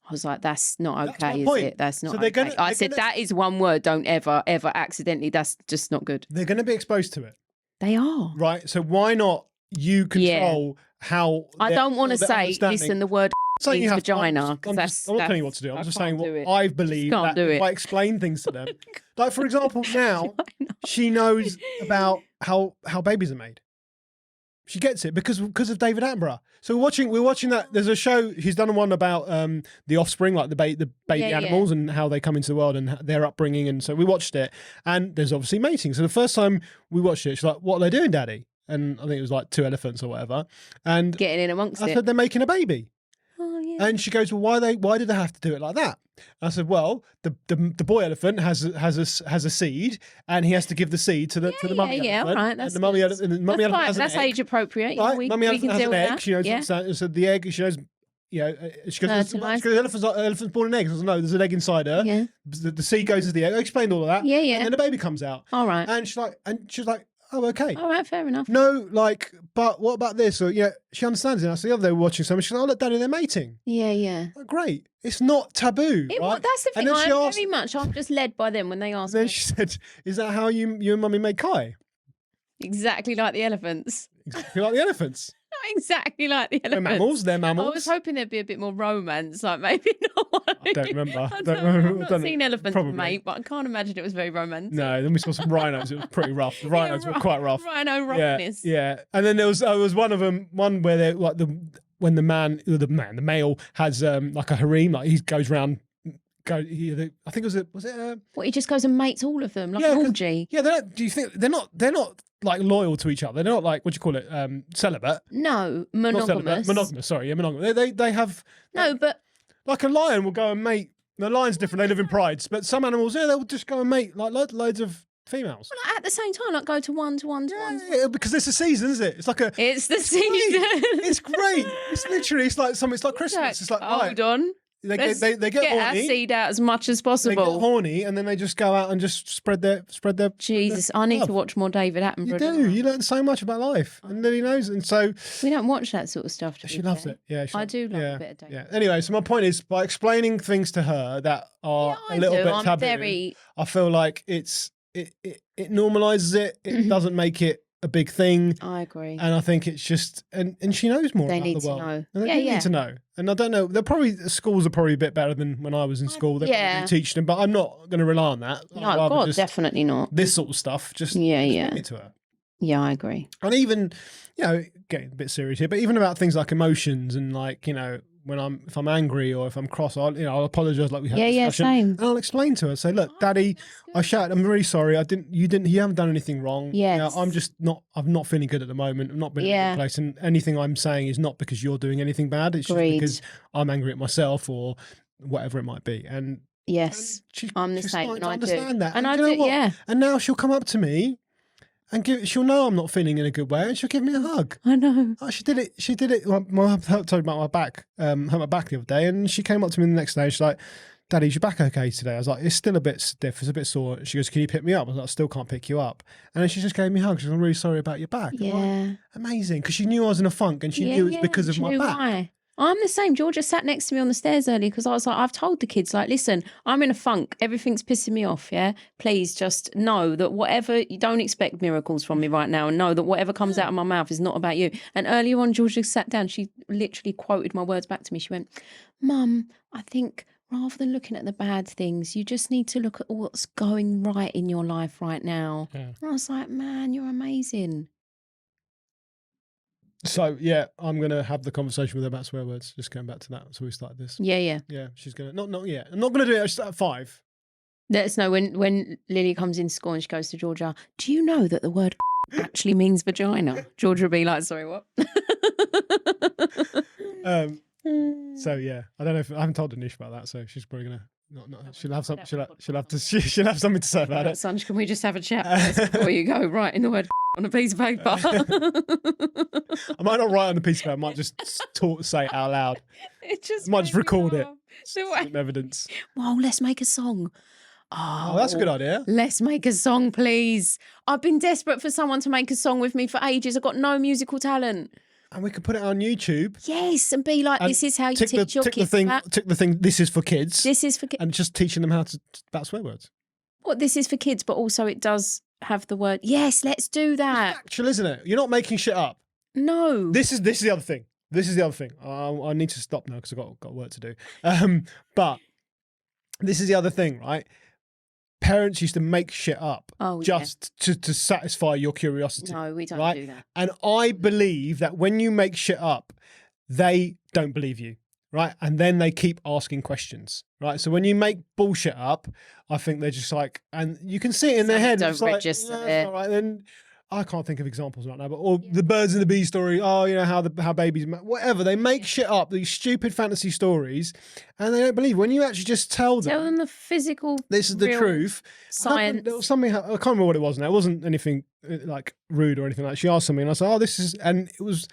[SPEAKER 2] I was like, that's not okay, is it? That's not okay. I said, that is one word. Don't ever accidentally. That's just not good.
[SPEAKER 1] They're going to be exposed to it.
[SPEAKER 2] They are.
[SPEAKER 1] Right. So why not you control how...
[SPEAKER 2] I don't want to say, listen, the word means vagina.
[SPEAKER 1] I'm not telling you what to do. I'm just saying what I believe that if I explain things to them. Like, for example, now she knows about how babies are made. She gets it because of David Attenborough. So we're watching that. There's a show he's done one about the offspring, like the baby animals and how they come into the world and their upbringing. And so we watched it, and there's obviously mating. So the first time we watched it, she's like, "What are they doing, Daddy?" And I think it was like 2 elephants or whatever. And
[SPEAKER 2] getting in amongst it.
[SPEAKER 1] I said they're making a baby.
[SPEAKER 2] Oh yeah.
[SPEAKER 1] And she goes, "Well, why did they have to do it like that?" I said, "Well, the boy elephant has a seed, and he has to give the seed to the mummy elephant.
[SPEAKER 2] Yeah, right.
[SPEAKER 1] That's elephant has an
[SPEAKER 2] that's
[SPEAKER 1] egg.
[SPEAKER 2] age appropriate.
[SPEAKER 1] Right? Mummy elephant has an egg. She knows.
[SPEAKER 2] Yeah.
[SPEAKER 1] So the egg. She knows she goes, elephant's born an egg. I was like, no, there's an egg inside her.
[SPEAKER 2] Yeah.
[SPEAKER 1] The seed goes to the egg. I explained all of that.
[SPEAKER 2] Yeah, yeah.
[SPEAKER 1] And then the baby comes out.
[SPEAKER 2] All right.
[SPEAKER 1] And she's like, oh, okay.
[SPEAKER 2] All right, fair enough.
[SPEAKER 1] No, like, but what about this? Or, she understands it. I said, the other day we were watching something. She's like, oh, look, Daddy, they're mating.
[SPEAKER 2] Yeah, yeah.
[SPEAKER 1] Like, great. It's not taboo. Right?
[SPEAKER 2] That's the thing.
[SPEAKER 1] And then
[SPEAKER 2] I'm just led by them when they ask.
[SPEAKER 1] Then she said, is that how you and Mummy made Kai?
[SPEAKER 2] Exactly like the elephants.
[SPEAKER 1] Exactly like the elephants.
[SPEAKER 2] Not exactly like the
[SPEAKER 1] They're
[SPEAKER 2] elephants.
[SPEAKER 1] mammals.
[SPEAKER 2] I was hoping there'd be a bit more romance, like maybe not one.
[SPEAKER 1] I don't remember.
[SPEAKER 2] I've not seen elephants mate, but I can't imagine it was very romantic.
[SPEAKER 1] No, then we saw some rhinos. It was pretty rough. The rhinos were quite rough.
[SPEAKER 2] Rhino roughness.
[SPEAKER 1] Yeah. And then there was one of them, one where they like when the male has like a harem, like he goes round. I think was it?
[SPEAKER 2] He just goes and mates all of them like an orgy.
[SPEAKER 1] Yeah, do you think they're not like loyal to each other? They're not like, what do you call it? Celibate?
[SPEAKER 2] No, monogamous.
[SPEAKER 1] Monogamous. Sorry, monogamous. They have
[SPEAKER 2] but
[SPEAKER 1] like a lion will go and mate. The lion's different. They live in prides, but some animals, they'll just go and mate like loads of females.
[SPEAKER 2] Well, at the same time, like go to one to one.
[SPEAKER 1] Yeah, because it's a season, isn't it? It's like
[SPEAKER 2] it's the season.
[SPEAKER 1] It's great. It's literally. It's like something. It's like Christmas. It's like
[SPEAKER 2] hold on.
[SPEAKER 1] They get horny.
[SPEAKER 2] Our seed out as much as possible.
[SPEAKER 1] They get horny, and then they just go out and just spread their.
[SPEAKER 2] Jesus, I need to watch more David Attenborough.
[SPEAKER 1] You do. You learn so much about life, and then he knows. And so
[SPEAKER 2] we don't watch that sort of stuff.
[SPEAKER 1] She loves it. Yeah,
[SPEAKER 2] I do love a bit of David.
[SPEAKER 1] Yeah. Anyway, so my point is, by explaining things to her that are a little bit taboo, I feel like it normalizes it. It doesn't make it a big thing.
[SPEAKER 2] I agree.
[SPEAKER 1] And I think it's just, and she knows more about the world. They need to know. And I don't know, schools are probably a bit better than when I was in school. They're probably teaching them, but I'm not going to rely on that.
[SPEAKER 2] No, God, definitely not.
[SPEAKER 1] This sort of stuff, just bring it to her.
[SPEAKER 2] Yeah, I agree.
[SPEAKER 1] And even, getting a bit serious here, but even about things like emotions and like, if I'm angry or if I'm cross, I'll apologise like we had a discussion.
[SPEAKER 2] Same.
[SPEAKER 1] And I'll explain to her, say, look, Daddy, I shouted, I'm really sorry. You haven't done anything wrong.
[SPEAKER 2] Yes.
[SPEAKER 1] I'm not feeling good at the moment. I'm not been in a good place. And anything I'm saying is not because you're doing anything bad. It's just because I'm angry at myself or whatever it might be. And
[SPEAKER 2] yes, I'm the same. And I do.
[SPEAKER 1] That.
[SPEAKER 2] And I do, yeah.
[SPEAKER 1] And now she'll come up to me and she'll know I'm not feeling in a good way, and she'll give me a hug.
[SPEAKER 2] I know.
[SPEAKER 1] Oh, she did it. I told her about my back, hurt my back the other day, and she came up to me the next day. And she's like, "Daddy, is your back okay today?" I was like, "It's still a bit stiff. It's a bit sore." She goes, "Can you pick me up?" I was like, "I still can't pick you up." And then she just gave me a hug. She goes, "I'm really sorry about your back."
[SPEAKER 2] Yeah,
[SPEAKER 1] like, amazing, because she knew I was in a funk, and she knew it's because of my back.
[SPEAKER 2] Why. I'm the same. Georgia sat next to me on the stairs earlier because I was like, I've told the kids, like, listen, I'm in a funk. Everything's pissing me off, yeah? Please just know that whatever, you don't expect miracles from me right now, and know that whatever comes out of my mouth is not about you. And earlier on, Georgia sat down. She literally quoted my words back to me. She went, Mum, I think rather than looking at the bad things, you just need to look at what's going right in your life right now. Yeah. And I was like, man, you're amazing.
[SPEAKER 1] So, yeah, I'm going to have the conversation with her about swear words. Just going back to that. So we started this.
[SPEAKER 2] Yeah.
[SPEAKER 1] Yeah, she's going to... Not yet. I'm not going to do it at 5.
[SPEAKER 2] Let us know when Lily comes into school and she goes to Georgia, do you know that the word actually means vagina? Georgia will be like, sorry, what?
[SPEAKER 1] So, yeah. I don't know if... I haven't told Anish about that, so she's probably going to... She'll have something to say about it.
[SPEAKER 2] Sunj, can we just have a chat before you go writing the word on a piece of paper?
[SPEAKER 1] I might not write on a piece of paper. I might just say it out loud. I might just record it. Some evidence.
[SPEAKER 2] Well, let's make a song. Oh,
[SPEAKER 1] that's a good idea.
[SPEAKER 2] Let's make a song, please. I've been desperate for someone to make a song with me for ages. I've got no musical talent.
[SPEAKER 1] And we could put it on YouTube.
[SPEAKER 2] Yes, and be like, this is how you teach your kids.
[SPEAKER 1] Tick the thing, this is for kids.
[SPEAKER 2] This is for kids.
[SPEAKER 1] And just teaching them about swear words.
[SPEAKER 2] Well, this is for kids, but also it does have the word, yes, let's do that.
[SPEAKER 1] It's factual, isn't it? You're not making shit up.
[SPEAKER 2] No.
[SPEAKER 1] This is the other thing. I need to stop now because I've got work to do. But this is the other thing, right? Parents used to make shit up just to satisfy your curiosity.
[SPEAKER 2] No, we don't do that.
[SPEAKER 1] And I believe that when you make shit up, they don't believe you, right? And then they keep asking questions, right? So when you make bullshit up, I think they're just like, and you can see it in their head.
[SPEAKER 2] Don't register it.
[SPEAKER 1] All right, then I can't think of examples right now, but or the birds and the bees story. Oh, how babies, whatever. They make shit up, these stupid fantasy stories, and they don't believe. When you actually just tell them
[SPEAKER 2] the physical,
[SPEAKER 1] this is the truth.
[SPEAKER 2] Science.
[SPEAKER 1] There was something I can't remember what it was now. It wasn't anything like rude or anything like that. She asked something, and I said, "Oh, this is," and it was.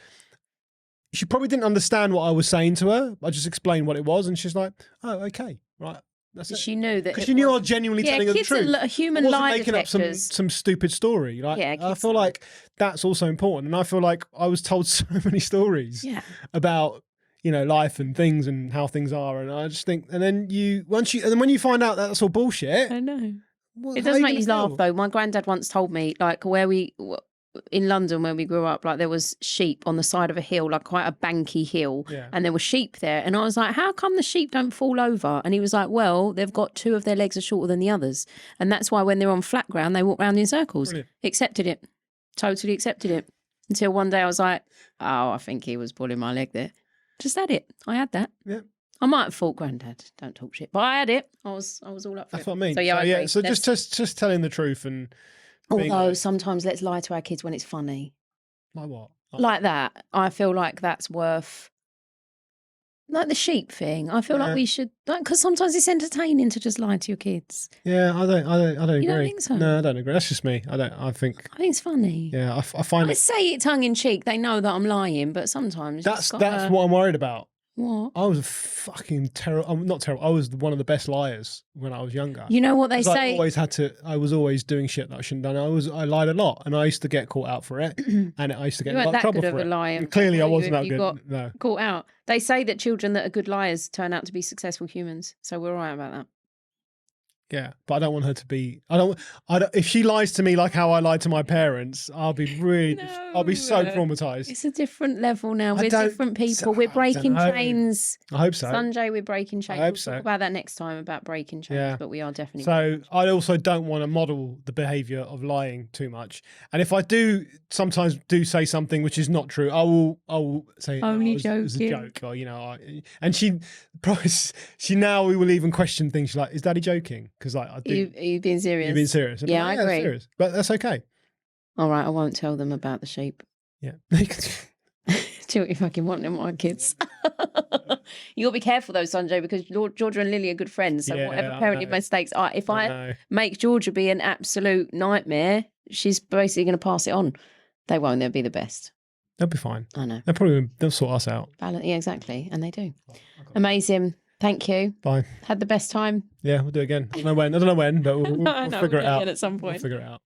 [SPEAKER 1] she probably didn't understand what I was saying to her. I just explained what it was, and she's like, "Oh, okay, right." That's it.
[SPEAKER 2] She knew that
[SPEAKER 1] Because she knew I was genuinely telling her the
[SPEAKER 2] kids
[SPEAKER 1] truth.
[SPEAKER 2] are human
[SPEAKER 1] I wasn't
[SPEAKER 2] lie
[SPEAKER 1] making up
[SPEAKER 2] detectors.
[SPEAKER 1] some stupid story. Like,
[SPEAKER 2] Yeah,
[SPEAKER 1] I
[SPEAKER 2] kids
[SPEAKER 1] feel
[SPEAKER 2] know.
[SPEAKER 1] like that's also important, and I feel like I was told so many stories
[SPEAKER 2] Yeah.
[SPEAKER 1] about life and things and how things are, and I just think, and then when you find out that that's all bullshit,
[SPEAKER 2] I know.
[SPEAKER 1] well,
[SPEAKER 2] It
[SPEAKER 1] how
[SPEAKER 2] does
[SPEAKER 1] are
[SPEAKER 2] make you
[SPEAKER 1] gonna
[SPEAKER 2] laugh
[SPEAKER 1] feel?
[SPEAKER 2] though. My granddad once told me, like, in London where we grew up, like there was sheep on the side of a hill, like quite a banky hill,
[SPEAKER 1] Yeah.
[SPEAKER 2] and there were sheep there. And I was like, how come the sheep don't fall over? And he was like, well, they've got 2 of their legs are shorter than the others. And that's why when they're on flat ground, they walk around in circles.
[SPEAKER 1] Brilliant.
[SPEAKER 2] Accepted it. Totally accepted it. Until one day I was like, oh, I think he was pulling my leg there. Just had it. I had that.
[SPEAKER 1] Yeah.
[SPEAKER 2] I might have thought, Granddad, don't talk shit. But I had it. I was all up for
[SPEAKER 1] That's
[SPEAKER 2] it.
[SPEAKER 1] what I mean.
[SPEAKER 2] So yeah, I agree.
[SPEAKER 1] So just telling the truth and being
[SPEAKER 2] Although
[SPEAKER 1] like,
[SPEAKER 2] sometimes let's lie to our kids when it's funny.
[SPEAKER 1] like what?
[SPEAKER 2] Like that. I feel like that's worth, like the sheep thing. I feel like we should, because sometimes it's entertaining to just lie to your kids.
[SPEAKER 1] Yeah, I don't agree.
[SPEAKER 2] You don't think so?
[SPEAKER 1] No, I don't agree. That's just me. I think.
[SPEAKER 2] I think it's funny.
[SPEAKER 1] Yeah, I find
[SPEAKER 2] I
[SPEAKER 1] it.
[SPEAKER 2] say it tongue in cheek. They know that I'm lying, but sometimes
[SPEAKER 1] That's what I'm worried about.
[SPEAKER 2] What?
[SPEAKER 1] I was a fucking terrible. I'm not terrible. I was one of the best liars when I was younger.
[SPEAKER 2] You know what they
[SPEAKER 1] 'Cause
[SPEAKER 2] say?
[SPEAKER 1] I was always doing shit that I shouldn't have done. I lied a lot, and I used to get caught out for it, and I used to get
[SPEAKER 2] You
[SPEAKER 1] in a
[SPEAKER 2] weren't
[SPEAKER 1] lot of
[SPEAKER 2] that
[SPEAKER 1] trouble
[SPEAKER 2] good
[SPEAKER 1] for
[SPEAKER 2] of a
[SPEAKER 1] it.
[SPEAKER 2] liar,
[SPEAKER 1] And clearly, I
[SPEAKER 2] were you,
[SPEAKER 1] wasn't
[SPEAKER 2] if
[SPEAKER 1] that
[SPEAKER 2] you
[SPEAKER 1] good.
[SPEAKER 2] got
[SPEAKER 1] No.
[SPEAKER 2] Caught out. They say that children that are good liars turn out to be successful humans. So we're right about that.
[SPEAKER 1] Yeah, but I don't want her to be. I don't. If she lies to me like how I lied to my parents, I'll be really. I'll be so traumatized.
[SPEAKER 2] It's a different level now. We're different people. We're breaking chains.
[SPEAKER 1] I hope so.
[SPEAKER 2] Sanjay, we're breaking chains.
[SPEAKER 1] I hope
[SPEAKER 2] We'll
[SPEAKER 1] so.
[SPEAKER 2] talk about that next time about breaking chains.
[SPEAKER 1] Yeah.
[SPEAKER 2] But we are definitely.
[SPEAKER 1] So I also don't want to model the behaviour of lying too much. And if I do sometimes say something which is not true, I will say
[SPEAKER 2] Only
[SPEAKER 1] it was a
[SPEAKER 2] joking.
[SPEAKER 1] joke, or and she now we will even question things. She's like, "Is Daddy joking?" Because like I do.
[SPEAKER 2] Are you being serious?
[SPEAKER 1] You've been serious. And
[SPEAKER 2] Yeah,
[SPEAKER 1] I'm like,
[SPEAKER 2] I agree.
[SPEAKER 1] Serious. But that's okay.
[SPEAKER 2] All right, I won't tell them about the sheep.
[SPEAKER 1] Yeah.
[SPEAKER 2] Do what you fucking want them, my kids. You gotta be careful though, Sanjay, because Georgia and Lily are good friends. So
[SPEAKER 1] Yeah,
[SPEAKER 2] whatever
[SPEAKER 1] I
[SPEAKER 2] parenting
[SPEAKER 1] know.
[SPEAKER 2] mistakes are, if I
[SPEAKER 1] know.
[SPEAKER 2] make Georgia be an absolute nightmare, she's basically going to pass it on. They won't. They'll be the best.
[SPEAKER 1] They'll be fine.
[SPEAKER 2] I know.
[SPEAKER 1] They'll sort us out.
[SPEAKER 2] Yeah, exactly, and they do. Amazing. Thank you.
[SPEAKER 1] Fine.
[SPEAKER 2] Had the best time.
[SPEAKER 1] Yeah, we'll do it again. I don't know when, but we'll
[SPEAKER 2] I know,
[SPEAKER 1] figure
[SPEAKER 2] we'll
[SPEAKER 1] it
[SPEAKER 2] do
[SPEAKER 1] out.
[SPEAKER 2] again at some
[SPEAKER 1] We'll
[SPEAKER 2] point.
[SPEAKER 1] figure it out.